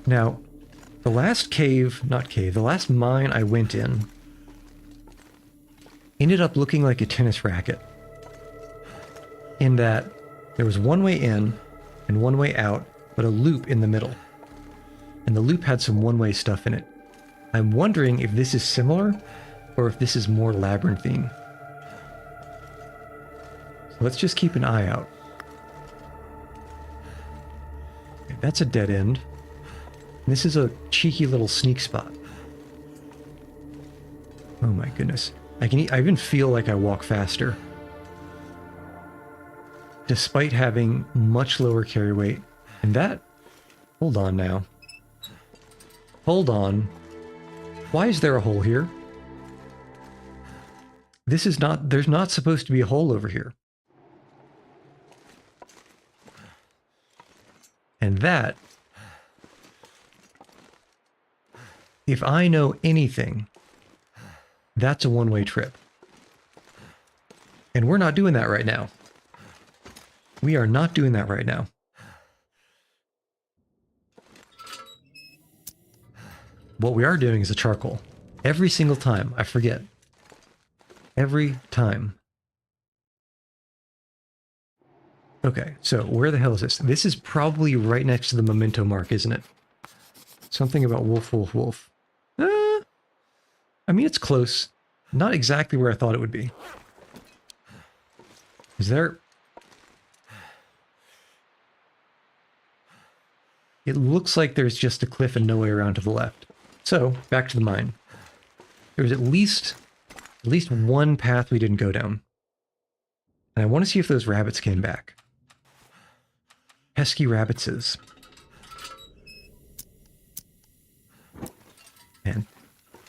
Now, the last the last mine I went in ended up looking like a tennis racket. In that there was one way in and one way out, but a loop in the middle. And the loop had some one-way stuff in it. I'm wondering if this is similar or if this is more labyrinthine. So let's just keep an eye out. Okay, that's a dead end. This is a cheeky little sneak spot. Oh my goodness. I even feel like I walk faster. Despite having much lower carry weight. And that... Hold on now. Hold on. Why is there a hole here? This is not... There's not supposed to be a hole over here. And that... If I know anything, that's a one-way trip. And we're not doing that right now. We are not doing that right now. What we are doing is a charcoal. Every single time. I forget. Every time. Okay, so where the hell is this? This is probably right next to the memento mark, isn't it? Something about wolf, wolf, wolf. I mean, it's close. Not exactly where I thought it would be. Is there... It looks like there's just a cliff and no way around to the left. So, back to the mine. There's at least one path we didn't go down. And I want to see if those rabbits came back. Pesky rabbitses. Man,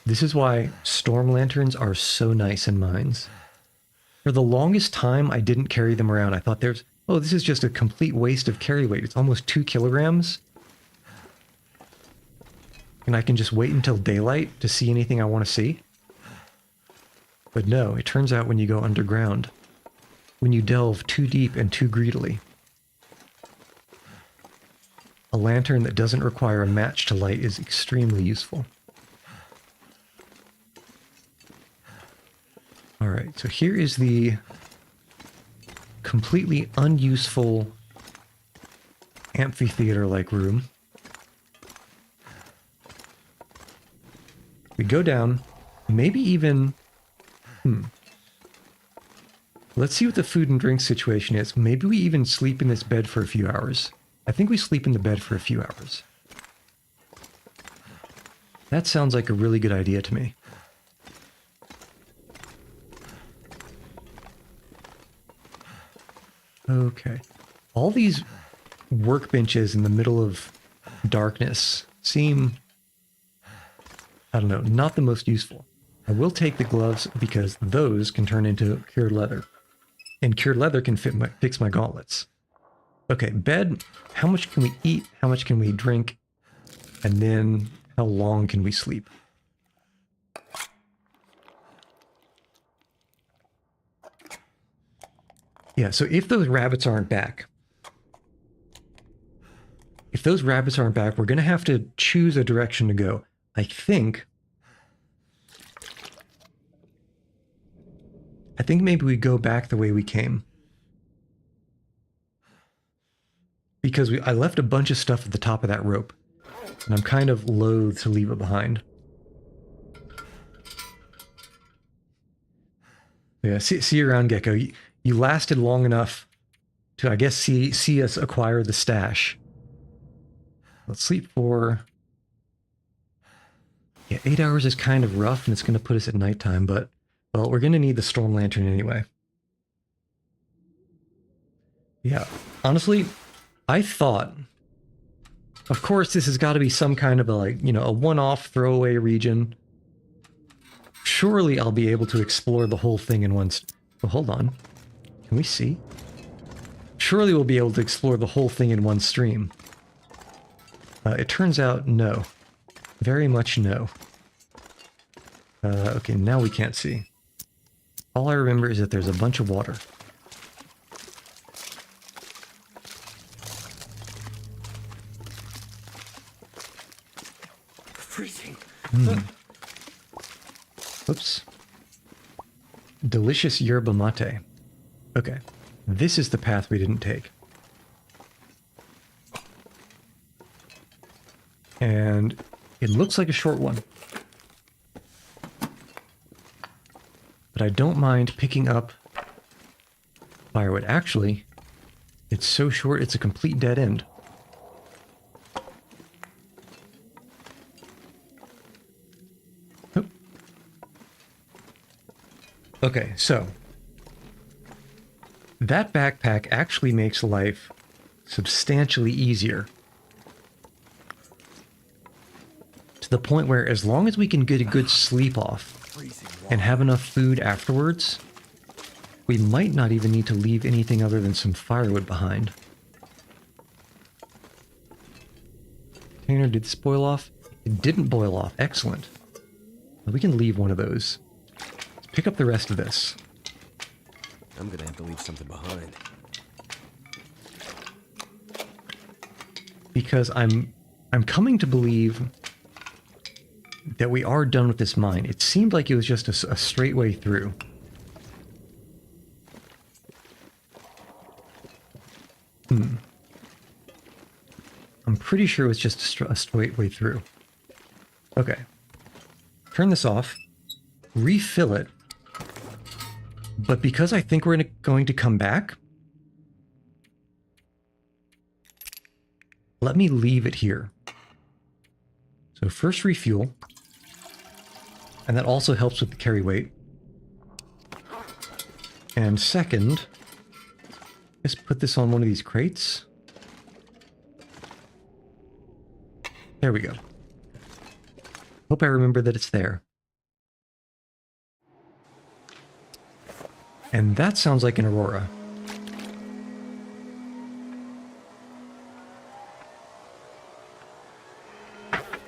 this is why storm lanterns are so nice in mines. For the longest time, I didn't carry them around. I thought oh, this is just a complete waste of carry weight. It's almost 2 kilograms. And I can just wait until daylight to see anything I want to see. But no, it turns out when you go underground, when you delve too deep and too greedily, a lantern that doesn't require a match to light is extremely useful. Alright, so here is the completely unuseful amphitheater-like room. We go down, maybe even... Let's see what the food and drink situation is. Maybe we even sleep in this bed for a few hours. I think we sleep in the bed for a few hours. That sounds like a really good idea to me. Okay. All these workbenches in the middle of darkness seem... I don't know, not the most useful. I will take the gloves because those can turn into cured leather. And cured leather can fix my gauntlets. Okay, bed. How much can we eat? How much can we drink? And then how long can we sleep? Yeah, so if those rabbits aren't back... If those rabbits aren't back, we're going to have to choose a direction to go. I think maybe we go back the way we came. Because I left a bunch of stuff at the top of that rope. And I'm kind of loath to leave it behind. Yeah, see you around, Gecko. You lasted long enough to, I guess, see us acquire the stash. Let's sleep for... Yeah, 8 hours is kind of rough, and it's going to put us at nighttime, but, well, we're going to need the storm lantern anyway. Yeah, honestly, I thought, of course, this has got to be some kind of a one-off throwaway region. Surely I'll be able to explore the whole thing in one... Oh, hold on. Can we see? Surely we'll be able to explore the whole thing in one stream. It turns out, no. Very much no. Okay, now we can't see. All I remember is that there's a bunch of water. freezing. Oops. Delicious yerba mate. Okay. This is the path we didn't take. And it looks like a short one. But I don't mind picking up firewood. Actually, it's so short, it's a complete dead end. Oh. Okay, so that backpack actually makes life substantially easier. To the point where as long as we can get a good sleep off and have enough food afterwards, we might not even need to leave anything other than some firewood behind. Container, did this boil off? It didn't boil off. Excellent. We can leave one of those. Let's pick up the rest of this. I'm gonna have to leave something behind. Because I'm coming to believe that we are done with this mine. It seemed like it was just a straight way through. I'm pretty sure it was just a straight way through. Okay. Turn this off. Refill it. But because I think we're going to come back, let me leave it here. So first refuel. And that also helps with the carry weight. And second, just put this on one of these crates. There we go. Hope I remember that it's there. And that sounds like an aurora.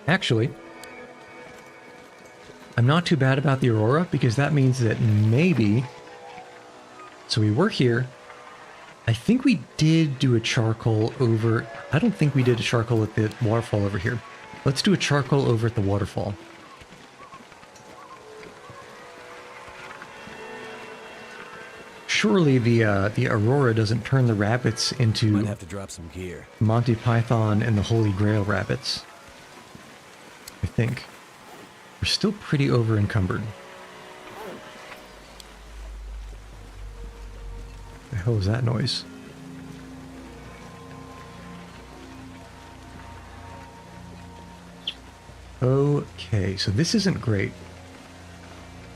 Actually, I'm not too bad about the aurora because that means that maybe... So we were here. I think we did do a charcoal over... I don't think we did a charcoal at the waterfall over here. Let's do a charcoal over at the waterfall. Surely the aurora doesn't turn the rabbits into... Might have to drop some gear. Monty Python and the Holy Grail rabbits. I think. We're still pretty over encumbered. The hell is that noise? Okay, so this isn't great.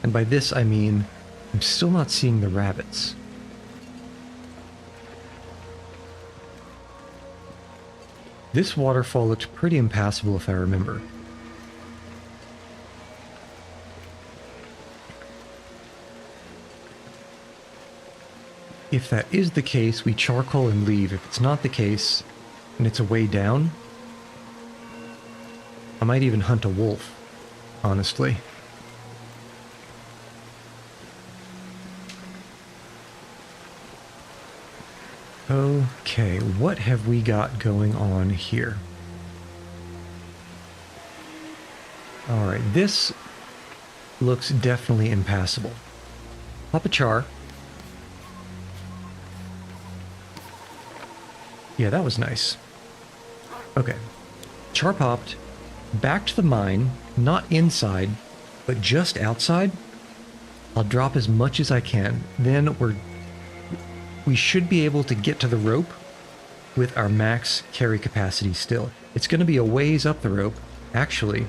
And by this I mean, I'm still not seeing the rabbits. This waterfall looked pretty impassable if I remember. If that is the case, we charcoal and leave. If it's not the case, and it's a way down, I might even hunt a wolf, honestly. Okay, what have we got going on here? Alright, this looks definitely impassable. Pop a char. Yeah, that was nice. Okay. Char popped. Back to the mine. Not inside, but just outside. I'll drop as much as I can. Then we should be able to get to the rope with our max carry capacity still. It's going to be a ways up the rope. Actually,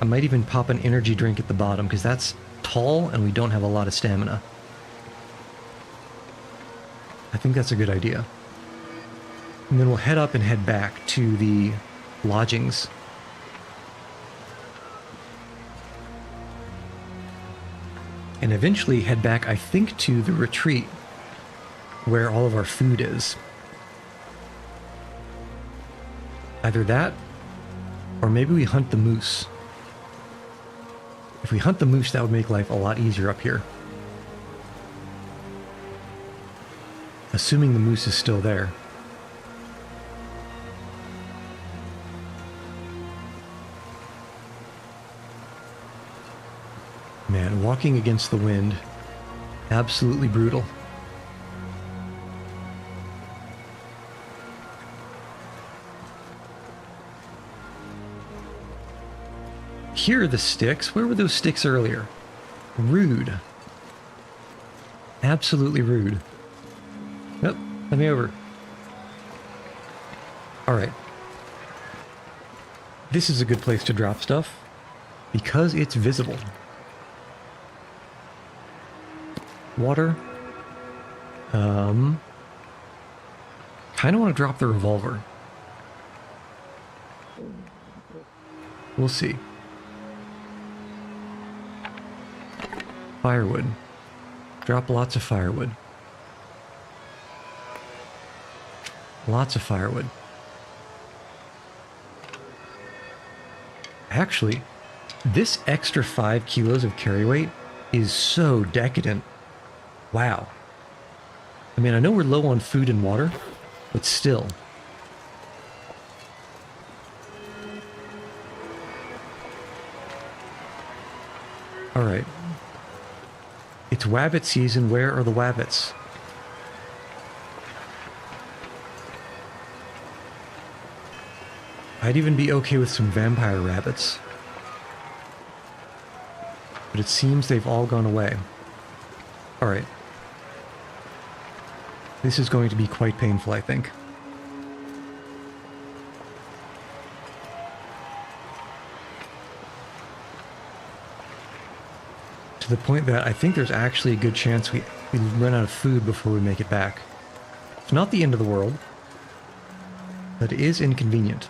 I might even pop an energy drink at the bottom because that's tall and we don't have a lot of stamina. I think that's a good idea. And then we'll head up and head back to the lodgings. And eventually head back, I think, to the retreat where all of our food is. Either that, or maybe we hunt the moose. If we hunt the moose, that would make life a lot easier up here. Assuming the moose is still there. Man, walking against the wind, absolutely brutal. Here are the sticks. Where were those sticks earlier? Rude. Absolutely rude. Nope, let me over. Alright. This is a good place to drop stuff because it's visible. Water. Kind of want to drop the revolver. We'll see. Firewood. Drop lots of firewood. Lots of firewood. Actually, this extra 5 kilos of carry weight is so decadent. Wow. I mean, I know we're low on food and water, but still. Alright. It's wabbit season. Where are the wabbits? I'd even be okay with some vampire rabbits. But it seems they've all gone away. Alright. This is going to be quite painful, I think. To the point that I think there's actually a good chance we run out of food before we make it back. It's not the end of the world, but it is inconvenient.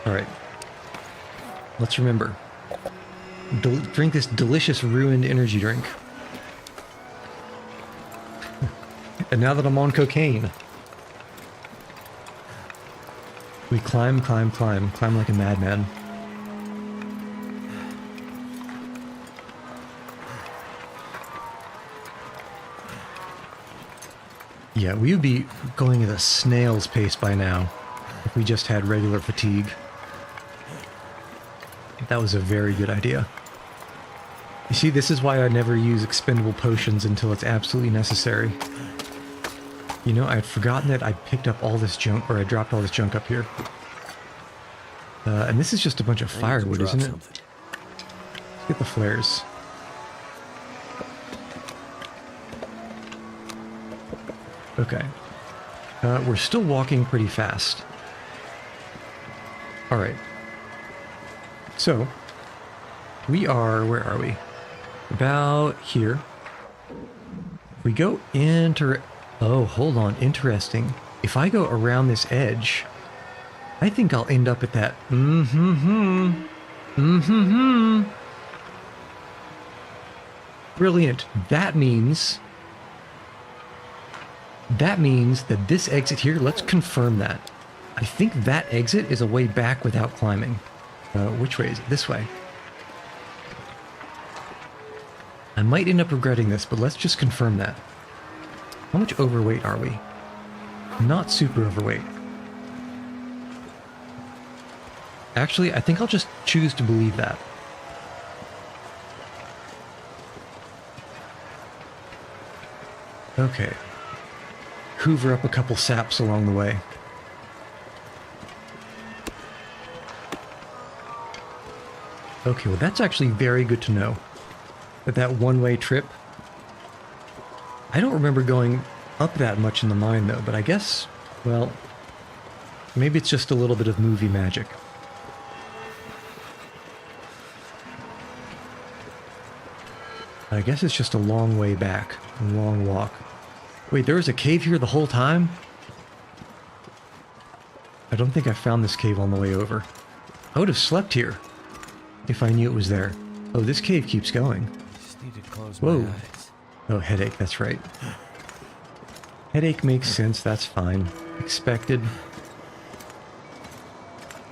Alright. Let's remember. Drink this delicious ruined energy drink. And now that I'm on cocaine, we climb, climb, climb. Climb like a madman. Yeah, we would be going at a snail's pace by now if we just had regular fatigue. That was a very good idea. You see, this is why I never use expendable potions until it's absolutely necessary. You know, I'd forgotten that I picked up all this junk, or I dropped all this junk up here. And this is just a bunch of firewood, isn't it? Let's get the flares. Okay. We're still walking pretty fast. Alright. So, we are, where are we? About here. If we go into, oh, hold on, interesting. If I go around this edge, I think I'll end up at that, Brilliant. That means that this exit here, let's confirm that. I think that exit is a way back without climbing. Which way is it? This way. I might end up regretting this, but let's just confirm that. How much overweight are we? Not super overweight. Actually, I think I'll just choose to believe that. Okay. Hoover up a couple saps along the way. Okay, well that's actually very good to know. That one-way trip. I don't remember going up that much in the mine though, but I guess, well, maybe it's just a little bit of movie magic. I guess it's just a long way back, a long walk. Wait, there was a cave here the whole time? I don't think I found this cave on the way over. I would have slept here if I knew it was there. Oh, this cave keeps going. Just need to close Whoa. my eyes. Oh, headache, that's right. Headache makes sense, that's fine. Expected.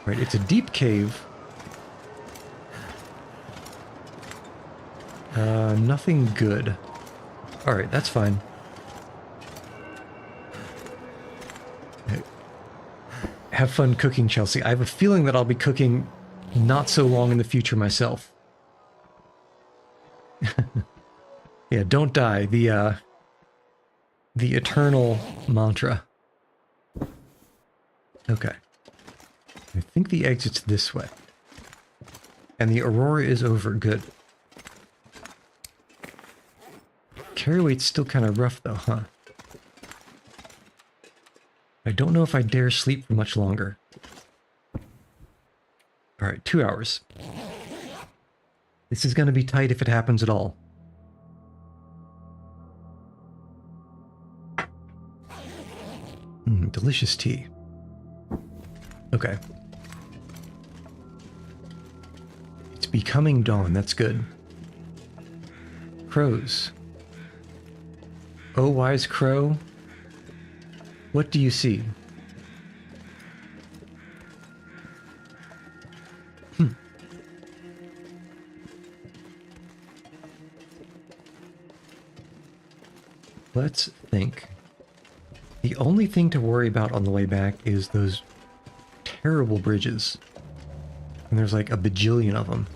Right, it's a deep cave. Nothing good. Alright, that's fine. Have fun cooking, Chelsea. I have a feeling that I'll be cooking not so long in the future myself. Yeah, don't die. The eternal mantra. Okay. I think the exit's this way. And the aurora is over. Good. Carry weight's still kind of rough though, huh? I don't know if I dare sleep for much longer. Alright, 2 hours. This is gonna be tight if it happens at all. Delicious tea. Okay. It's becoming dawn, that's good. Crows. Oh, wise crow. What do you see? Let's think. The only thing to worry about on the way back is those terrible bridges. And there's like a bajillion of them.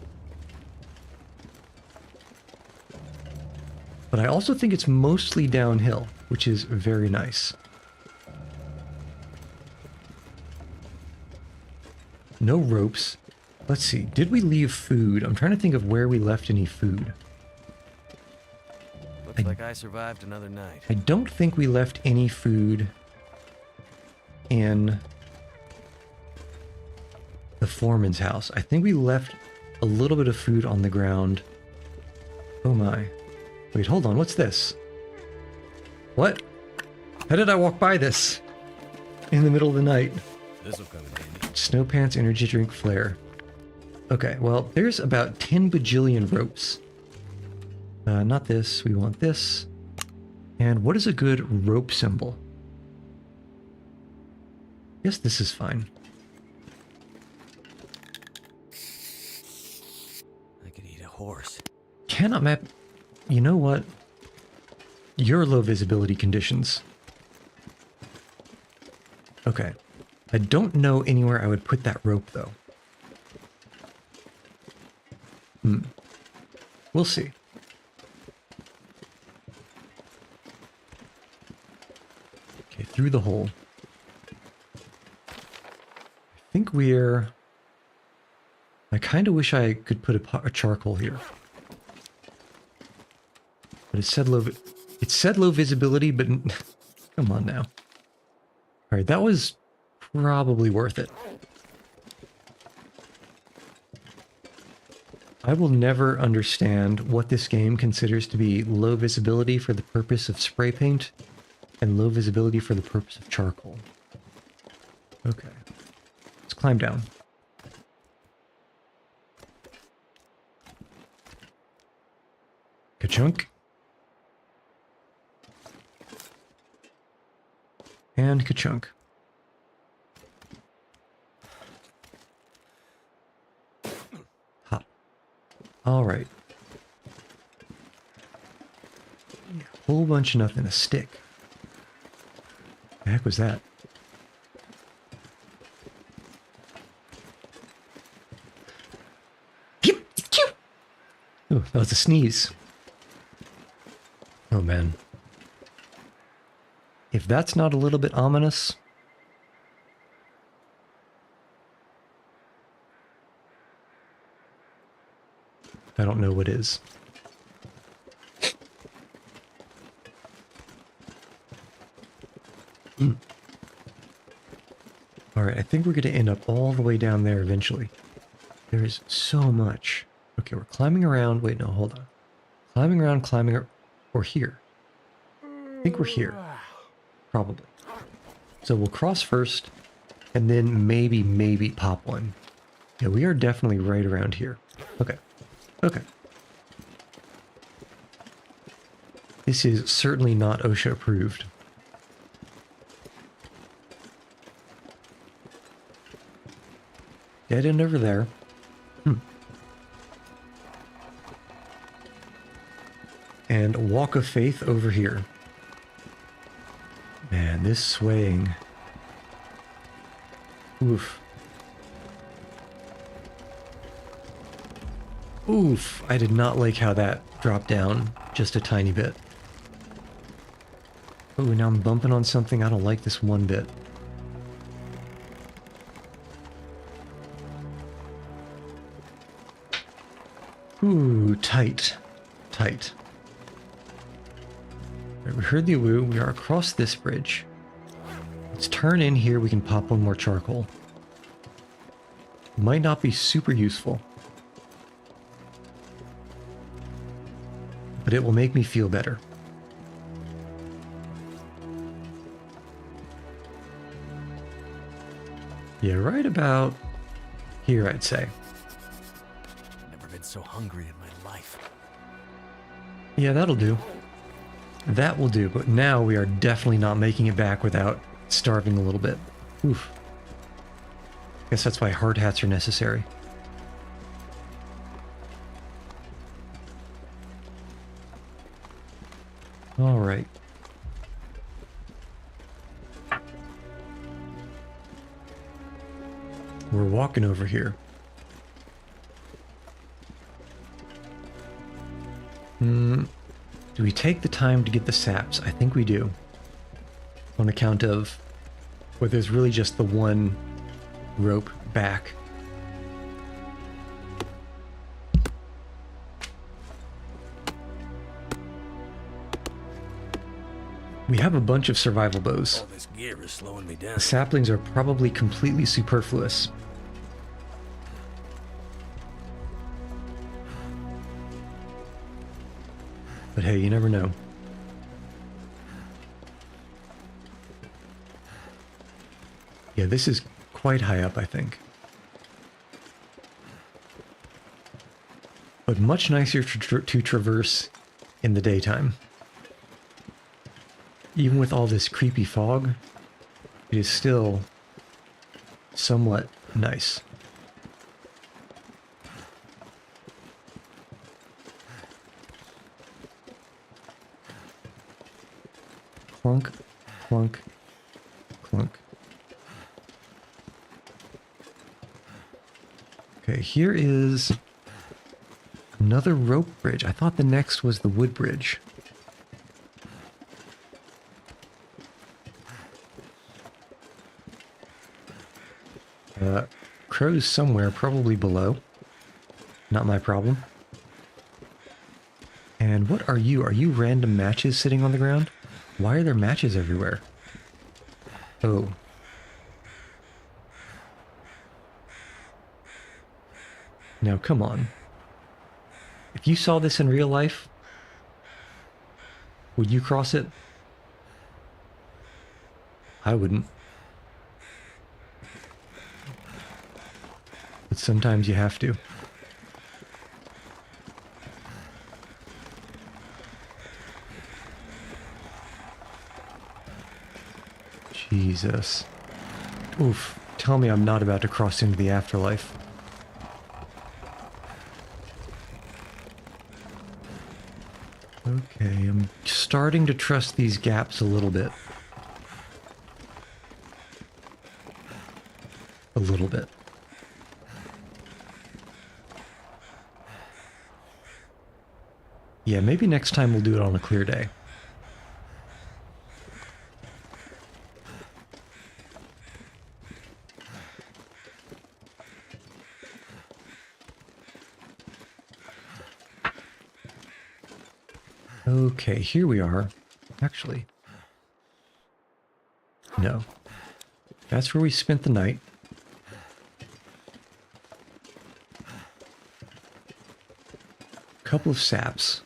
But I also think it's mostly downhill, which is very nice. No ropes. Let's see. Did we leave food? I'm trying to think of where we left any food. Looks like I survived another night. I don't think we left any food in the foreman's house. I think we left a little bit of food on the ground. Oh my. Wait, hold on. What's this? What? How did I walk by this in the middle of the night? This'll come in handy. Snow pants, energy drink, flare. Okay, well, there's about 10 bajillion ropes. Not this. We want this. And what is a good rope symbol? Yes, this is fine. I could eat a horse. Cannot map. You know what? Your low visibility conditions. Okay. I don't know anywhere I would put that rope, though. We'll see. Okay, through the hole. I think we're... I kind of wish I could put a charcoal here. But it said low visibility, but come on now. All right, that was probably worth it. I will never understand what this game considers to be low visibility for the purpose of spray paint and low visibility for the purpose of charcoal. Okay. Let's climb down. Ka-chunk. And ka-chunk. Hop. All right. Whole bunch of nothing. A stick. The heck was that? Oh, that was a sneeze. Oh man. If that's not a little bit ominous... I don't know what is. Alright, I think we're going to end up all the way down there eventually. There is so much. Okay, we're climbing around. Wait, no, hold on. Climbing around, or here. I think we're here. Probably. So we'll cross first, and then maybe pop one. Yeah, we are definitely right around here. Okay. Okay. This is certainly not OSHA approved. Dead end over there. And walk of faith over here. Man, this swaying. Oof. Oof, I did not like how that dropped down just a tiny bit. Oh, now I'm bumping on something. I don't like this one bit. Ooh, tight. Tight. Right, we heard the woo. We are across this bridge. Let's turn in here. We can pop one more charcoal. Might not be super useful, but it will make me feel better. Yeah, right about here, I'd say. Never been so hungry in my life. Yeah, that'll do. That will do, but now we are definitely not making it back without starving a little bit. Oof. Guess that's why hard hats are necessary. All right. We're walking over here. Do we take the time to get the saps? I think we do. On account of, well, there's really just the one rope back. We have a bunch of survival bows. All this gear is slowing me down. The saplings are probably completely superfluous. But hey, you never know. Yeah, this is quite high up, I think. But much nicer to traverse in the daytime. Even with all this creepy fog, it is still somewhat nice. Clunk, clunk, clunk. Okay, here is another rope bridge. I thought the next was the wood bridge. Crows somewhere, probably below. Not my problem. And what are you? Are you random matches sitting on the ground? Why are there matches everywhere? Oh. Now, come on. If you saw this in real life, would you cross it? I wouldn't. But sometimes you have to. Jesus. Oof. Tell me I'm not about to cross into the afterlife. Okay, I'm starting to trust these gaps a little bit. A little bit. Yeah, maybe next time we'll do it on a clear day. Okay, here we are. Actually, no. That's where we spent the night. Couple of saps.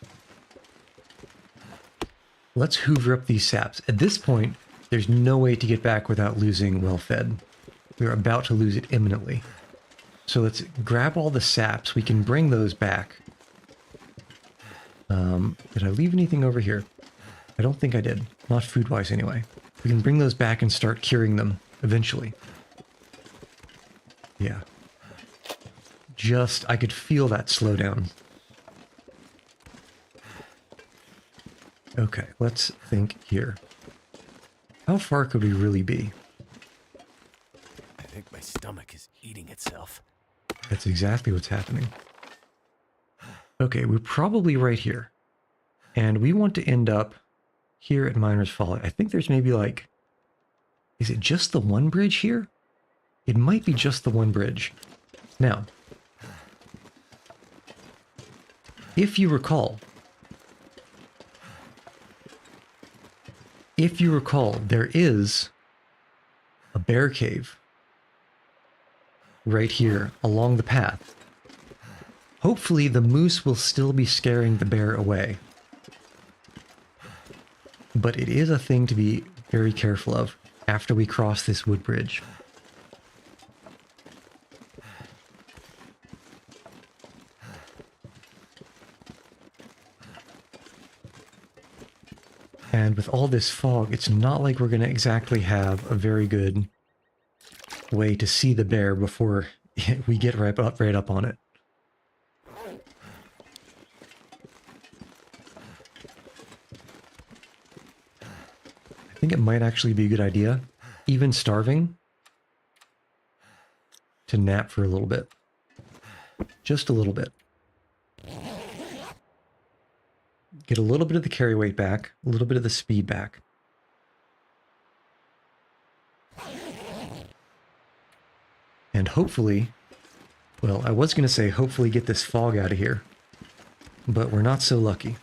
Let's hoover up these saps. At this point, there's no way to get back without losing well-fed. We're about to lose it imminently. So let's grab all the saps. We can bring those back. Did I leave anything over here? I don't think I did. Not food-wise anyway. We can bring those back and start curing them eventually. Yeah. I could feel that slowdown. Okay, let's think here. How far could we really be? I think my stomach is eating itself. That's exactly what's happening. Okay, we're probably right here. And we want to end up here at Miner's Folly. I think there's maybe like... Is it just the one bridge here? It might be just the one bridge. Now, if you recall, there is a bear cave right here along the path. Hopefully the moose will still be scaring the bear away. But it is a thing to be very careful of after we cross this wood bridge. And with all this fog, it's not like we're going to exactly have a very good way to see the bear before we get right up on it. I think it might actually be a good idea, even starving, to nap for a little bit. Just a little bit. Get a little bit of the carry weight back, a little bit of the speed back. And hopefully, well, I was going to say hopefully get this fog out of here, but we're not so lucky.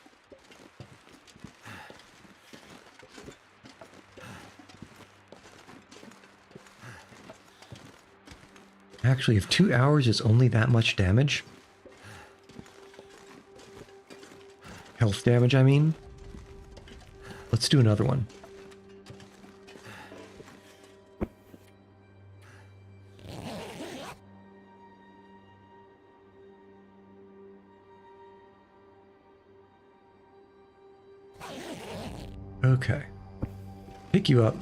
Actually, if 2 hours is only that much damage, health damage, I mean, let's do another one. Okay. Pick you up.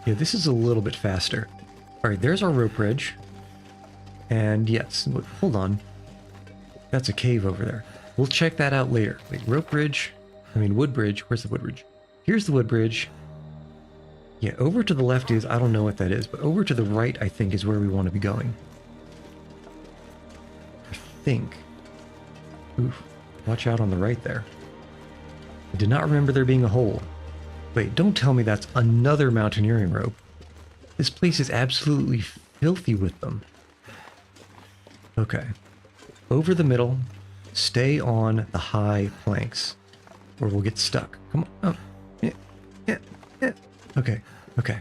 Yeah, this is a little bit faster. All right, there's our rope bridge. And yes, hold on. That's a cave over there. We'll check that out later. Wait, wood bridge. Where's the wood bridge? Here's the wood bridge. Yeah, over to the left is, I don't know what that is, but over to the right, I think, is where we want to be going. I think. Oof, watch out on the right there. I did not remember there being a hole. Wait, don't tell me that's another mountaineering rope. This place is absolutely filthy with them. Okay. Over the middle, stay on the high planks, or we'll get stuck. Come on. Oh. Yeah. Okay. Okay.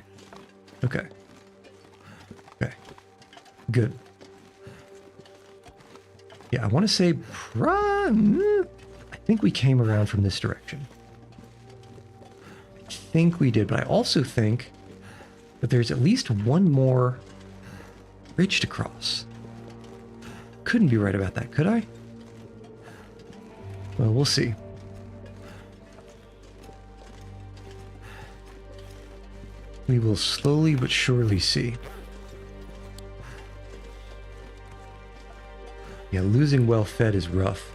Good. Yeah, I want to say I think we came around from this direction. I think we did, but I also think that there's at least one more bridge to cross. Couldn't be right about that, could I? Well, we'll see. We will slowly but surely see. Yeah, losing well fed is rough.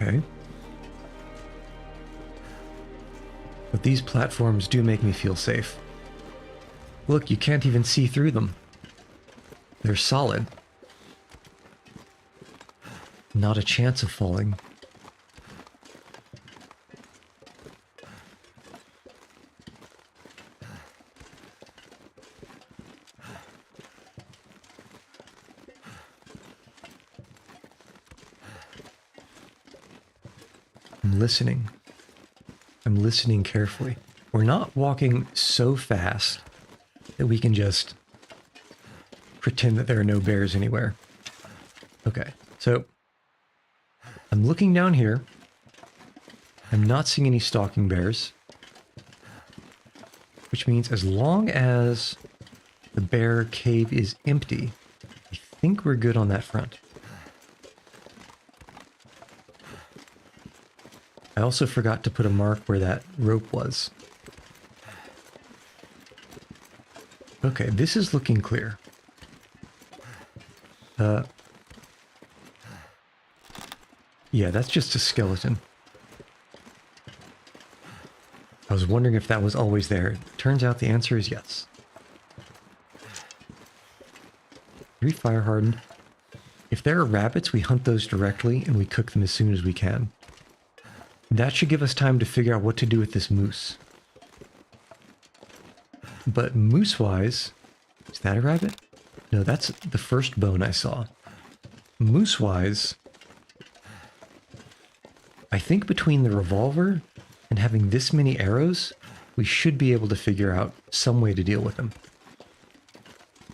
Okay. But these platforms do make me feel safe. Look, you can't even see through them. They're solid. Not a chance of falling. I'm listening. I'm listening carefully. We're not walking so fast that we can just pretend that there are no bears anywhere. Okay, so I'm looking down here. I'm not seeing any stalking bears, which means as long as the bear cave is empty, I think we're good on that front. I also forgot to put a mark where that rope was. Okay, this is looking clear. Yeah, that's just a skeleton. I was wondering if that was always there. Turns out the answer is yes. 3 fire hardened. If there are rabbits, we hunt those directly and we cook them as soon as we can. That should give us time to figure out what to do with this moose. But moose-wise, is that a rabbit? No, that's the first bone I saw. Moose-wise, I think between the revolver and having this many arrows, we should be able to figure out some way to deal with them.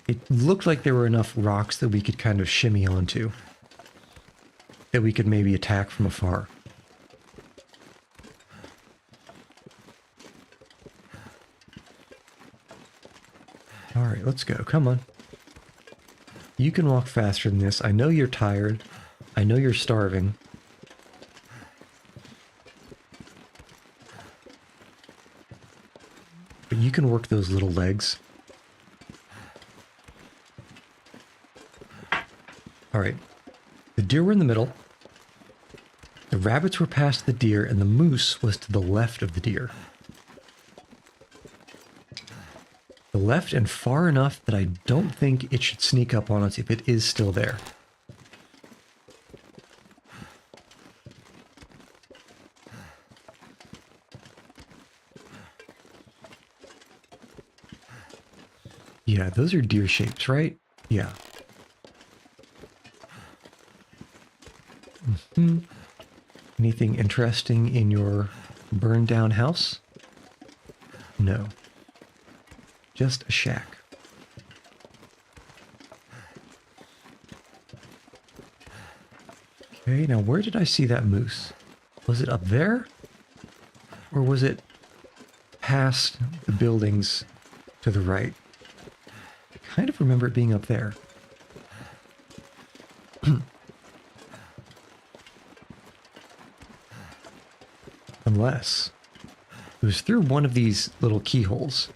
It looked like there were enough rocks that we could kind of shimmy onto, that we could maybe attack from afar. Alright, let's go. Come on. You can walk faster than this. I know you're tired. I know you're starving. But you can work those little legs. Alright. The deer were in the middle. The rabbits were past the deer, and the moose was to the left of the deer. The left and far enough that I don't think it should sneak up on us if it is still there. Yeah, those are deer shapes, right? Yeah. Anything interesting in your burned down house? No. Just a shack. Okay, now where did I see that moose? Was it up there? Or was it past the buildings to the right? I kind of remember it being up there. Unless it was through one of these little keyholes.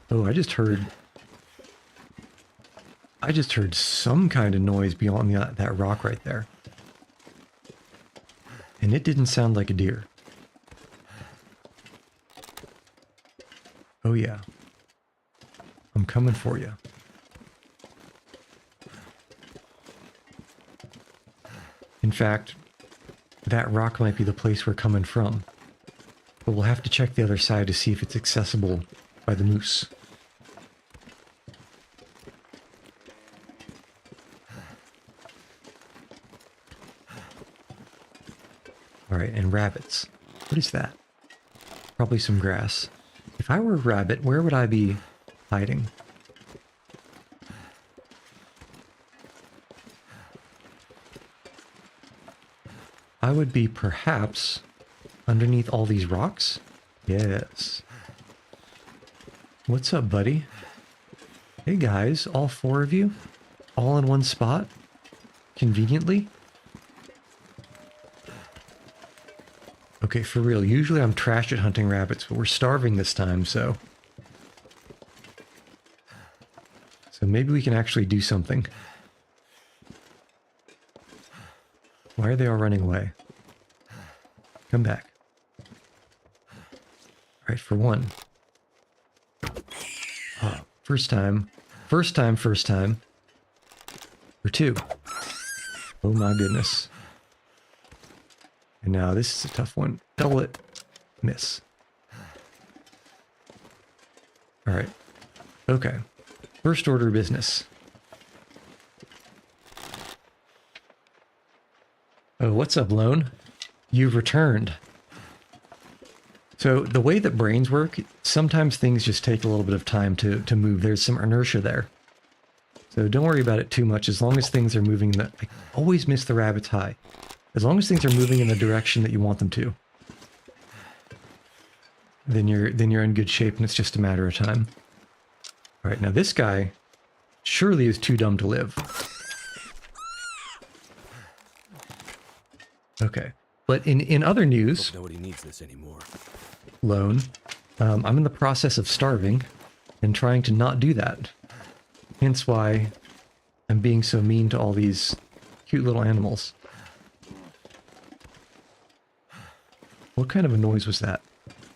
Oh, I just heard some kind of noise beyond that rock right there. And it didn't sound like a deer. Oh yeah. I'm coming for you. In fact, that rock might be the place we're coming from. But we'll have to check the other side to see if it's accessible by the moose. Alright, and rabbits. What is that? Probably some grass. If I were a rabbit, where would I be hiding? I would be perhaps underneath all these rocks? Yes. What's up, buddy? Hey guys, all 4 of you? All in one spot? Conveniently? Okay, for real, usually I'm trash at hunting rabbits, but we're starving this time, so... So maybe we can actually do something. Why are they all running away? Come back. Alright, for one. Oh, first time. First time. For 2. Oh my goodness. And now this is a tough one. Double it. Miss. Alright. Okay. First order of business. Oh, what's up, Lone? You've returned. So the way that brains work, sometimes things just take a little bit of time to move. There's some inertia there. So don't worry about it too much as long as things are moving. I always miss the rabbit's high. As long as things are moving in the direction that you want them to, then you're in good shape and it's just a matter of time. All right, now this guy surely is too dumb to live. Okay, but in other news, Hope nobody needs this anymore. Lone, I'm in the process of starving and trying to not do that. Hence why I'm being so mean to all these cute little animals. What kind of a noise was that?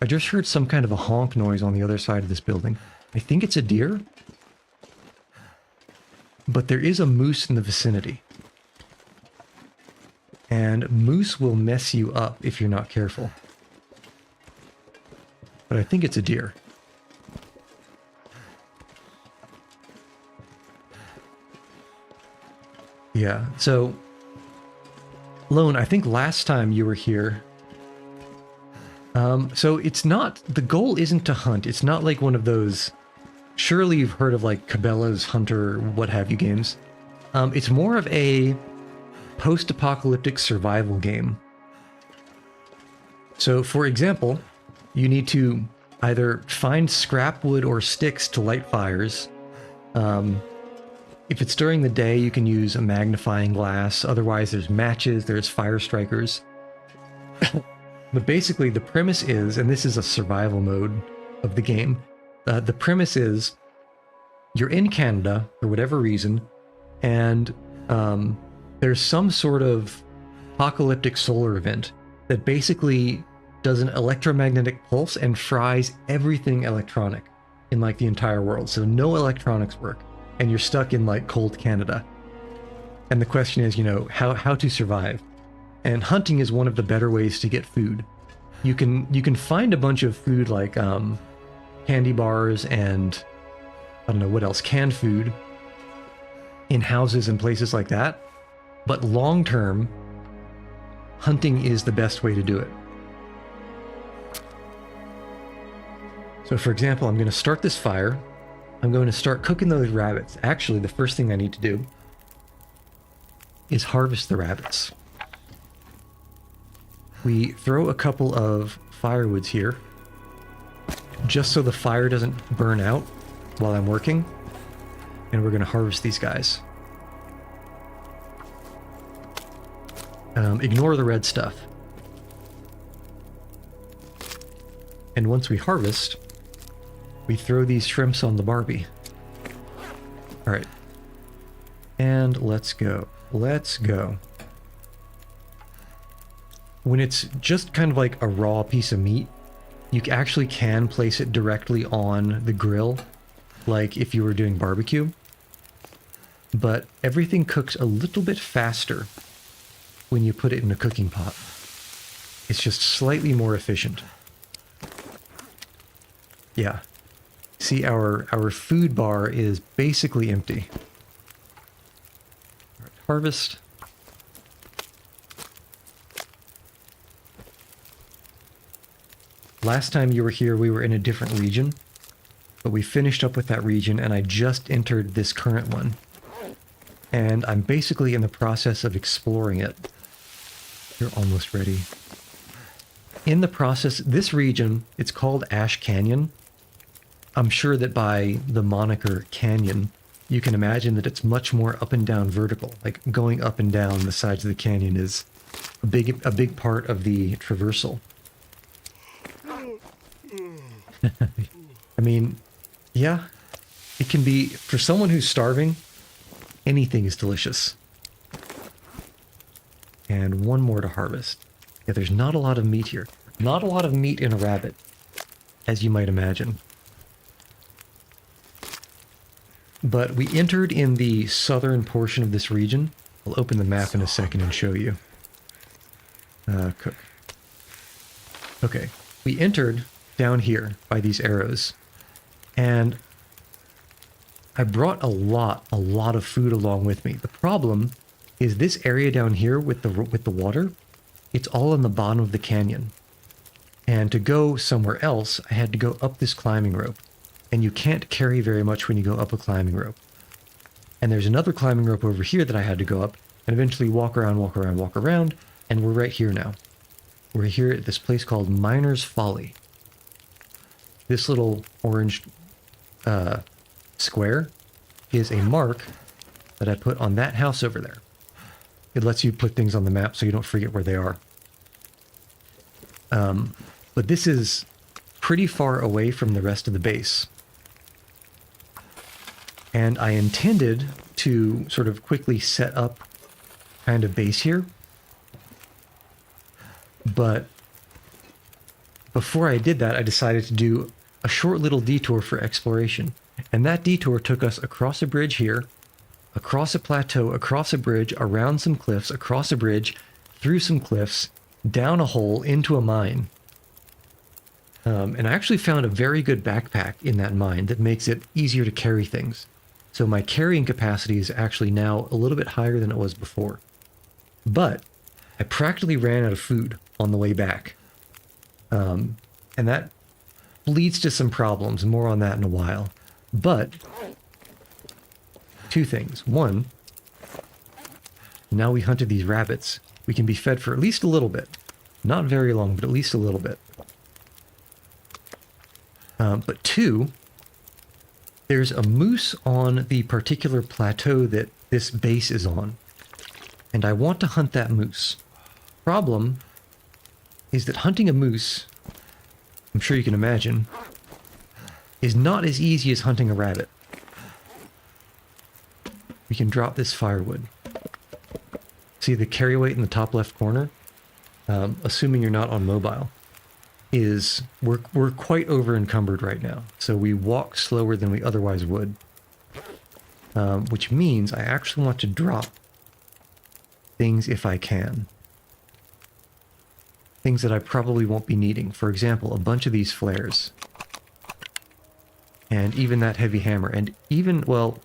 I just heard some kind of a honk noise on the other side of this building. I think it's a deer. But there is a moose in the vicinity. And moose will mess you up if you're not careful. But I think it's a deer. Yeah, so Lone, I think last time you were here, so it's not, the goal isn't to hunt. It's not like one of those, surely you've heard of like Cabela's Hunter, what have you games. It's more of a post-apocalyptic survival game. So for example, you need to either find scrap wood or sticks to light fires. If it's during the day, you can use a magnifying glass. Otherwise, there's matches, there's fire strikers. But basically, the premise is, and this is a survival mode of the game, the premise is you're in Canada for whatever reason, and there's some sort of apocalyptic solar event that basically does an electromagnetic pulse and fries everything electronic in like the entire world. So no electronics work. And you're stuck in like cold Canada. And the question is, you know, how to survive. And hunting is one of the better ways to get food. You can find a bunch of food like candy bars and I don't know what else, canned food in houses and places like that. But long term, hunting is the best way to do it. So for example, I'm going to start this fire. I'm going to start cooking those rabbits. Actually, the first thing I need to do is harvest the rabbits. We throw a couple of firewoods here, just so the fire doesn't burn out while I'm working. And we're going to harvest these guys. Ignore the red stuff. And once we harvest, we throw these shrimps on the Barbie. All right. And let's go. Let's go. When it's just kind of like a raw piece of meat, you actually can place it directly on the grill, like if you were doing barbecue. But everything cooks a little bit faster when you put it in a cooking pot. It's just slightly more efficient. Yeah. See, our food bar is basically empty. All right, harvest. Last time you were here, we were in a different region, but we finished up with that region, and I just entered this current one. And I'm basically in the process of exploring it. You're almost ready. In the process, this region, it's called Ash Canyon. I'm sure that by the moniker canyon, you can imagine that it's much more up and down vertical. Like going up and down the sides of the canyon is a big part of the traversal. I mean, yeah, it can be, for someone who's starving, anything is delicious. And one more to harvest. Yeah, there's not a lot of meat here. Not a lot of meat in a rabbit, as you might imagine. But we entered in the southern portion of this region. I'll open the map in a second and show you. Cook. Okay, we entered down here by these arrows. And I brought a lot of food along with me. The problem is this area down here with the water, it's all in the bottom of the canyon. And to go somewhere else, I had to go up this climbing rope. And you can't carry very much when you go up a climbing rope. And there's another climbing rope over here that I had to go up and eventually walk around, and we're right here now. We're here at this place called Miner's Folly. This little orange square is a mark that I put on that house over there. It lets you put things on the map so you don't forget where they are. But this is pretty far away from the rest of the base. And I intended to sort of quickly set up kind of base here. But before I did that, I decided to do a short little detour for exploration. And that detour took us across a bridge here, across a plateau, across a bridge, around some cliffs, across a bridge, through some cliffs, down a hole, into a mine. And I actually found a very good backpack in that mine that makes it easier to carry things. So my carrying capacity is actually now a little bit higher than it was before. But I practically ran out of food on the way back. And that leads to some problems. More on that in a while. But two things. One, now we hunted these rabbits. We can be fed for at least a little bit. Not very long, but at least a little bit. But two, there's a moose on the particular plateau that this base is on. And I want to hunt that moose. Problem is that hunting a moose, I'm sure you can imagine, is not as easy as hunting a rabbit. We can drop this firewood. See the carry weight in the top left corner? Assuming you're not on mobile, is we're quite over encumbered right now. So we walk slower than we otherwise would. Which means I actually want to drop things if I can. Things that I probably won't be needing. For example, a bunch of these flares. And even that heavy hammer. And even, well,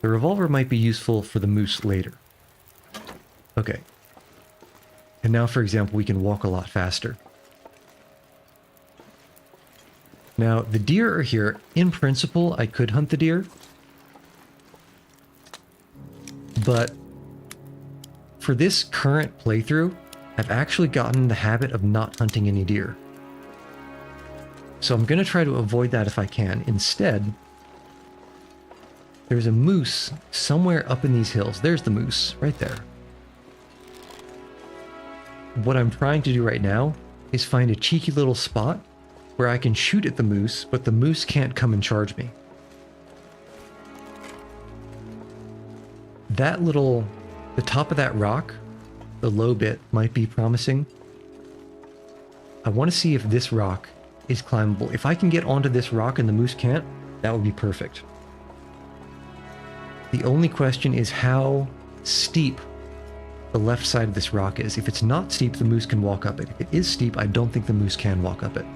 the revolver might be useful for the moose later. Okay. And now, for example, we can walk a lot faster. Now, the deer are here. In principle, I could hunt the deer. But for this current playthrough, I've actually gotten in the habit of not hunting any deer. So I'm going to try to avoid that if I can. Instead, there's a moose somewhere up in these hills. There's the moose, right there. What I'm trying to do right now is find a cheeky little spot where I can shoot at the moose, but the moose can't come and charge me. That little, the top of that rock, the low bit, might be promising. I want to see if this rock is climbable. If I can get onto this rock and the moose can't, that would be perfect. The only question is how steep the left side of this rock is. If it's not steep, the moose can walk up it. If it is steep, I don't think the moose can walk up it.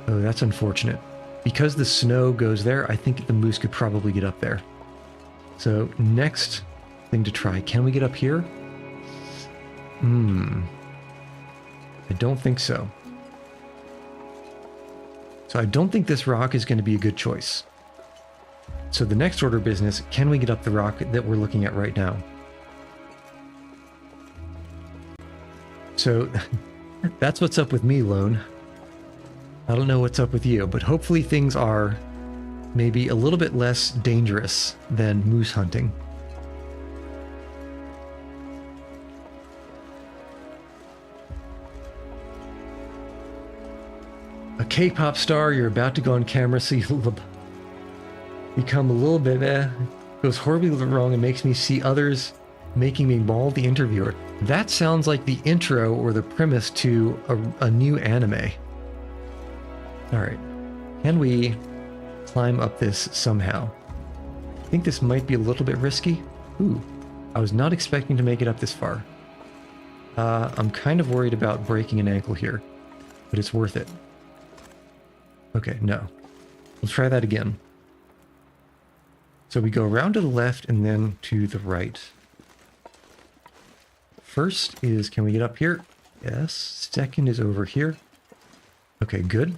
Oh, that's unfortunate. Because the snow goes there, I think the moose could probably get up there. So, next thing to try. Can we get up here? I don't think so. So I don't think this rock is going to be a good choice. So the next order of business, can we get up the rock that we're looking at right now? So that's what's up with me, Lone. I don't know what's up with you, but hopefully things are maybe a little bit less dangerous than moose hunting. A K-pop star, you're about to go on camera, so you'll become a little bit, goes horribly wrong and makes me see others making me maul the interviewer. That sounds like the intro or the premise to a new anime. Alright, can we climb up this somehow? I think this might be a little bit risky. Ooh, I was not expecting to make it up this far. I'm kind of worried about breaking an ankle here, but it's worth it. Okay, no. We'll try that again. So we go around to the left and then to the right. First is, can we get up here? Yes. Second is over here. Okay, good.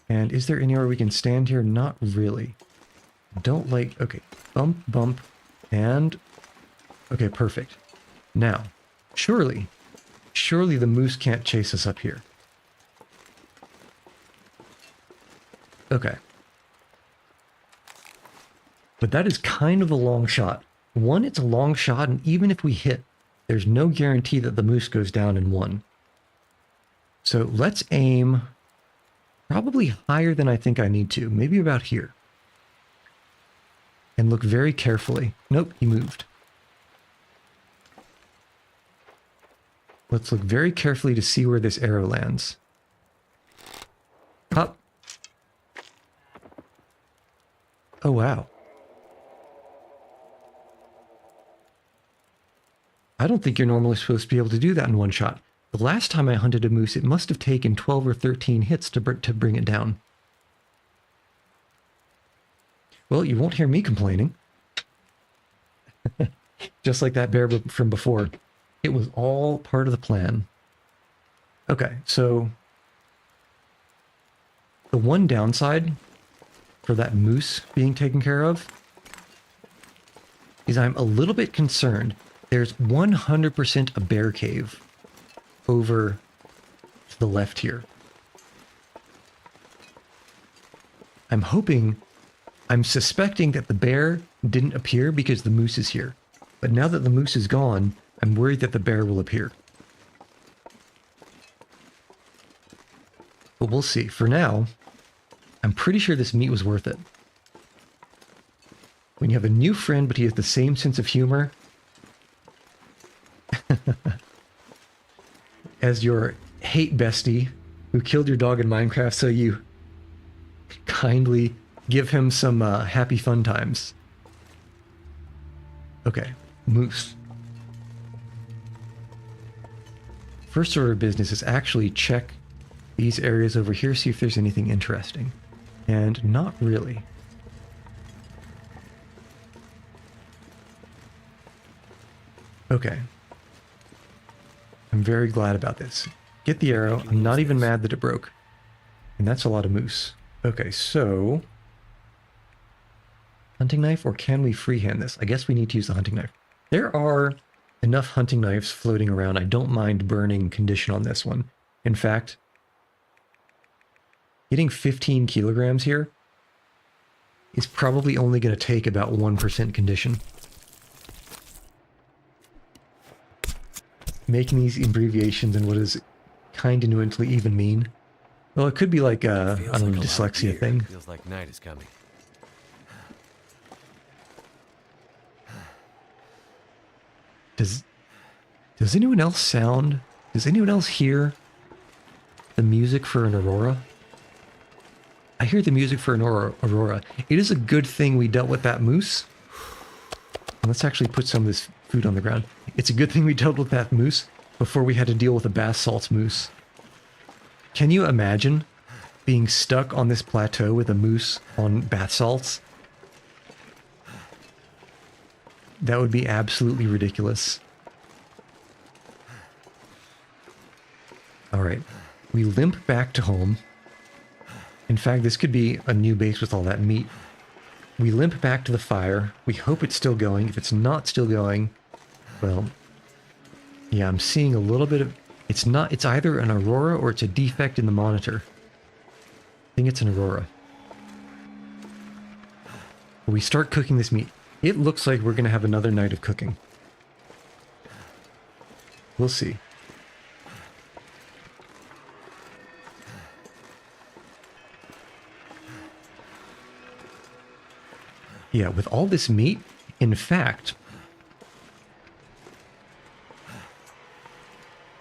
And is there anywhere we can stand here? Not really. Don't like... Okay, bump, bump, and... Okay, perfect. Now, surely the moose can't chase us up here. Okay. But that is kind of a long shot. One, it's a long shot, and even if we hit, there's no guarantee that the moose goes down in one. So let's aim probably higher than I think I need to. Maybe about here. And look very carefully. Nope, he moved. Let's look very carefully to see where this arrow lands. Up. Oh, wow. I don't think you're normally supposed to be able to do that in one shot. The last time I hunted a moose, it must have taken 12 or 13 hits to bring it down. Well, you won't hear me complaining. Just like that bear from before. It was all part of the plan. Okay, so the one downside for that moose being taken care of is I'm a little bit concerned. There's 100% a bear cave over to the left here. I'm suspecting that the bear didn't appear because the moose is here. But now that the moose is gone, I'm worried that the bear will appear. But we'll see. For now, I'm pretty sure this meat was worth it. When you have a new friend, but he has the same sense of humor as your hate bestie who killed your dog in Minecraft, so you kindly give him some happy fun times. Okay, moose. First order of business is actually check these areas over here, see if there's anything interesting. And not really. Okay. I'm very glad about this. Get the arrow. I'm not even mad that it broke. And that's a lot of moose. Okay, so... hunting knife, or can we freehand this? I guess we need to use the hunting knife. There are enough hunting knives floating around. I don't mind burning condition on this one. In fact, getting 15 kilograms here is probably only going to take about 1% condition. Making these abbreviations and what is kind of annoyingly even mean. Well, it could be like a, I don't know, dyslexia thing. Feels like night is coming. Does anyone else does anyone else hear the music for an aurora? I hear the music for an aurora. It is a good thing we dealt with that moose. And let's actually put some of this food on the ground. It's a good thing we dealt with that moose before we had to deal with a bath salts moose. Can you imagine being stuck on this plateau with a moose on bath salts? That would be absolutely ridiculous. Alright, we limp back to home. In fact, this could be a new base with all that meat. We limp back to the fire. We hope it's still going. If it's not still going, well, yeah, I'm seeing a little bit of... It's either an aurora or it's a defect in the monitor. I think it's an aurora. We start cooking this meat. It looks like we're going to have another night of cooking. We'll see. Yeah, with all this meat, in fact,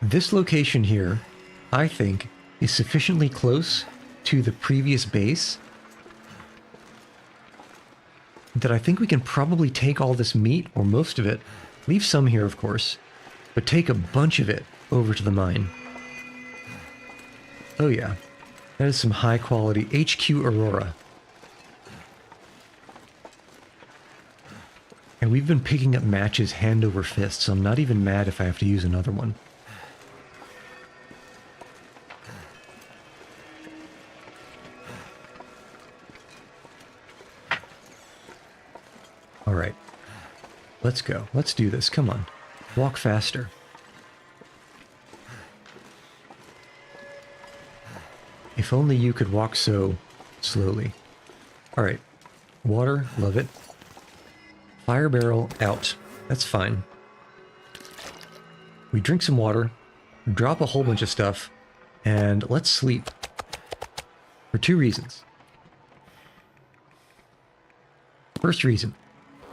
this location here, I think, is sufficiently close to the previous base that I think we can probably take all this meat, or most of it, leave some here, of course, but take a bunch of it over to the mine. Oh yeah, that is some high quality HQ Aurora. And we've been picking up matches hand over fist, so I'm not even mad if I have to use another one. Alright. Let's go. Let's do this. Come on. Walk faster. If only you could walk so slowly. Alright. Water. Love it. Fire barrel out. That's fine. We drink some water, drop a whole bunch of stuff, and let's sleep. For two reasons. First reason,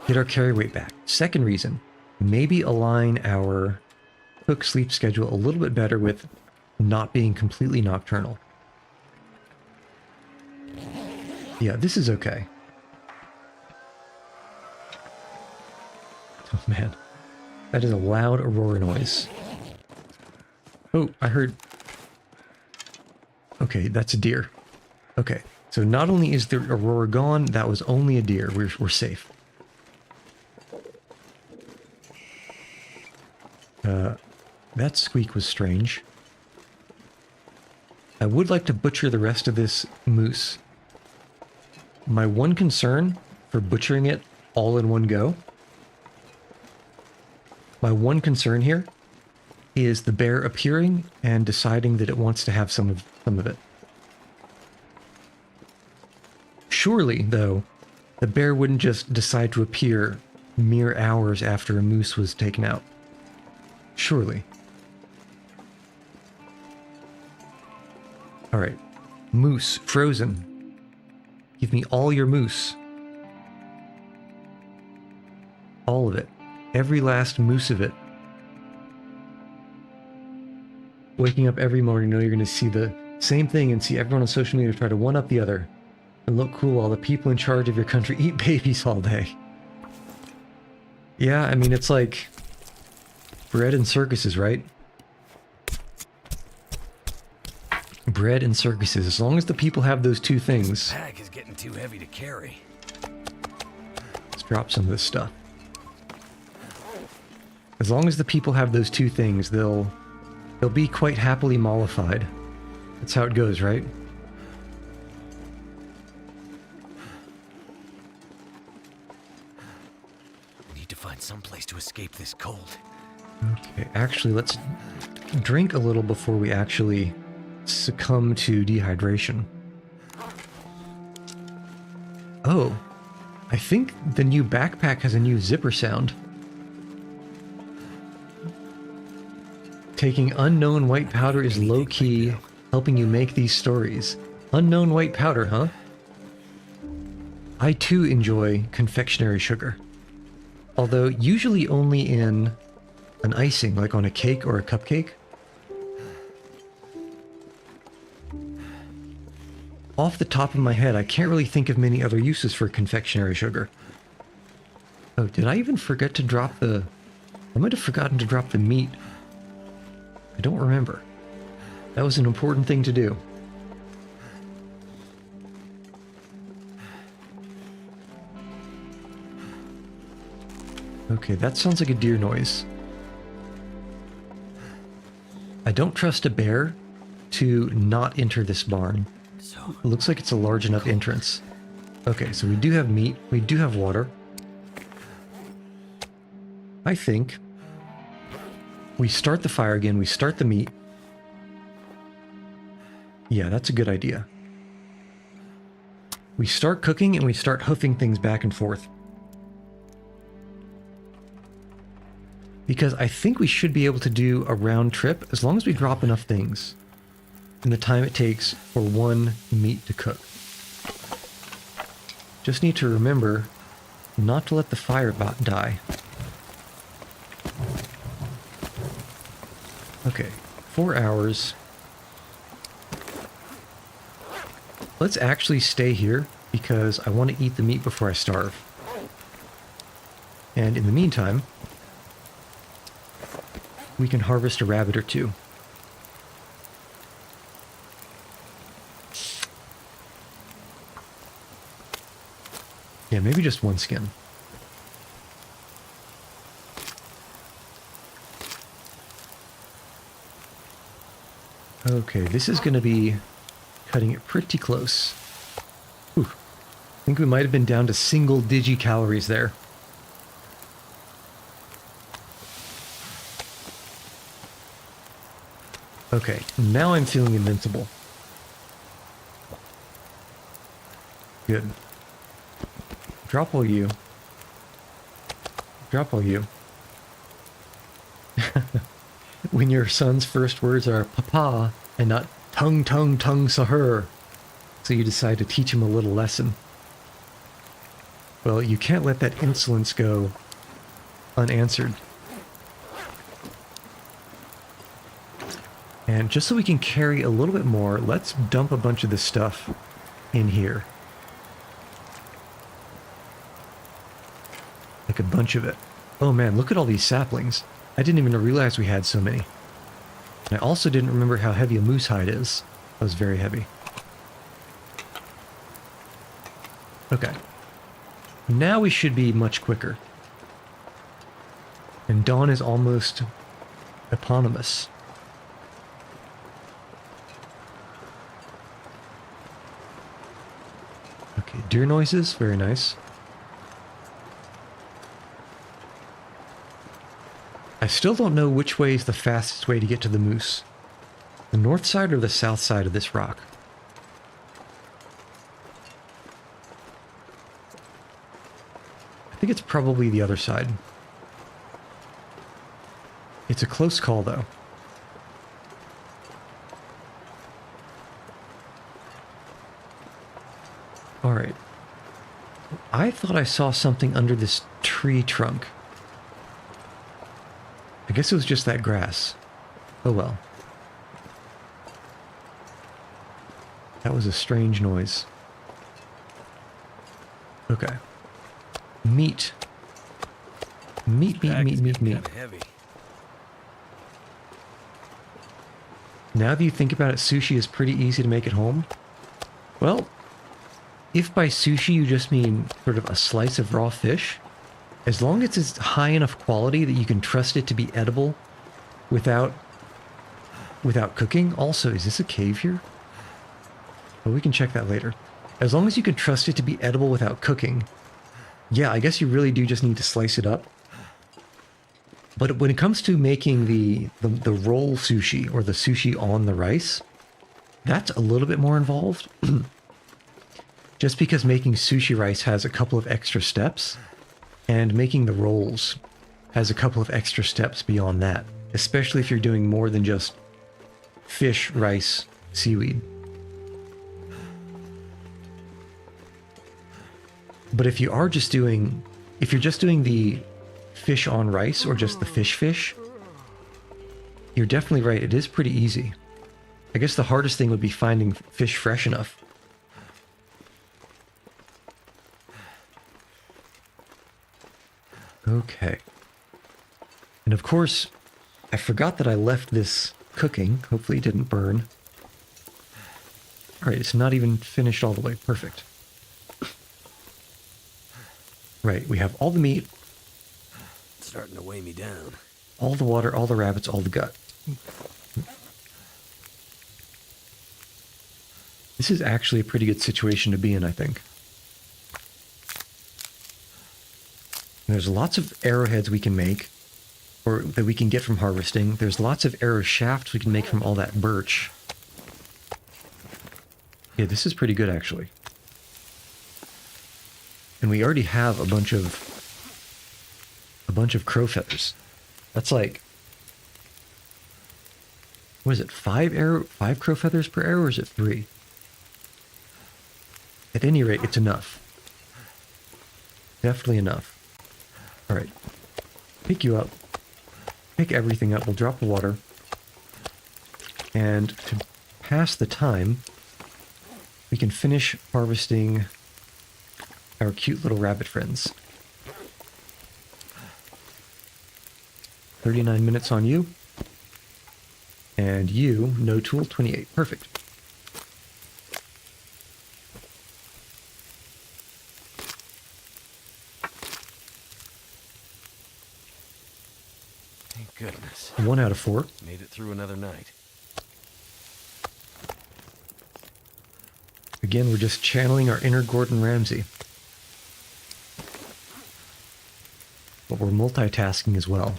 get our carry weight back. Second reason, maybe align our cook sleep schedule a little bit better with not being completely nocturnal. Yeah, this is okay. Oh man, that is a loud aurora noise. Oh, I heard... Okay, that's a deer. Okay, so not only is the aurora gone, that was only a deer. We're safe. That squeak was strange. I would like to butcher the rest of this moose. My one concern for butchering it all in one go, my one concern here is the bear appearing and deciding that it wants to have some of it. Surely, though, the bear wouldn't just decide to appear mere hours after a moose was taken out. Surely. Alright. Moose, frozen. Give me all your moose. All of it. Every last moose of it. Waking up every morning, you know you're going to see the same thing and see everyone on social media try to one-up the other and look cool while the people in charge of your country eat babies all day. Yeah, I mean, it's like bread and circuses, right? Bread and circuses. As long as the people have those two things. Pack is getting too heavy to carry. Let's drop some of this stuff. As long as the people have those two things, they'll be quite happily mollified. That's how it goes, right? We need to find some place to escape this cold. Okay, actually, let's drink a little before we actually succumb to dehydration. Oh, I think the new backpack has a new zipper sound. Taking unknown white powder is low-key helping you make these stories. Unknown white powder, huh? I too enjoy confectionery sugar. Although usually only in an icing, like on a cake or a cupcake. Off the top of my head, I can't really think of many other uses for confectionery sugar. Oh, did I even forget to drop the... I might have forgotten to drop the meat. I don't remember. That was an important thing to do. Okay, that sounds like a deer noise. I don't trust a bear to not enter this barn. It looks like it's a large enough entrance. Okay, so we do have meat. We do have water. I think we start the fire again. We start the meat. Yeah, that's a good idea. We start cooking and we start hoofing things back and forth. Because I think we should be able to do a round trip as long as we drop enough things and the time it takes for one meat to cook. Just need to remember not to let the fire bot die. Okay, 4 hours. Let's actually stay here because I want to eat the meat before I starve. And in the meantime, we can harvest a rabbit or two. Yeah, maybe just one skin. Okay, this is going to be cutting it pretty close. Ooh, I think we might have been down to single digi-calories there. Okay, now I'm feeling invincible. Good. Drop all you. Drop all you. When your son's first words are papa and not tung tung tung sahur, so you decide to teach him a little lesson. Well, you can't let that insolence go unanswered. And just so we can carry a little bit more, let's dump a bunch of this stuff in here. Like a bunch of it. Oh man, look at all these saplings. I didn't even realize we had so many. And I also didn't remember how heavy a moose hide is. That was very heavy. Okay. Now we should be much quicker. And dawn is almost eponymous. Okay, deer noises, very nice. I still don't know which way is the fastest way to get to the moose. The north side or the south side of this rock? I think it's probably the other side. It's a close call, though. Alright. I thought I saw something under this tree trunk. I guess it was just that grass. Oh well. That was a strange noise. Okay. Meat. Meat. Kinda heavy. Now that you think about it, sushi is pretty easy to make at home. Well, if by sushi you just mean sort of a slice of raw fish, as long as it's high enough quality that you can trust it to be edible without cooking. Also, is this a cave here? Well, we can check that later. As long as you can trust it to be edible without cooking, yeah, I guess you really do just need to slice it up. But when it comes to making the roll sushi or the sushi on the rice, that's a little bit more involved. Just because making sushi rice has a couple of extra steps, and making the rolls has a couple of extra steps beyond that, especially if you're doing more than just fish, rice, seaweed. But if you're just doing the fish on rice or just the fish, you're definitely right. It is pretty easy. I guess the hardest thing would be finding fish fresh enough. Okay. And of course, I forgot that I left this cooking. Hopefully it didn't burn. Alright, it's not even finished all the way. Perfect. Right, we have all the meat. It's starting to weigh me down. All the water, all the rabbits, all the gut. This is actually a pretty good situation to be in, I think. There's lots of arrowheads we can make, or that we can get from harvesting. There's lots of arrow shafts we can make from all that birch. Yeah, this is pretty good, actually. And we already have a bunch of crow feathers. That's like, what is it? 5 crow feathers per arrow, or is it 3? At any rate, it's enough. Definitely enough. All right, pick you up, pick everything up. We'll drop the water, and to pass the time, we can finish harvesting our cute little rabbit friends. 39 minutes on you, and you, no tool, 28. Perfect. Thank goodness. 1 out of 4. Made it through another night. Again, we're just channeling our inner Gordon Ramsay. But we're multitasking as well.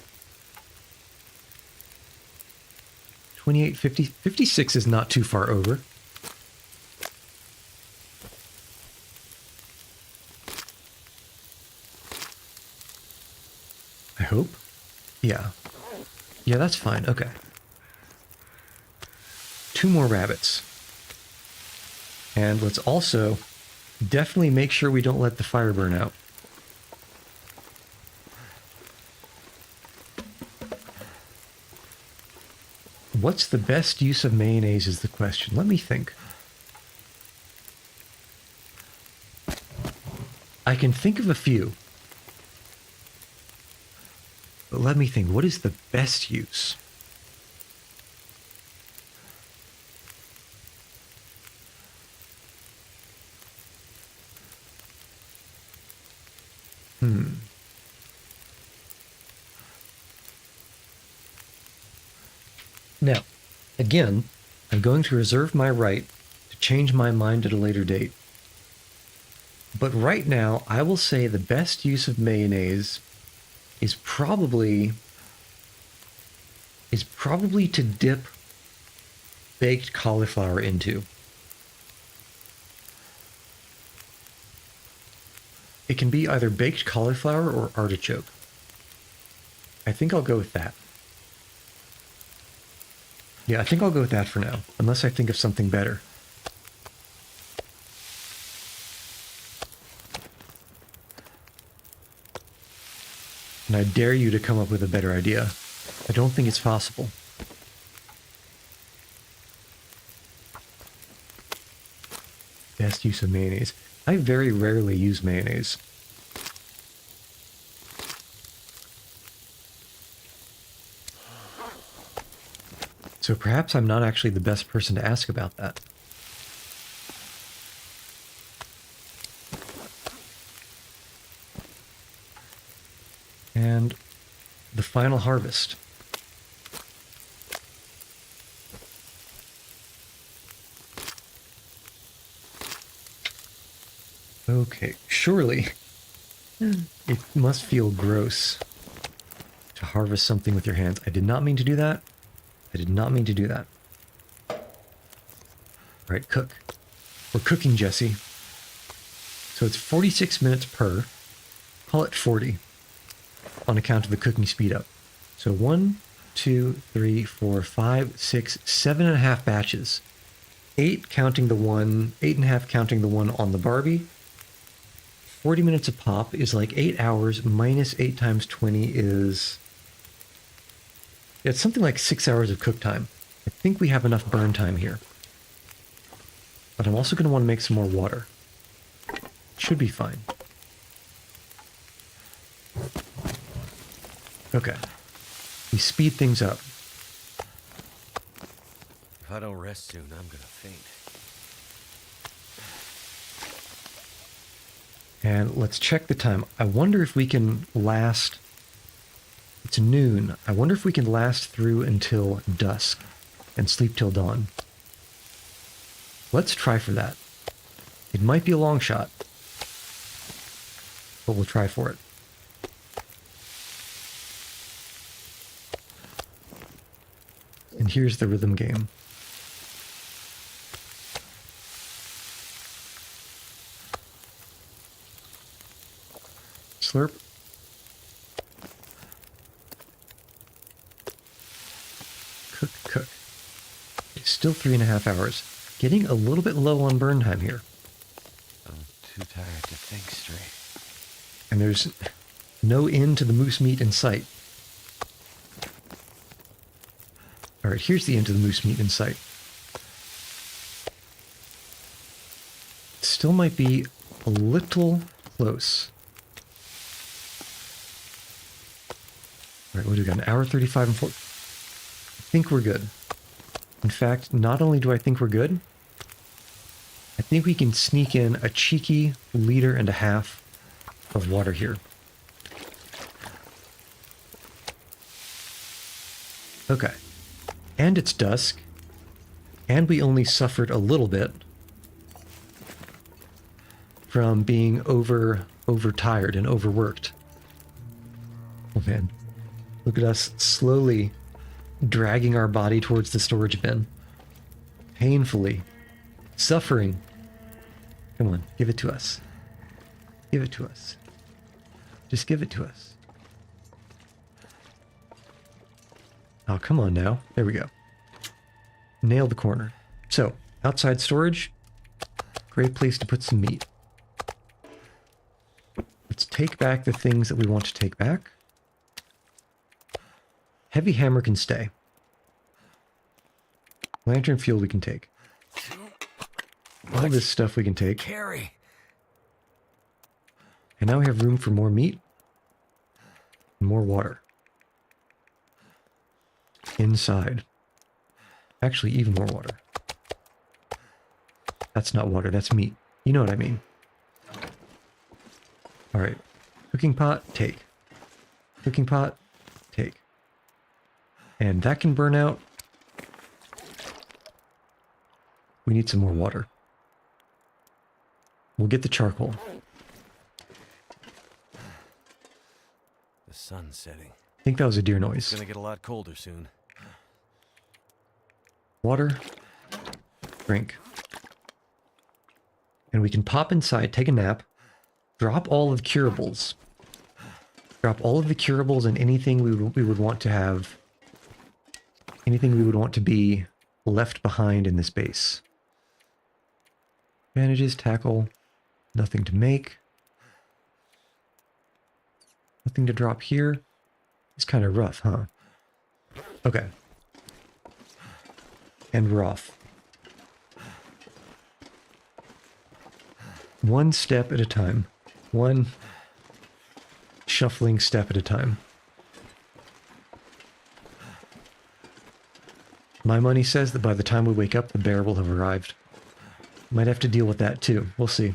28, 50, 56 is not too far over. I hope. Yeah. Yeah, that's fine. Okay. 2 more rabbits. And let's also definitely make sure we don't let the fire burn out. what's the best use of mayonnaise is the question. Let me think. I can think of a few. But let me think. What is the best use? Now, again, I'm going to reserve my right to change my mind at a later date. But right now, I will say the best use of mayonnaise is probably to dip baked cauliflower into. It can be either baked cauliflower or artichoke. I think I'll go with that. Yeah, I think I'll go with that for now, unless I think of something better. And I dare you to come up with a better idea. I don't think it's possible. Best use of mayonnaise. I very rarely use mayonnaise. So perhaps I'm not actually the best person to ask about that. And the final harvest. Okay, surely it must feel gross to harvest something with your hands. I did not mean to do that. I did not mean to do that. All right, cook. We're cooking, Jesse. So it's 46 minutes per. Call it 40 on account of the cooking speed up. So 1, 2, 3, 4, 5, 6, 7.5 batches. 8 counting the one, 8.5 counting the one on the Barbie. 40 minutes a pop is like 8 hours minus 8 times 20 is... It's something like 6 hours of cook time. I think we have enough burn time here. But I'm also going to want to make some more water. Should be fine. Okay. We speed things up. If I don't rest soon, I'm gonna faint. And let's check the time. I wonder if we can last... It's noon. I wonder if we can last through until dusk and sleep till dawn. Let's try for that. It might be a long shot, but we'll try for it. And here's the rhythm game. Slurp. Cook, cook. It's still 3.5 hours. Getting a little bit low on burn time here. I'm too tired to think straight. And there's no end to the moose meat in sight. Alright, here's the end to the moose meat in sight. Still might be a little close. Alright, what do we got? An hour 35 and 40. I think we're good. In fact, not only do I think we're good, I think we can sneak in a cheeky 1.5 liters of water here. Okay. And it's dusk. And we only suffered a little bit from being overtired and overworked. Oh man. Look at us slowly dragging our body towards the storage bin. Painfully. Suffering. Come on, give it to us. Give it to us. Just give it to us. Oh, come on now. There we go. Nailed the corner. So, outside storage. Great place to put some meat. Let's take back the things that we want to take back. Heavy hammer can stay. Lantern fuel we can take. All this stuff we can take. Carry. And now we have room for more meat. And more water. Inside. Actually, even more water. That's not water, that's meat. You know what I mean. Alright. Cooking pot, take. Cooking pot, take. And that can burn out. We need some more water. We'll get the charcoal. The sun's setting. I think that was a deer noise. It's gonna get a lot colder soon. Water. Drink. And we can pop inside, take a nap, drop all of the curables. Drop all of the curables and anything we would want to have. Anything we would want to be left behind in this base. Bandages, tackle, nothing to make. Nothing to drop here. It's kind of rough, huh? Okay. And we're off. One step at a time. One shuffling step at a time. My money says that by the time we wake up, the bear will have arrived. Might have to deal with that too. We'll see.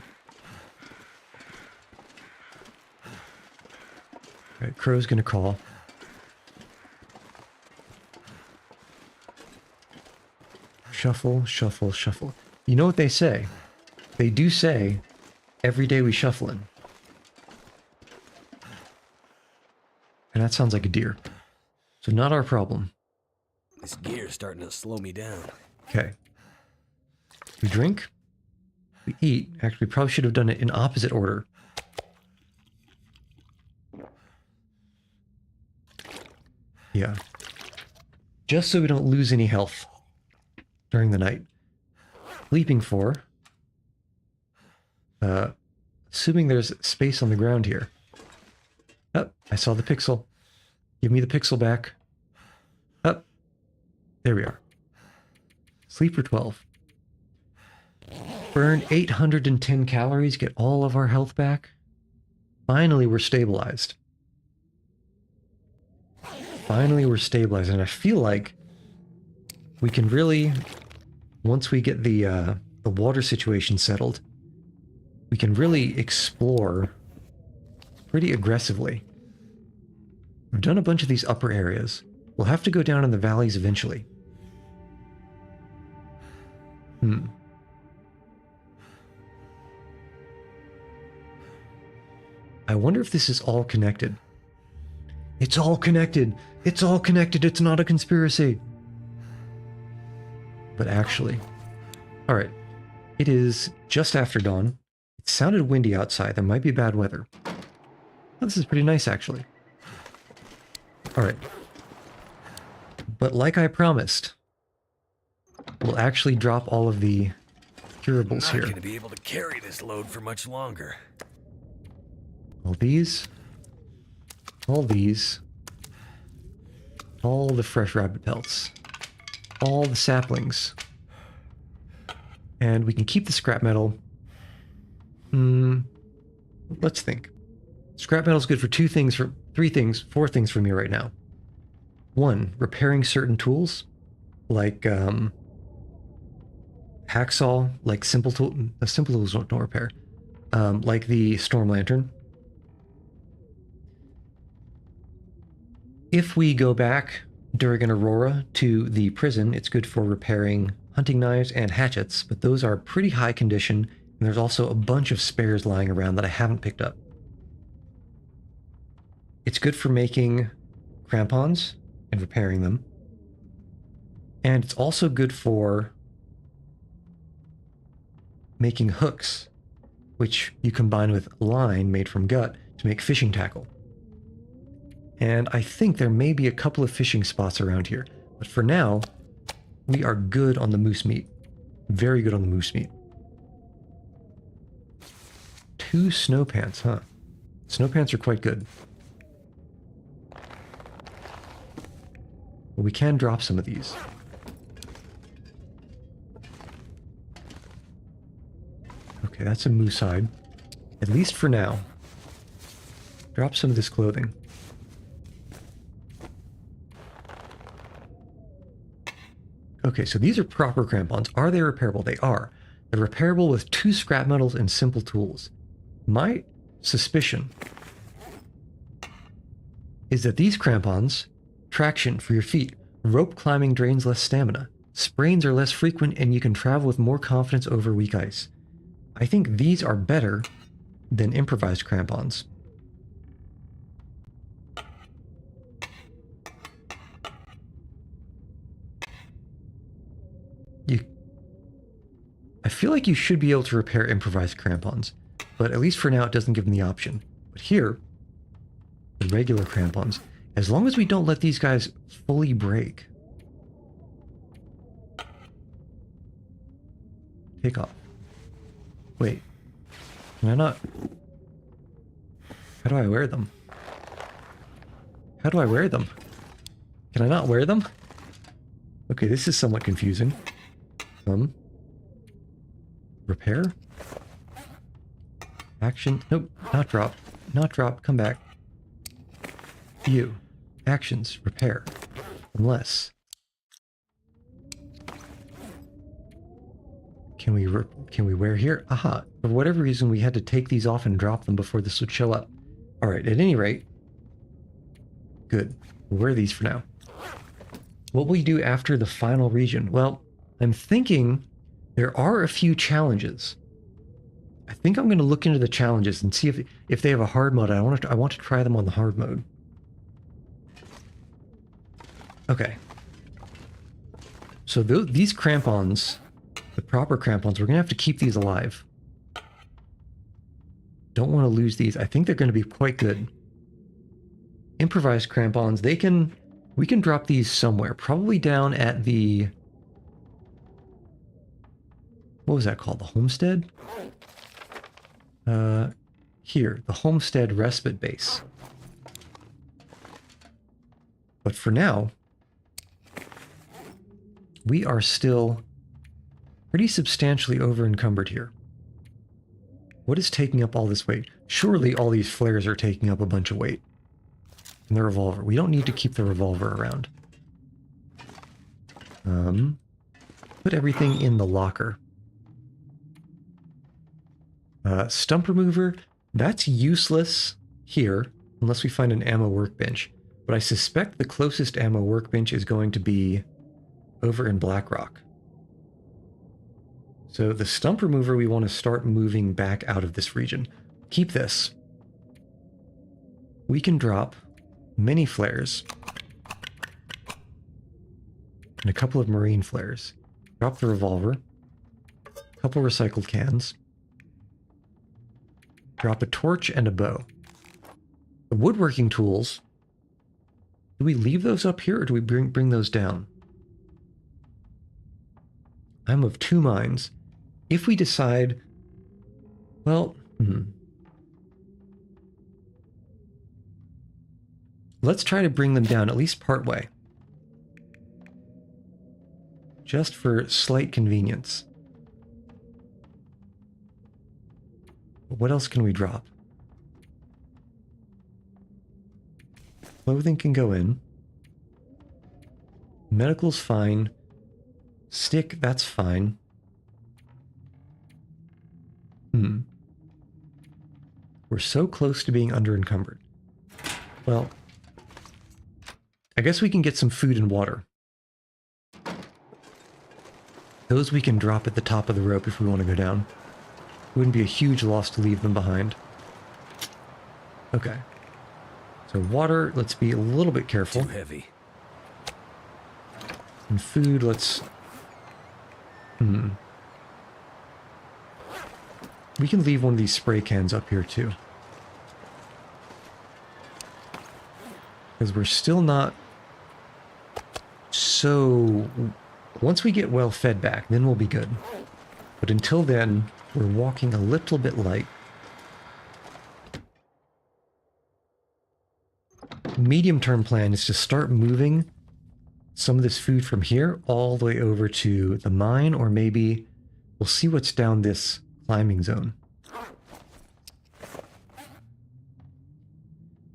Alright, Crow's gonna call. Shuffle, shuffle, shuffle. You know what they say? They do say, every day we shufflin'. And that sounds like a deer. So not our problem. This gear's starting to slow me down. Okay. We drink. We eat. Actually, we probably should have done it in opposite order. Yeah. Just so we don't lose any health during the night. Leaping for. Assuming there's space on the ground here. Oh, I saw the pixel. Give me the pixel back. Oh, there we are. Sleep for 12. Burn 810 calories, get all of our health back. Finally, we're stabilized. Finally, we're stabilized, and I feel like we can really, once we get the water situation settled, we can really explore pretty aggressively. We've done a bunch of these upper areas. We'll have to go down in the valleys eventually. I wonder if this is all connected. It's all connected. It's all connected. It's not a conspiracy. But actually, all right. It is just after dawn. It sounded windy outside. There might be bad weather. Oh, this is pretty nice, actually. All right. But like I promised, we'll actually drop all of the curables here. I'm not gonna be able to carry this load for much longer. All these. All these. All the fresh rabbit pelts. All the saplings. And we can keep the scrap metal. Let's think. Scrap metal is good for four things for me right now. One, repairing certain tools, like hacksaw, like simple tools don't repair, like the storm lantern. If we go back during an aurora to the prison, it's good for repairing hunting knives and hatchets, but those are pretty high condition, and there's also a bunch of spares lying around that I haven't picked up. It's good for making crampons and repairing them. And it's also good for making hooks, which you combine with line made from gut to make fishing tackle. And I think there may be a couple of fishing spots around here. But for now, we are good on the moose meat. Very good on the moose meat. 2 snow pants, huh? Snow pants are quite good. Well, we can drop some of these. Okay, that's a moose hide. At least for now. Drop some of this clothing. Okay, so these are proper crampons. Are they repairable? They are. They're repairable with 2 scrap metals and simple tools. My suspicion is that these crampons, traction for your feet, rope climbing drains less stamina, sprains are less frequent, and you can travel with more confidence over weak ice. I think these are better than improvised crampons. I feel like you should be able to repair improvised crampons, but at least for now it doesn't give them the option. But here, the regular crampons, as long as we don't let these guys fully break. Take off. Wait, can I not? How do I wear them? How do I wear them? Can I not wear them? Okay, this is somewhat confusing. Repair? Action? Nope, not drop. Not drop, come back. View. Actions. Repair. Unless. Can we wear here? Aha. For whatever reason, we had to take these off and drop them before this would show up. Alright, at any rate. Good. We'll wear these for now. What will we do after the final region? Well, I'm thinking there are a few challenges. I think I'm going to look into the challenges and see if they have a hard mode. I want to try them on the hard mode. Okay. So these crampons, the proper crampons, we're going to have to keep these alive. Don't want to lose these. I think they're going to be quite good. Improvised crampons, we can drop these somewhere. Probably down at the... What was that called? The homestead? Here, the homestead respite base. But for now, we are still pretty substantially over-encumbered here. What is taking up all this weight? Surely all these flares are taking up a bunch of weight. And the revolver. We don't need to keep the revolver around. Put everything in the locker. Stump remover, that's useless here, unless we find an ammo workbench. But I suspect the closest ammo workbench is going to be over in Blackrock. So the stump remover, we want to start moving back out of this region. Keep this. We can drop mini flares and a couple of marine flares. Drop the revolver, a couple recycled cans. Drop a torch and a bow. The woodworking tools, do we leave those up here or do we bring those down? I'm of 2 minds. If we decide, well, let's try to bring them down at least part way. Just for slight convenience. What else can we drop? Clothing can go in. Medical's fine. Stick, that's fine. We're so close to being under-encumbered. Well, I guess we can get some food and water. Those we can drop at the top of the rope if we want to go down. It wouldn't be a huge loss to leave them behind. Okay. So water, let's be a little bit careful. Too heavy. And food, let's... We can leave one of these spray cans up here too. Because we're still not so... Once we get well fed back, then we'll be good. But until then, we're walking a little bit light. Medium-term plan is to start moving some of this food from here all the way over to the mine, or maybe we'll see what's down this Climbing zone.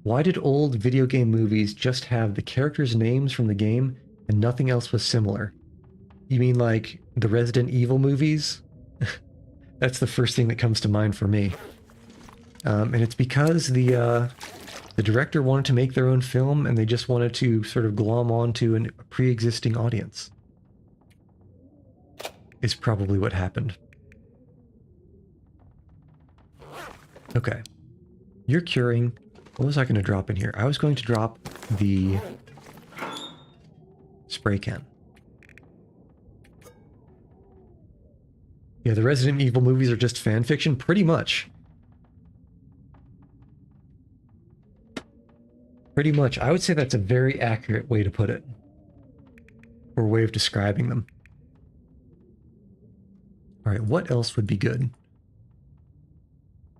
Why did old video game movies just have the characters' names from the game and nothing else was similar? You mean like the Resident Evil movies? That's the first thing that comes to mind for me. And it's because the director wanted to make their own film and they just wanted to sort of glom onto a pre-existing audience. Is probably what happened. Okay. You're curing. What was I going to drop in here? I was going to drop the spray can. Yeah, the Resident Evil movies are just fan fiction, pretty much. Pretty much. I would say that's a very accurate way to put it. Or way of describing them. Alright, what else would be good?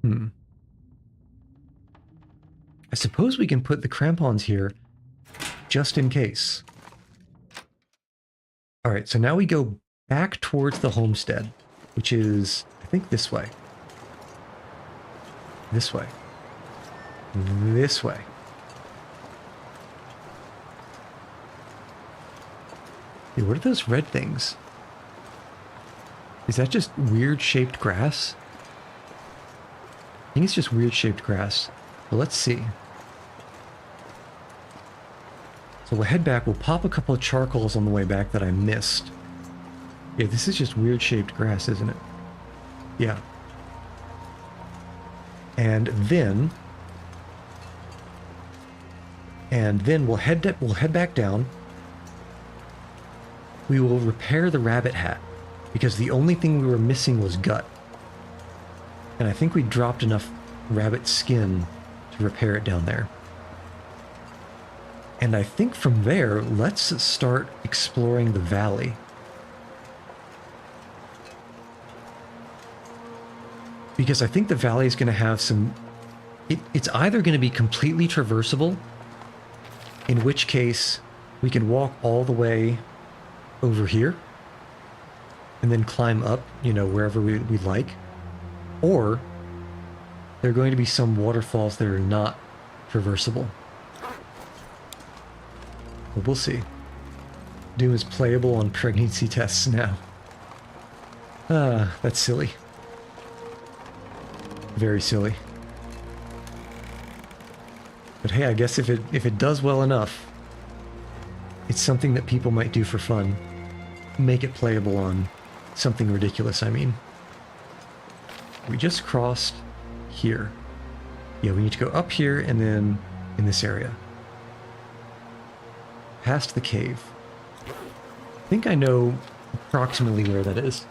I suppose we can put the crampons here just in case. Alright, so now we go back towards the homestead, which is, I think, this way. This way. This way. Hey, what are those red things? Is that just weird shaped grass? I think it's just weird shaped grass. But let's see. So we'll head back. We'll pop a couple of charcoals on the way back that I missed. Yeah, this is just weird shaped grass, isn't it? Yeah. And then we'll head back down. We will repair the rabbit hat because the only thing we were missing was gut. And I think we dropped enough rabbit skin to repair it down there. And I think from there, let's start exploring the valley. Because I think the valley is going to have some... It's either going to be completely traversable, in which case we can walk all the way over here and then climb up, you know, wherever we like. Or there are going to be some waterfalls that are not traversable. But we'll see. Doom is playable on pregnancy tests now. Ah, that's silly. Very silly. But hey, I guess if it does well enough, it's something that people might do for fun. Make it playable on something ridiculous, I mean. We just crossed here. Yeah, we need to go up here and then in this area. Past the cave. I think I know approximately where that is.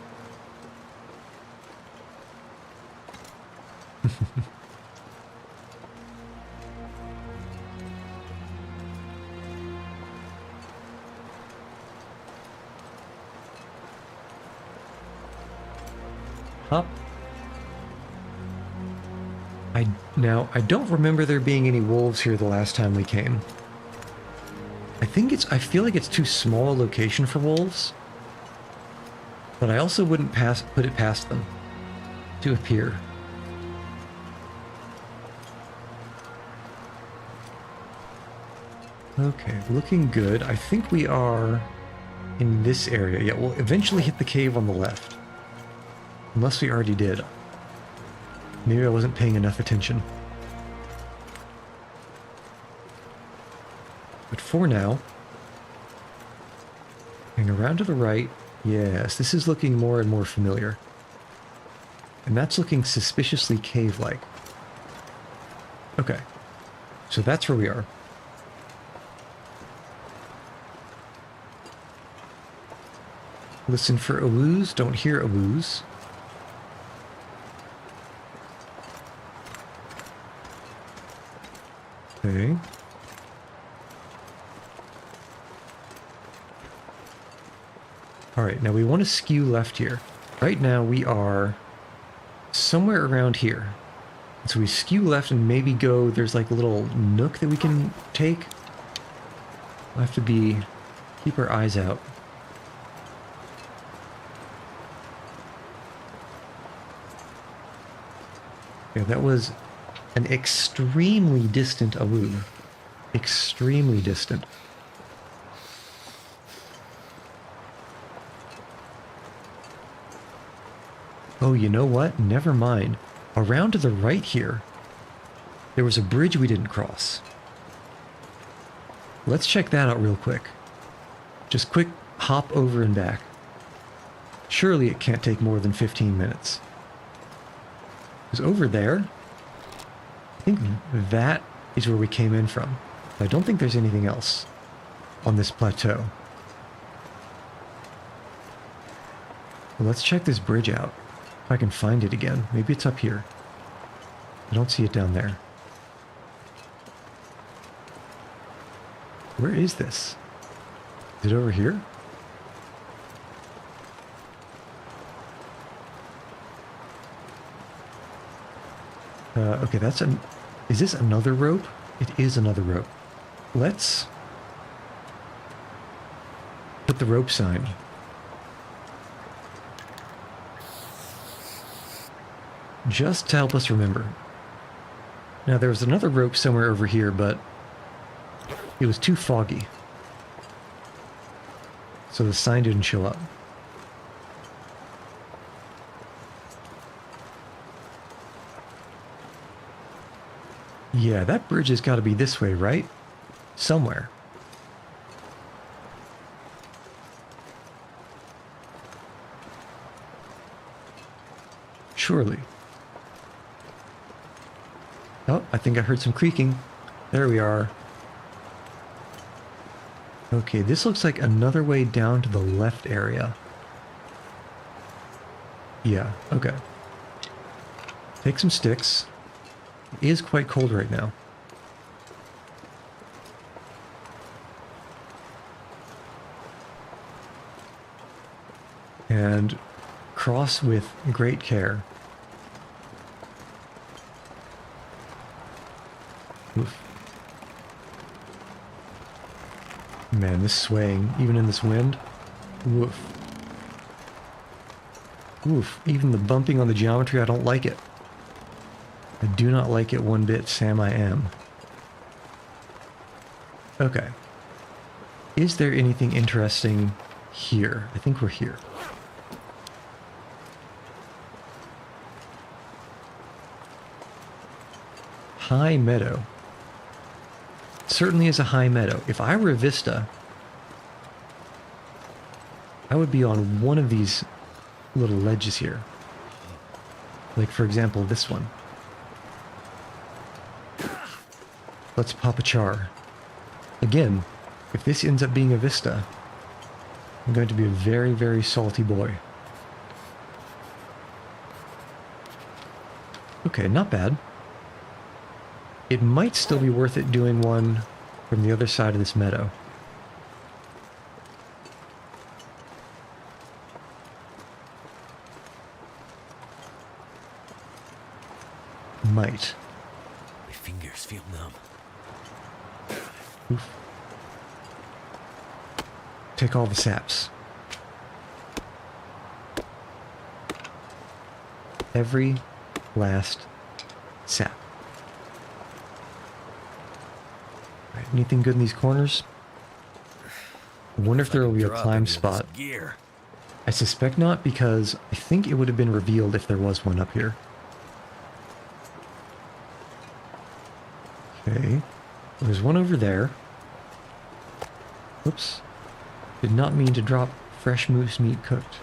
Up. I don't remember there being any wolves here the last time we came. I feel like it's too small a location for wolves. But I also wouldn't put it past them to appear. Okay, looking good. I think we are in this area. Yeah, we'll eventually hit the cave on the left. Unless we already did. Maybe I wasn't paying enough attention. But for now, hang around to the right. Yes, this is looking more and more familiar. And that's looking suspiciously cave-like. Okay, so that's where we are. Listen for awoos, don't hear awoos. Okay. Alright, now we want to skew left here. Right now we are somewhere around here. So we skew left and maybe go, there's like a little nook that we can take. We'll have to keep our eyes out. Yeah, that was an extremely distant aloo. Extremely distant. Oh, you know what? Never mind. Around to the right here, there was a bridge we didn't cross. Let's check that out real quick. Just quick hop over and back. Surely it can't take more than 15 minutes. Because over there, I think that is where we came in from. I don't think there's anything else on this plateau. Well, let's check this bridge out. If I can find it again. Maybe it's up here. I don't see it down there. Where is this? Is it over here? Okay, that's an... Is this another rope? It is another rope. Let's put the rope sign. Just to help us remember. Now, there was another rope somewhere over here, but it was too foggy. So the sign didn't show up. Yeah, that bridge has got to be this way, right? Somewhere. Surely. Oh, I think I heard some creaking. There we are. Okay, this looks like another way down to the left area. Yeah, okay. Take some sticks. It is quite cold right now. And cross with great care. Oof. Man, this swaying, even in this wind. Woof. Oof, even the bumping on the geometry, I don't like it. I do not like it one bit, Sam, I am. Okay. Is there anything interesting here? I think we're here. High meadow. Certainly is a high meadow. If I were a Vista, I would be on one of these little ledges here. Like, for example, this one. Let's pop a char. Again, if this ends up being a Vista, I'm going to be a very, very salty boy. Okay, not bad. It might still be worth it doing one from the other side of this meadow. Might. My fingers feel numb. Oof. Take all the saps. Every last sap. Right, anything good in these corners? I wonder if there will be a climb spot. Gear. I suspect not, because I think it would have been revealed if there was one up here. Okay. There's one over there. Oops. Did not mean to drop fresh moose meat cooked.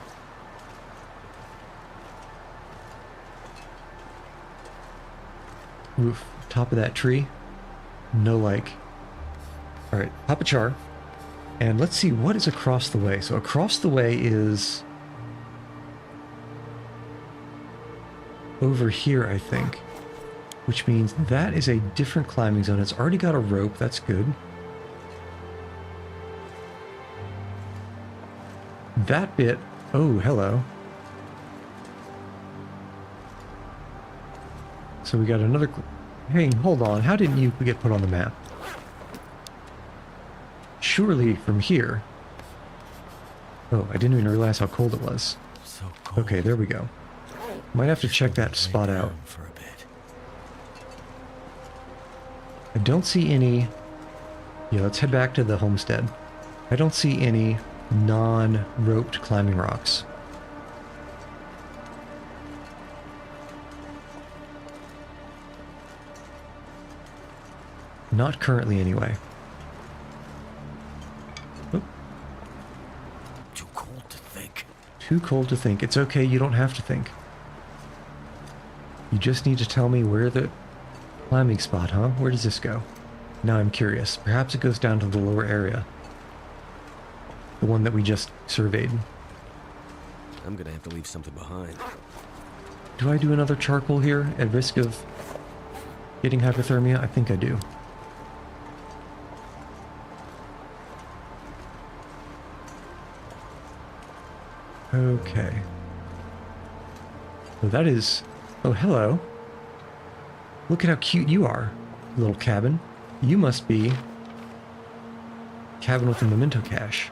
Oof. Top of that tree. No like. Alright, pop a char. And let's see what is across the way. So across the way is over here, I think. Which means that is a different climbing zone. It's already got a rope. That's good. That bit... Oh, hello. So we got another... Hey, hold on. How didn't you get put on the map? Surely from here... Oh, I didn't even realize how cold it was. So cold. Okay, there we go. Might have to check that spot out. For a bit. I don't see any... Yeah, let's head back to the homestead. I don't see any non-roped climbing rocks. Not currently, anyway. Oop. Too cold to think. Too cold to think. It's okay, you don't have to think. You just need to tell me where the climbing spot, huh? Where does this go? Now I'm curious. Perhaps it goes down to the lower area. The one that we just surveyed. I'm gonna have to leave something behind. Do I do another charcoal here at risk of getting hypothermia? I think I do. Okay. So that is... Oh, hello. Look at how cute you are, little cabin. You must be... Cabin with a memento cache.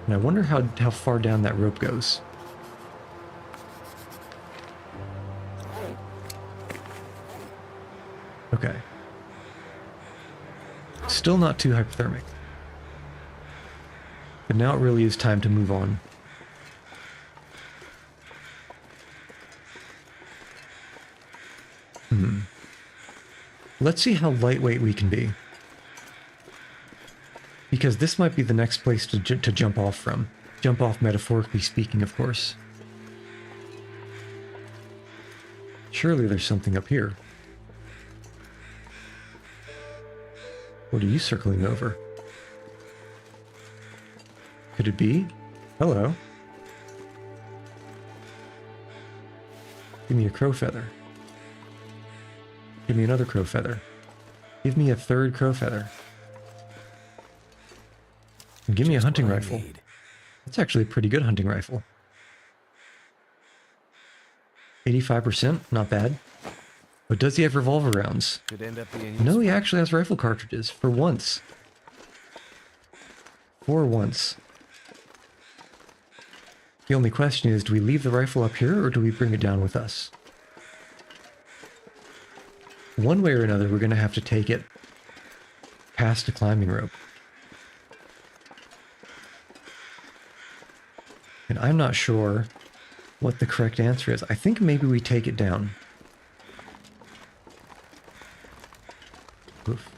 And I wonder how far down that rope goes. Okay. Still not too hypothermic. But now it really is time to move on. Let's see how lightweight we can be. Because this might be the next place to jump off from. Jump off metaphorically speaking, of course. Surely there's something up here. What are you circling over? Could it be? Hello. Give me a crow feather. Give me another crow feather. Give me a third crow feather. And give me a hunting rifle. That's actually a pretty good hunting rifle. 85%, not bad. But does he have revolver rounds? Could end up being No, he actually has rifle cartridges. For once. For once. The only question is, do we leave the rifle up here or do we bring it down with us? One way or another, we're going to have to take it past a climbing rope. And I'm not sure what the correct answer is. I think maybe we take it down. Oof.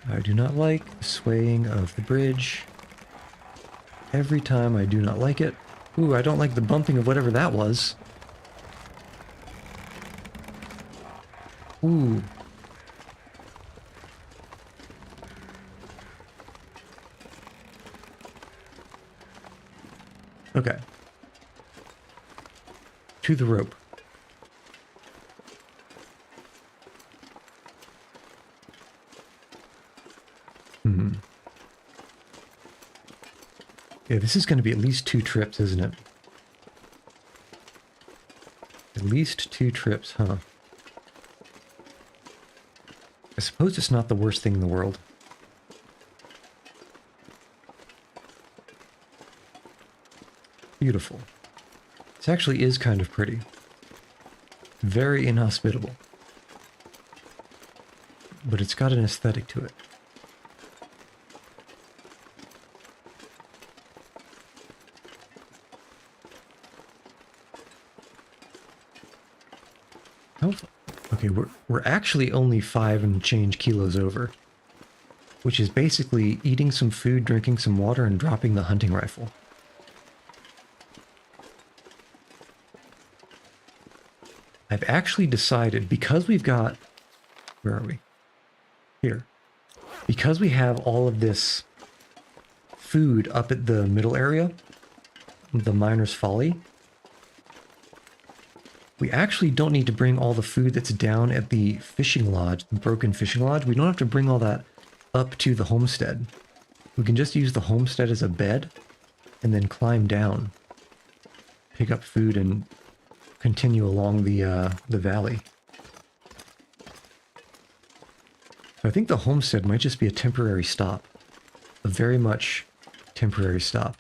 I do not like the swaying of the bridge. Every time I do not like it. Ooh, I don't like the bumping of whatever that was. Ooh. Okay. To the rope. Yeah, this is going to be at least 2 trips, isn't it? At least 2 trips, huh? I suppose it's not the worst thing in the world. Beautiful. This actually is kind of pretty. Very inhospitable. But it's got an aesthetic to it. Oh, okay, we're actually only 5 and change kilos over. Which is basically eating some food, drinking some water, and dropping the hunting rifle. I've actually decided, because we've got... Where are we? Here. Because we have all of this food up at the middle area, the Miner's Folly, we actually don't need to bring all the food that's down at the fishing lodge, the broken fishing lodge. We don't have to bring all that up to the homestead. We can just use the homestead as a bed and then climb down, pick up food, and continue along the valley. So I think the homestead might just be a temporary stop. A very much temporary stop.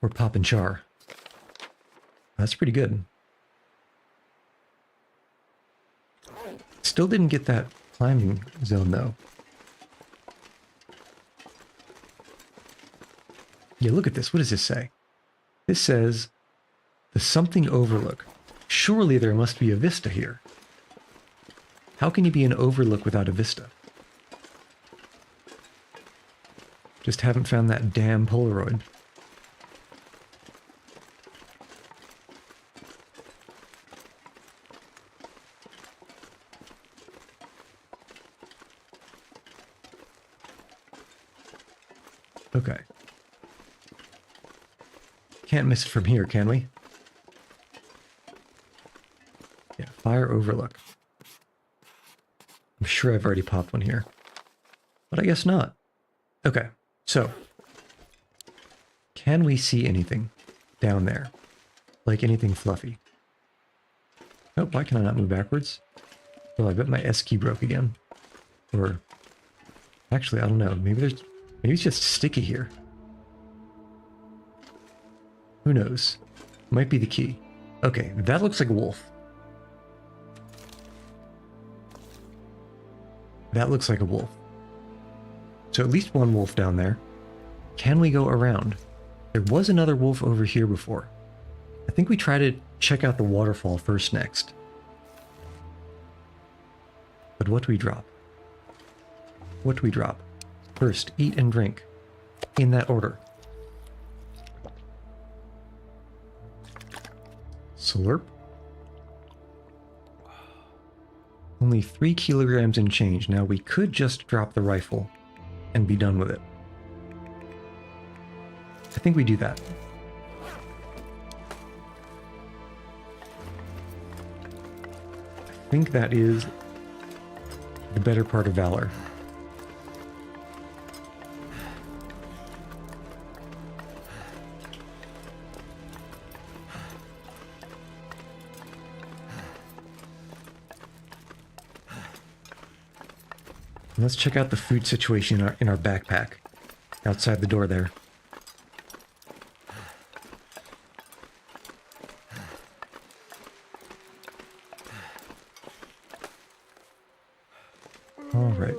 Or pop and char. Still didn't get that climbing zone, though. Yeah, look at this. What does this say? This says, the something overlook. Surely there must be a vista here. How can you be an overlook without a vista? Just haven't found that damn Polaroid. Okay. Can't miss it from here, can we? Yeah, fire overlook. I'm sure I've already popped one here. But I guess not. Okay, so. Can we see anything down there? Like anything fluffy? Nope, why can I not move backwards? Well, I bet my S key broke again. Or, actually, I don't know. Maybe it's just sticky here. Who knows? Might be the key. Okay, that looks like a wolf. That looks like a wolf. So at least one wolf down there. Can we go around? There was another wolf over here before. I think we try to check out the waterfall first next. But what do we drop? What do we drop? First, eat and drink. In that order. Slurp. Only 3 kilograms and change. Now we could just drop the rifle and be done with it. I think we do that. I think that is the better part of valor. Let's check out the food situation in our backpack. Outside the door there. Alright.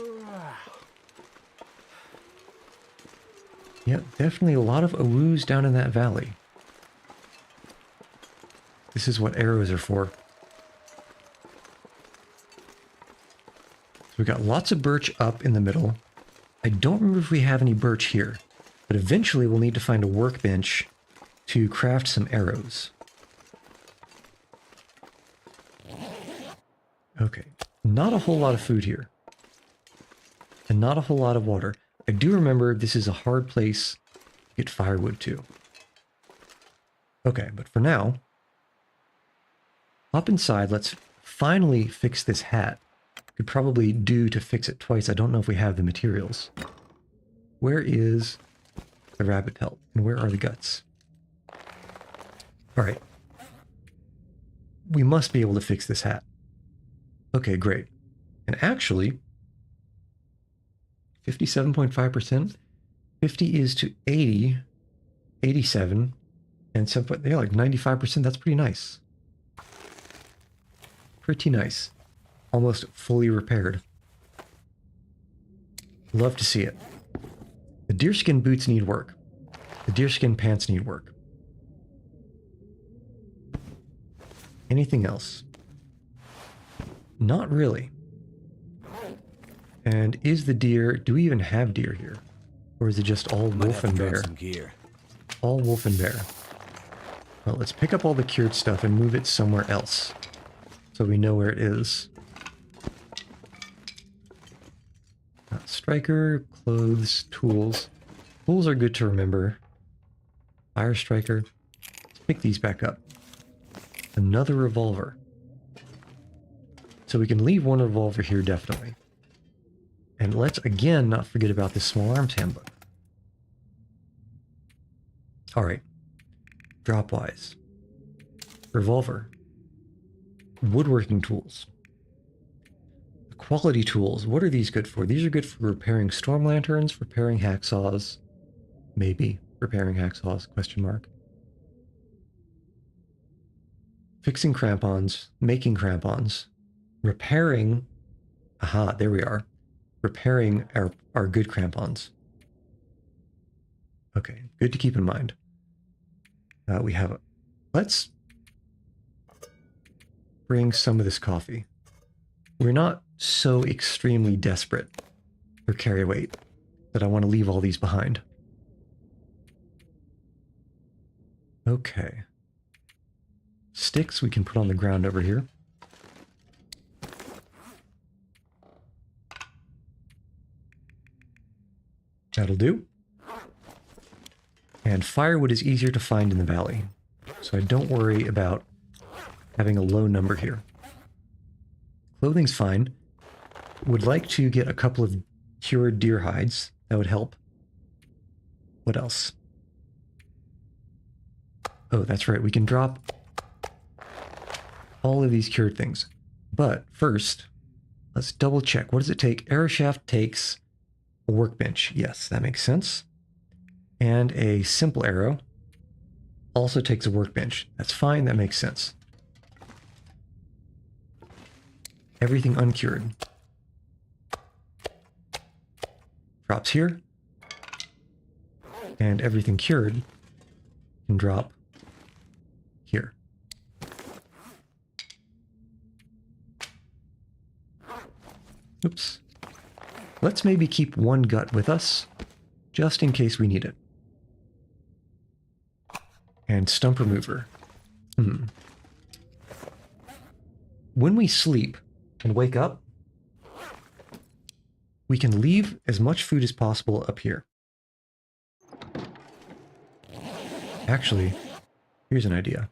Yep, definitely a lot of awoos down in that valley. This is what arrows are for. We got lots of birch up in the middle. I don't remember if we have any birch here, but eventually we'll need to find a workbench to craft some arrows. Okay, not a whole lot of food here. And not a whole lot of water. I do remember this is a hard place to get firewood to. Okay, but for now, hop inside. Let's finally fix this hat. Could probably do to fix it twice. I don't know if we have the materials. Where is the rabbit pelt? And where are the guts? Alright. We must be able to fix this hat. Okay, great. And actually, 57.5%. 50 is to 80. 87. And some, yeah, like 95%. That's pretty nice. Pretty nice. Almost fully repaired. Love to see it. The deerskin boots need work. The deerskin pants need work. Anything else? Not really. And is the deer... Do we even have deer here? Or is it just all wolf and bear? All wolf and bear. Well, let's pick up all the cured stuff and move it somewhere else. So we know where it is. Striker, clothes, tools. Tools are good to remember. Fire striker. Let's pick these back up. Another revolver. So we can leave one revolver here, definitely. And let's, again, not forget about this small arms handbook. Alright. Dropwise. Revolver. Woodworking tools. Quality tools. What are these good for? These are good for repairing storm lanterns, repairing hacksaws. Maybe. Repairing hacksaws, question mark. Fixing crampons, making crampons, repairing Aha, there we are. Repairing our good crampons. Okay, good to keep in mind. We have... Let's bring some of this coffee. We're not so extremely desperate for carry weight that I want to leave all these behind. Okay. Sticks we can put on the ground over here. That'll do. And firewood is easier to find in the valley, so I don't worry about having a low number here. Clothing's fine. Would like to get a couple of cured deer hides. That would help. What else? Oh, that's right. We can drop all of these cured things. But first, let's double check. What does it take? Arrow shaft takes a workbench. Yes, that makes sense. And a simple arrow also takes a workbench. That's fine. That makes sense. Everything uncured drops here. And everything cured can drop here. Oops. Let's maybe keep one gut with us, just in case we need it. And stump remover. When we sleep and wake up, we can leave as much food as possible up here. Actually, here's an idea.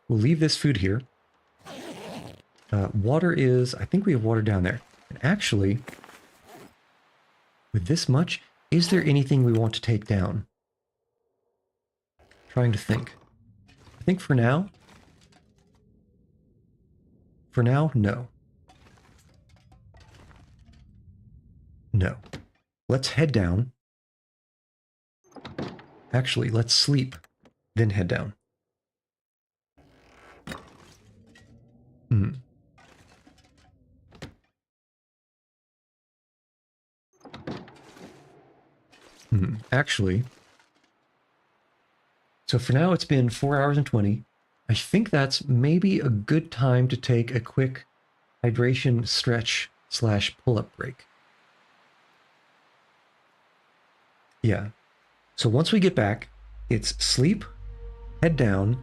We'll leave this food here. Water is... I think we have water down there. And actually, with this much, is there anything we want to take down? Trying to think. I think for now... no. No. Let's head down. Actually, let's sleep, then head down. Actually, so for now it's been 4 hours and 20. I think that's maybe a good time to take a quick hydration stretch / pull-up break. Yeah. So once we get back, it's sleep, head down,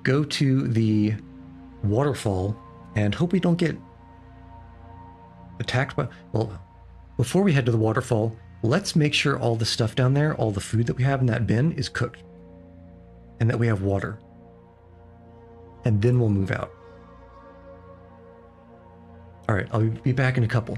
go to the waterfall, and hope we don't get attacked by... Well, before we head to the waterfall, let's make sure all the stuff down there, all the food that we have in that bin is cooked. And that we have water. And then we'll move out. Alright, I'll be back in a couple.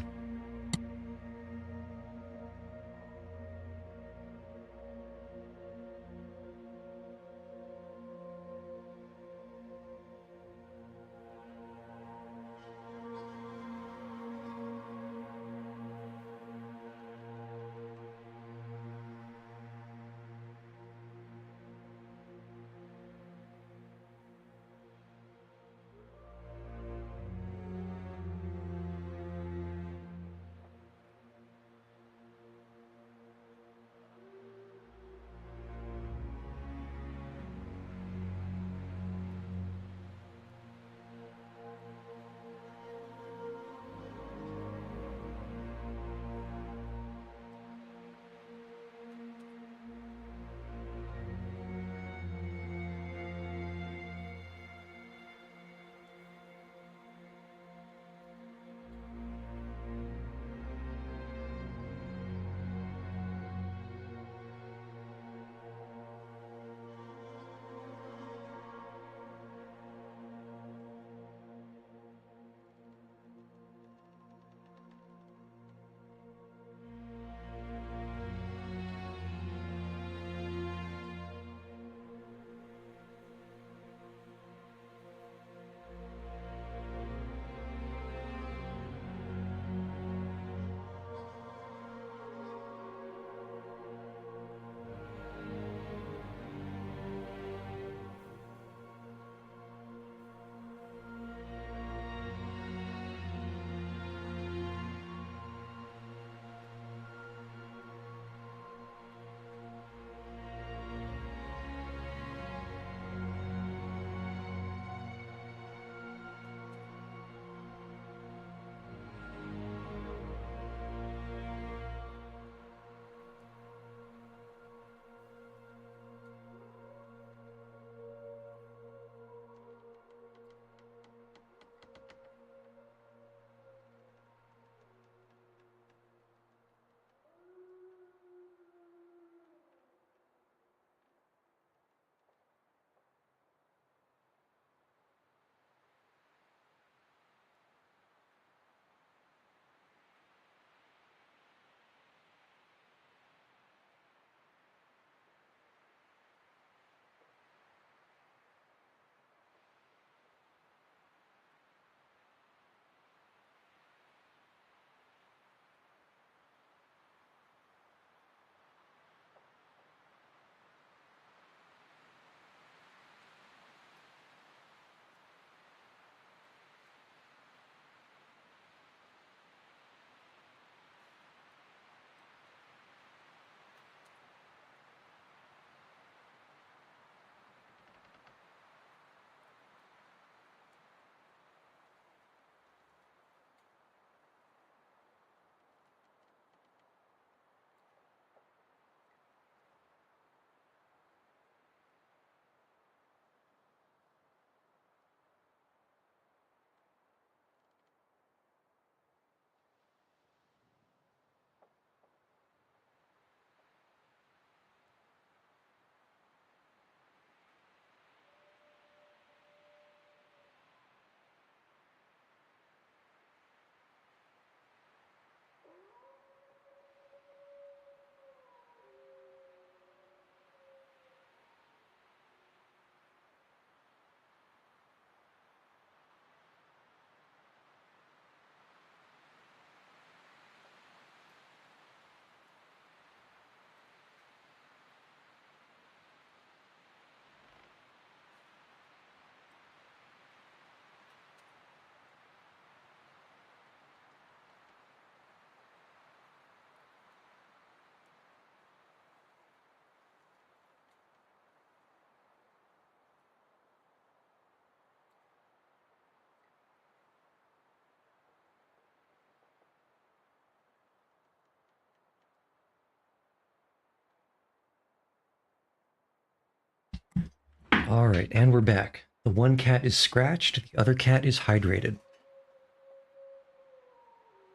All right, and we're back. The one cat is scratched, the other cat is hydrated.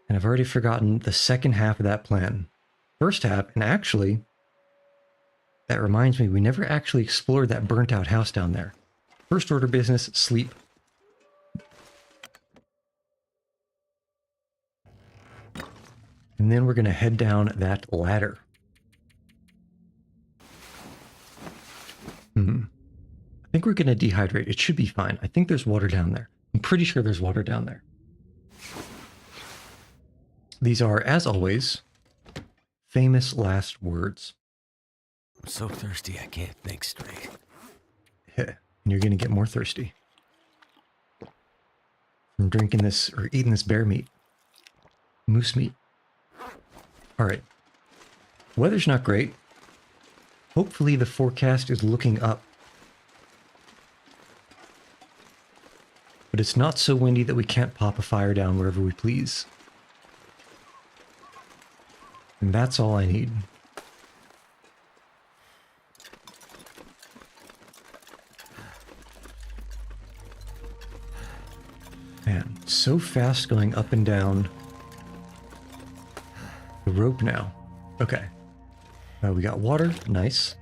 And I've already forgotten the second half of that plan. First half, and actually, that reminds me, we never actually explored that burnt out house down there. First order business, sleep. And then we're going to head down that ladder. I think we're going to dehydrate. It should be fine. I think there's water down there. I'm pretty sure there's water down there. These are, as always, famous last words. I'm so thirsty I can't think straight. Yeah, and you're going to get more thirsty from drinking this or eating this bear meat. Moose meat. All right. Weather's not great. Hopefully the forecast is looking up. But it's not so windy that we can't pop a fire down wherever we please. And that's all I need. Man, so fast going up and down the rope now. Okay. We got water. Nice.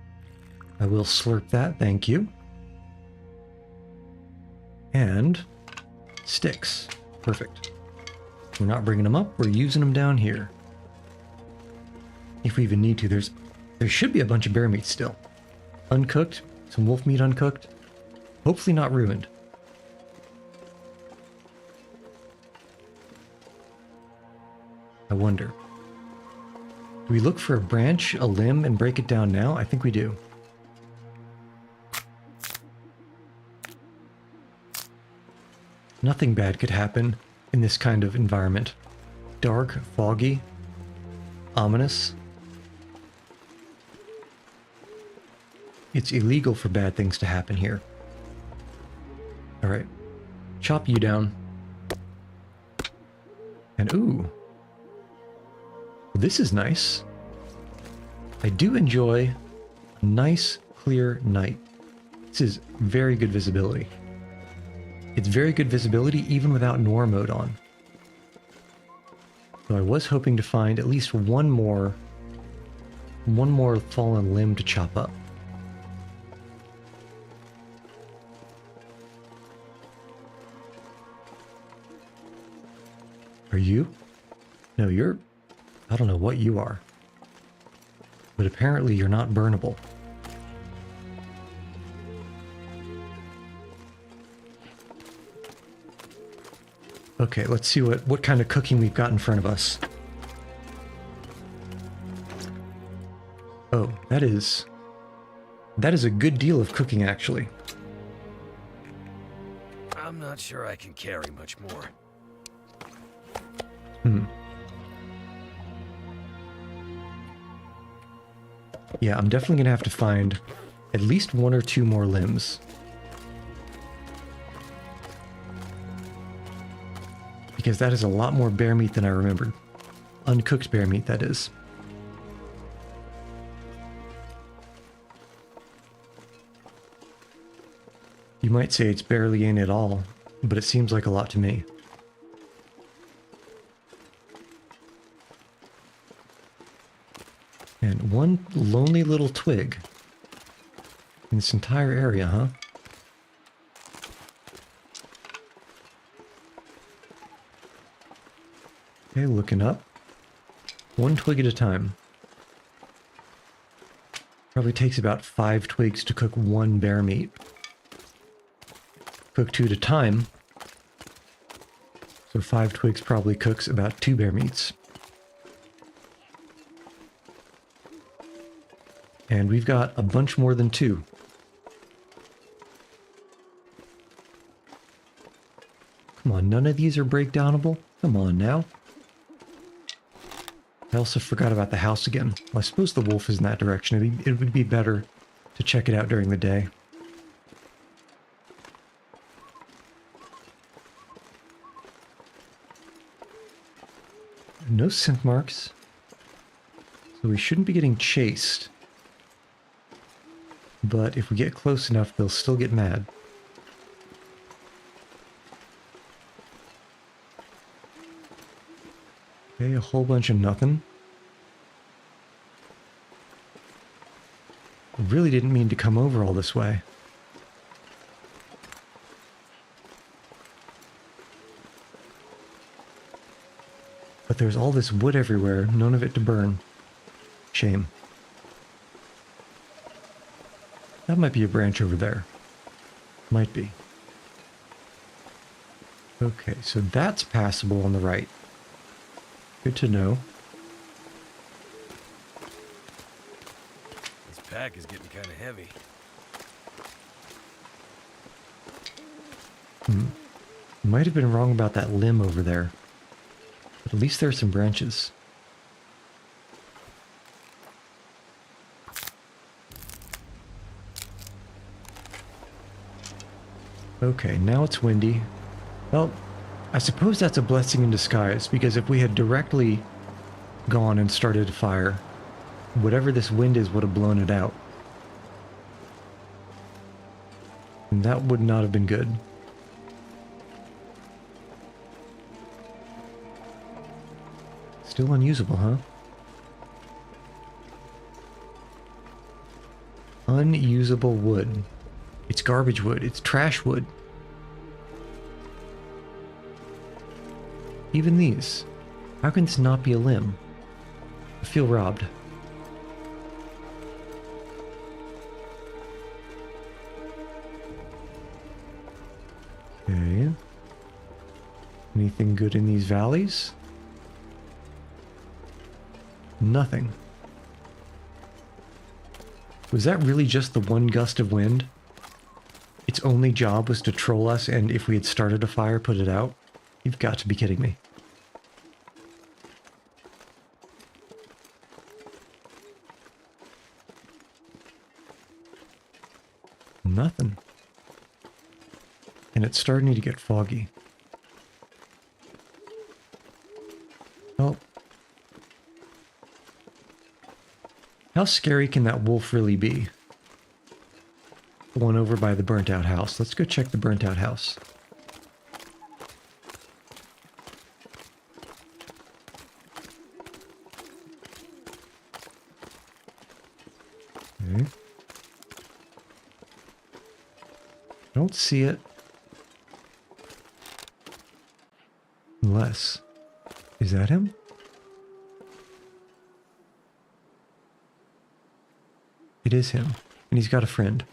I will slurp that. Thank you. And sticks. Perfect. We're not bringing them up. We're using them down here. If we even need to. There should be a bunch of bear meat still. Uncooked. Some wolf meat uncooked. Hopefully not ruined. I wonder. Do we look for a branch, a limb, and break it down now? I think we do. Nothing bad could happen in this kind of environment. Dark, foggy, ominous. It's illegal for bad things to happen here. Alright. Chop you down. And ooh. This is nice. I do enjoy a nice, clear night. This is very good visibility. It's very good visibility even without Noir mode on. So I was hoping to find at least one more fallen limb to chop up. Are you? No, you're... I don't know what you are. But apparently you're not burnable. Okay, let's see what kind of cooking we've got in front of us. Oh, that is a good deal of cooking, actually. I'm not sure I can carry much more. Yeah, I'm definitely gonna have to find at least one or two more limbs. Because that is a lot more bear meat than I remembered. Uncooked bear meat, that is. You might say it's barely in at all, but it seems like a lot to me. And one lonely little twig in this entire area, huh? Okay, looking up. One twig at a time. Probably takes about 5 twigs to cook one bear meat. Cook 2 at a time. So 5 twigs probably cooks about 2 bear meats. And we've got a bunch more than 2. Come on, none of these are breakdownable? Come on now. I also forgot about the house again. Well, I suppose the wolf is in that direction. It would be better to check it out during the day. No scent marks. So we shouldn't be getting chased. but if we get close enough, they'll still get mad. Okay, a whole bunch of nothing. I really didn't mean to come over all this way. But there's all this wood everywhere, none of it to burn. Shame. That might be a branch over there. Might be. Okay, so that's passable on the right. Good to know. This pack is getting kind of heavy. Might have been wrong about that limb over there. But at least there are some branches. Okay, now it's windy. Well, I suppose that's a blessing in disguise, because if we had directly gone and started a fire, whatever this wind is would have blown it out. And that would not have been good. Still unusable, huh? Unusable wood. It's garbage wood. It's trash wood. Even these. How can this not be a limb? I feel robbed. Okay. Anything good in these valleys? Nothing. Was that really just the one gust of wind? Its only job was to troll us, and if we had started a fire, put it out? You've got to be kidding me. Nothing. And it's starting to get foggy. Oh. How scary can that wolf really be? The one over by the burnt out house. Let's go check the burnt out house. Okay. Don't see it. Unless... Is that him? It is him. And he's got a friend.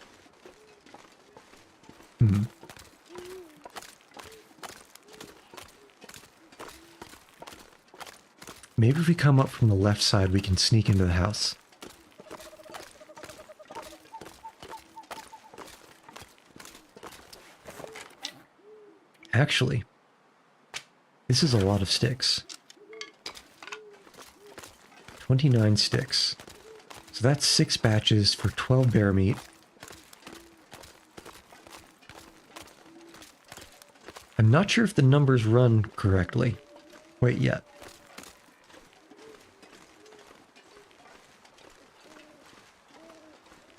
Maybe if we come up from the left side, we can sneak into the house. Actually, this is a lot of sticks. 29 sticks. So that's 6 batches for 12 bear meat. I'm not sure if the numbers run correctly quite yet.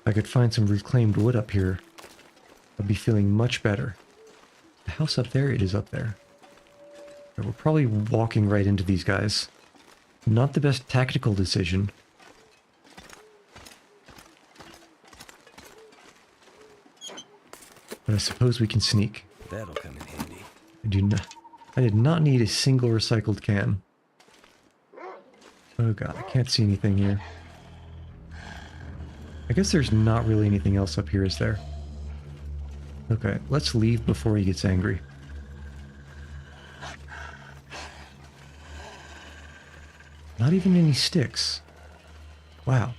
If I could find some reclaimed wood up here, I'd be feeling much better. The house up there, it is up there. We're probably walking right into these guys. Not the best tactical decision. But I suppose we can sneak. That'll come in handy. I did not need a single recycled can. Oh god, I can't see anything here. I guess there's not really anything else up here, is there? Okay, let's leave before he gets angry. Not even any sticks. Wow.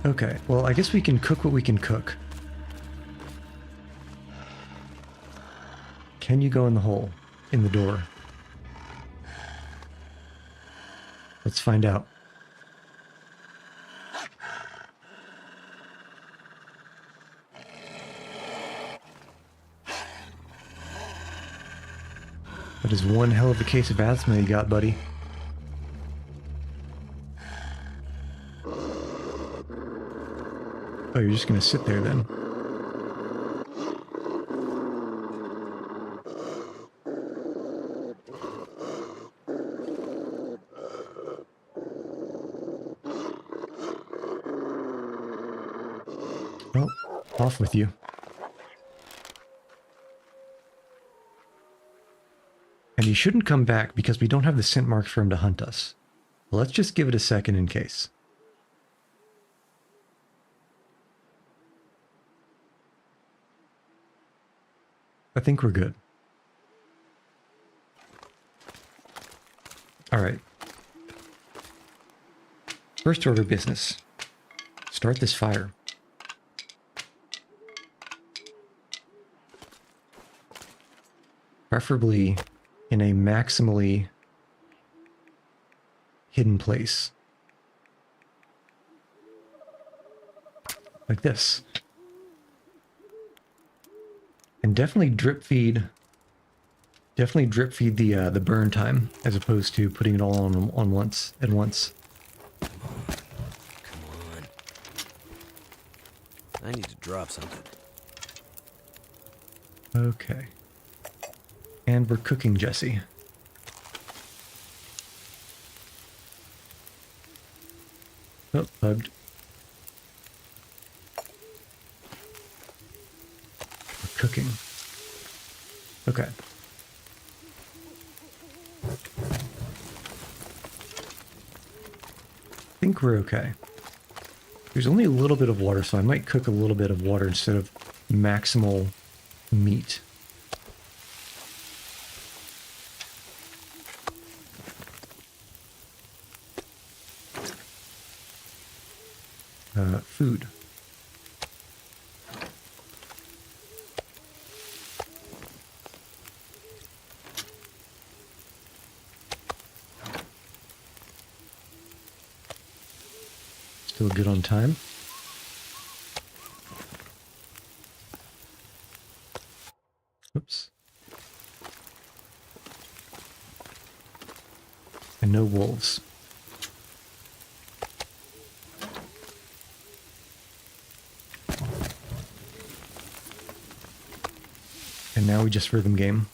Okay, well, I guess we can cook what we can cook. Can you go in the hole? In the door? Let's find out. That is one hell of a case of asthma you got, buddy. you're just going to sit there then. Oh, off with you. And he shouldn't come back because we don't have the scent marks for him to hunt us. Let's just give it a second in case. I think we're good. All right. First order of business. Start this fire. Preferably in a maximally hidden place. Like this. And definitely drip feed the burn time as opposed to putting it all on once at once. Come on. I need to drop something. Okay. And we're cooking Jesse. Oh, bugged. We're cooking. Okay. I think we're okay. There's only a little bit of water, so I might cook a little bit of water instead of maximal meat. Food. Still good on time. Oops. And no wolves. And now we just rhythm game.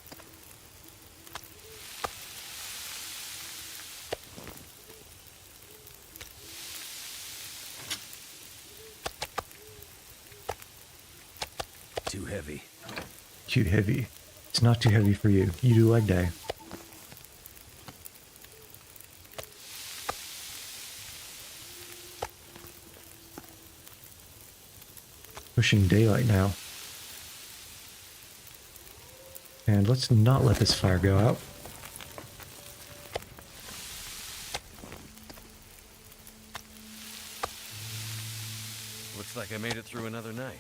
Too heavy. Too heavy. It's not too heavy for you. You do leg day. Pushing daylight now. And let's not let this fire go out. Looks like I made it through another night.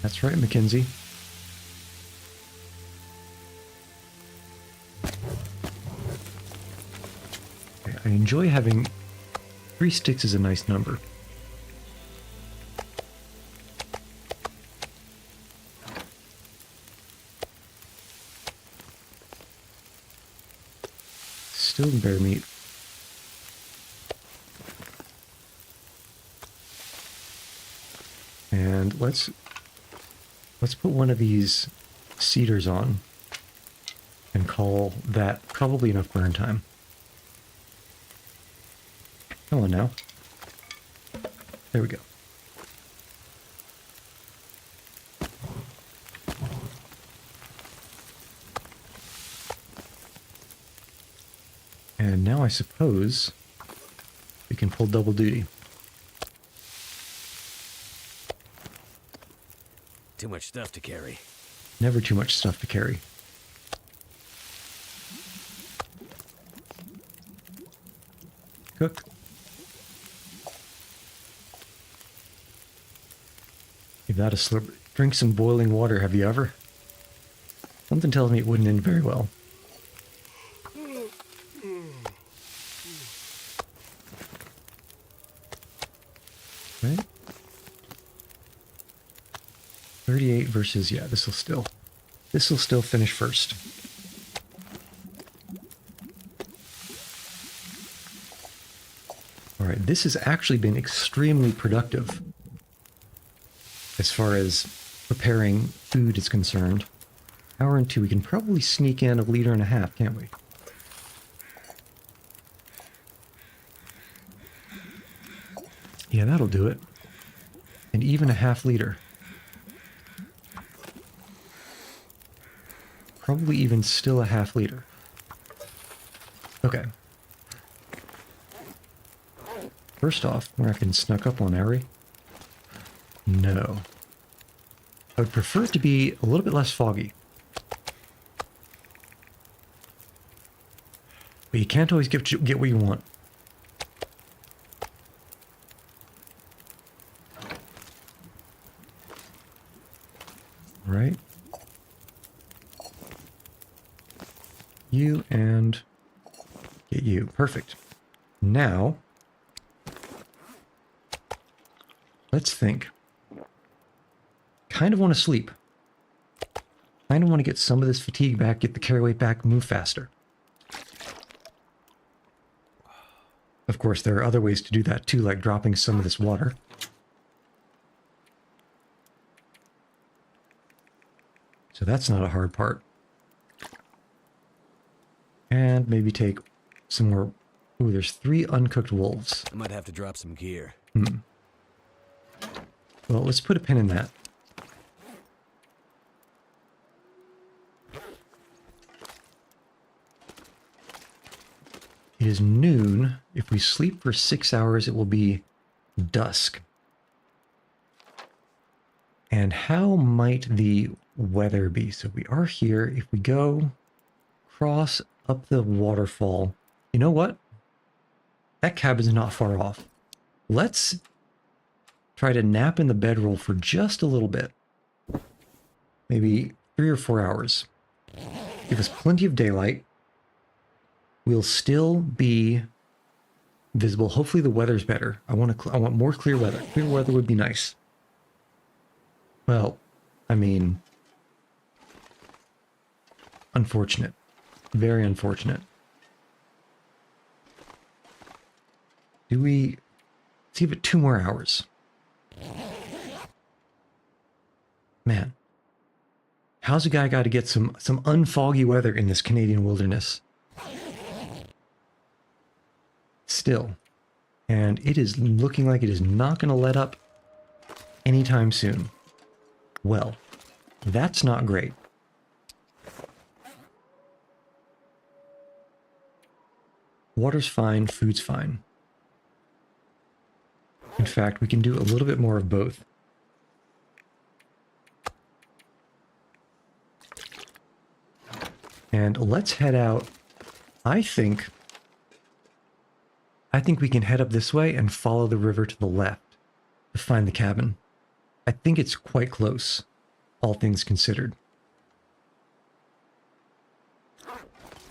That's right, Mackenzie. I enjoy having 3 sticks is a nice number. Still bear meat. And let's put one of these cedars on and call that probably enough burn time. Come on now. There we go. And now I suppose we can pull double duty. Too much stuff to carry. Never too much stuff to carry. Cook. Give that a slurp. Drink some boiling water, have you ever? Something tells me it wouldn't end very well. Right? 38 versus, yeah, this will still finish first. All right, this has actually been extremely productive as far as preparing food is concerned. Hour and 2, we can probably sneak in 1.5 liters, can't we? Yeah, that'll do it. And even 1/2 liter. Probably even still 1/2 liter. Okay. First off, we're not getting snuck up on, are we? No. I would prefer it to be a little bit less foggy. But you can't always get what you want. Right? You and get you. Perfect. Now, let's think. Kind of want to sleep. Kind of want to get some of this fatigue back, get the carry weight back, move faster. Of course, there are other ways to do that too, like dropping some of this water. So that's not a hard part. And maybe take some more. Ooh, there's 3 uncooked wolves. I might have to drop some gear. Well, let's put a pin in that. It is noon. If we sleep for 6 hours, it will be dusk. And how might the weather be? So we are here. If we go cross up the waterfall, you know what? That cabin's not far off. Let's try to nap in the bedroll for just a little bit. Maybe 3 or 4 hours. Give us plenty of daylight. We'll still be visible. Hopefully the weather's better. I want more clear weather. Clear weather would be nice. Well, I mean, unfortunate. Very unfortunate. Let's give it 2 more hours. Man, how's a guy got to get some unfoggy weather in this Canadian wilderness? Still. And it is looking like it is not going to let up anytime soon. Well, that's not great. Water's fine, food's fine. In fact, we can do a little bit more of both. And let's head out. I think we can head up this way and follow the river to the left to find the cabin. I think it's quite close, all things considered.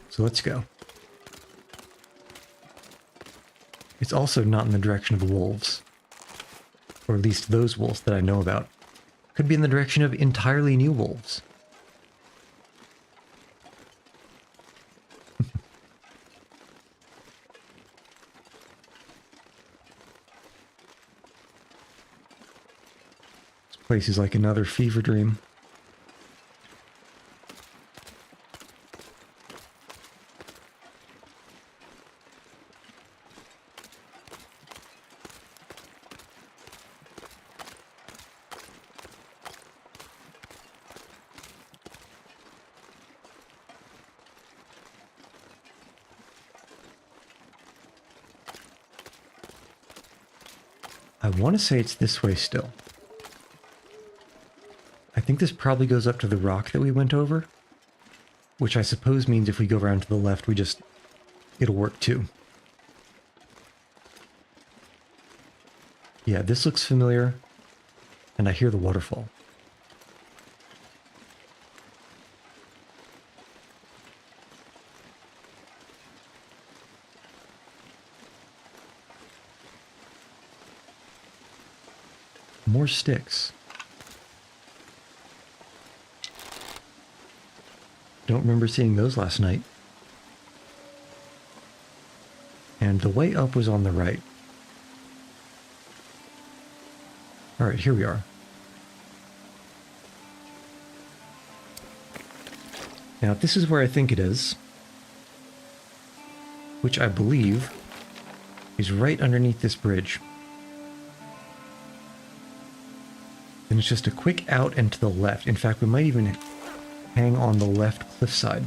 So let's go. It's also not in the direction of the wolves. Or at least those wolves that I know about. Could be in the direction of entirely new wolves. This place is like another fever dream. I want to say it's this way still. I think this probably goes up to the rock that we went over, which I suppose means if we go around to the left, it'll work too. Yeah, this looks familiar, and I hear the waterfall. More sticks. Don't remember seeing those last night. And the way up was on the right. Alright, here we are. Now, this is where I think it is, which I believe is right underneath this bridge. And it's just a quick out and to the left. In fact, we might even hang on the left cliffside.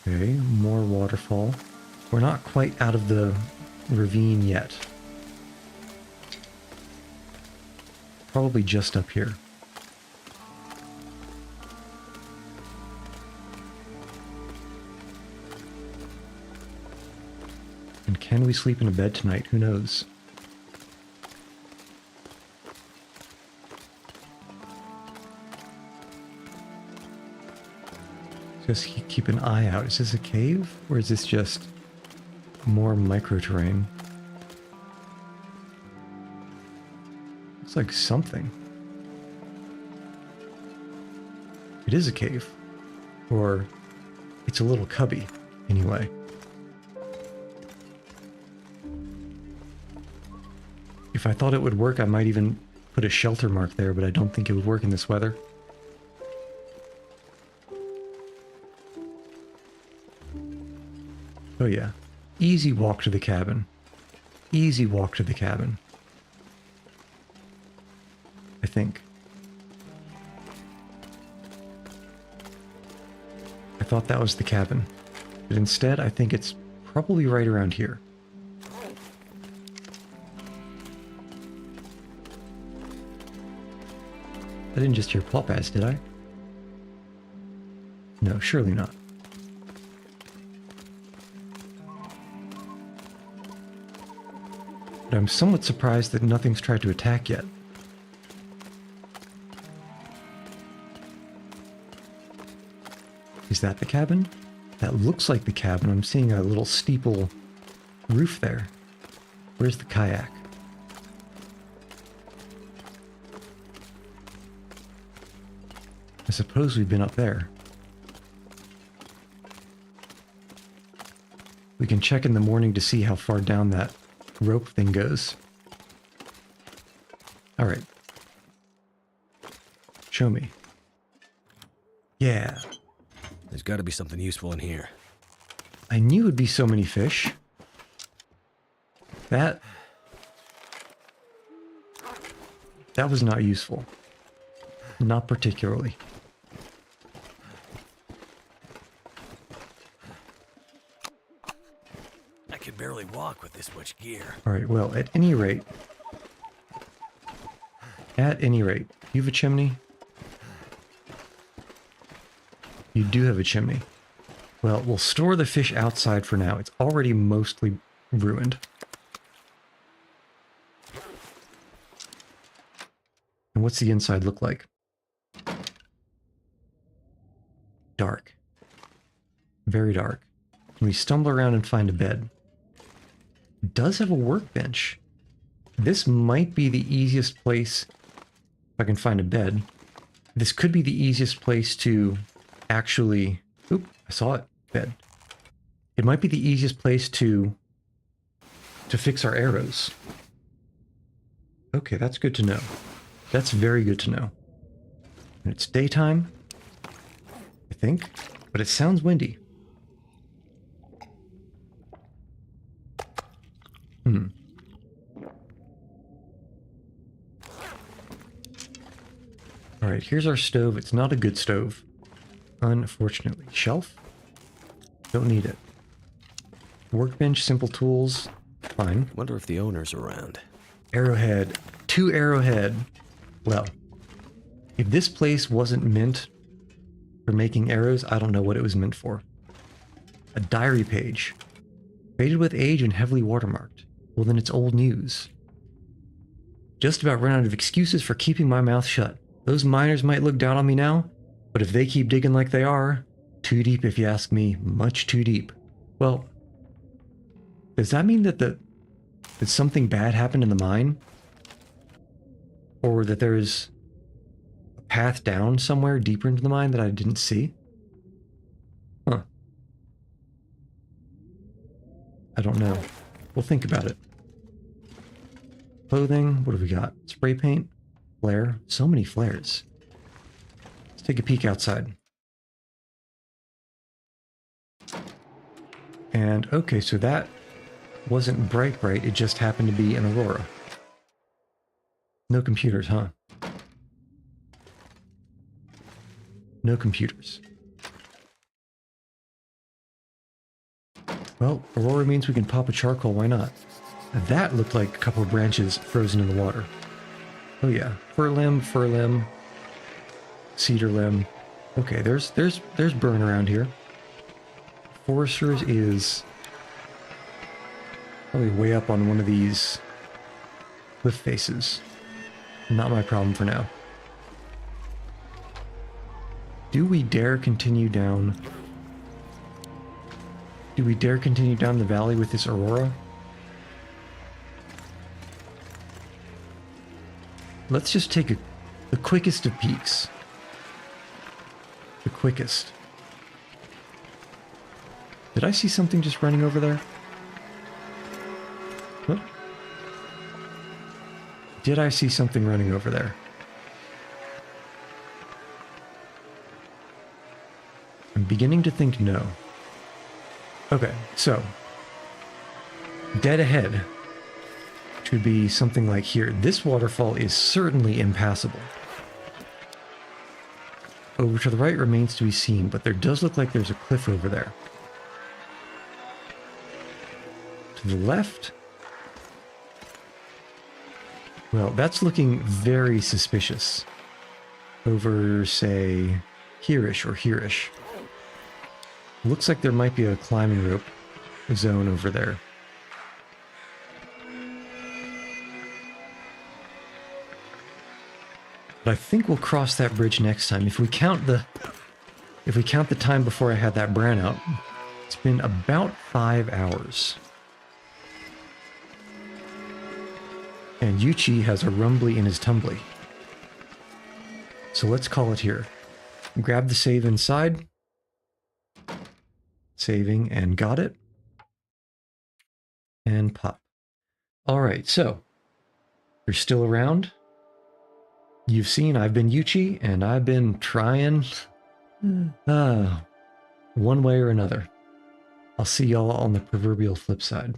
Okay, more waterfall. We're not quite out of the ravine yet. Probably just up here. And can we sleep in a bed tonight? Who knows? Just keep an eye out. Is this a cave? Or is this just more micro-terrain? It's like something. It is a cave. Or it's a little cubby, anyway. If I thought it would work, I might even put a shelter mark there, but I don't think it would work in this weather. Oh yeah. Easy walk to the cabin. Easy walk to the cabin. I think. I thought that was the cabin. But instead, I think it's probably right around here. I didn't just hear plop ass, did I? No, surely not. But I'm somewhat surprised that nothing's tried to attack yet. Is that the cabin? That looks like the cabin. I'm seeing a little steeple roof there. Where's the kayak? I suppose we've been up there. We can check in the morning to see how far down that rope thing goes. All right. Show me. Yeah. There's got to be something useful in here. I knew it'd be so many fish. That was not useful. Not particularly. I can barely walk with this much gear. All right, well, at any rate, you have a chimney? You do have a chimney. Well, we'll store the fish outside for now. It's already mostly ruined. And what's the inside look like? Dark. Very dark. Can we stumble around and find a bed? It does have a workbench. This might be the easiest place, if I can find a bed. This could be the easiest place to actually... Oop, I saw it. Bed. It might be the easiest place to fix our arrows. Okay, that's good to know. That's very good to know. And it's daytime, I think, but it sounds windy. Alright, here's our stove. It's not a good stove, unfortunately. Shelf? Don't need it. Workbench, simple tools, fine. Wonder if the owner's around. Arrowhead. 2 arrowhead. Well, if this place wasn't meant for making arrows, I don't know what it was meant for. A diary page. Faded with age and heavily watermarked. Well, then it's old news. Just about run out of excuses for keeping my mouth shut. Those miners might look down on me now, but if they keep digging like they are, too deep if you ask me, much too deep. Well, does that mean that something bad happened in the mine? Or that there's a path down somewhere deeper into the mine that I didn't see? Huh. I don't know. We'll think about it. Clothing, what do we got? Spray paint, flare, so many flares. Let's take a peek outside. And okay, so that wasn't bright, it just happened to be an aurora. No computers, huh? No computers. Well, aurora means we can pop a charcoal, why not? That looked like a couple of branches frozen in the water. Oh yeah, fir limb, cedar limb. Okay, there's burn around here. Foresters is probably way up on one of these cliff faces. Not my problem for now. Do we dare continue down? Do we dare continue down the valley with this aurora? Let's just take the quickest of peaks. The quickest. Did I see something just running over there? What? Did I see something running over there? I'm beginning to think no. Okay, so dead ahead, which would be something like here. This waterfall is certainly impassable. Over to the right remains to be seen, but there does look like there's a cliff over there. To the left? Well, that's looking very suspicious. Over, say, here-ish or here-ish. Looks like there might be a climbing rope zone over there. But I think we'll cross that bridge next time. If we count the time before I had that brownout, it's been about 5 hours. And Yuchi has a rumbly in his tumbly. So let's call it here. Grab the save inside. Saving, and got it. And pop. Alright, so you're still around. You've seen I've been Yuchi, and I've been trying one way or another. I'll see y'all on the proverbial flip side.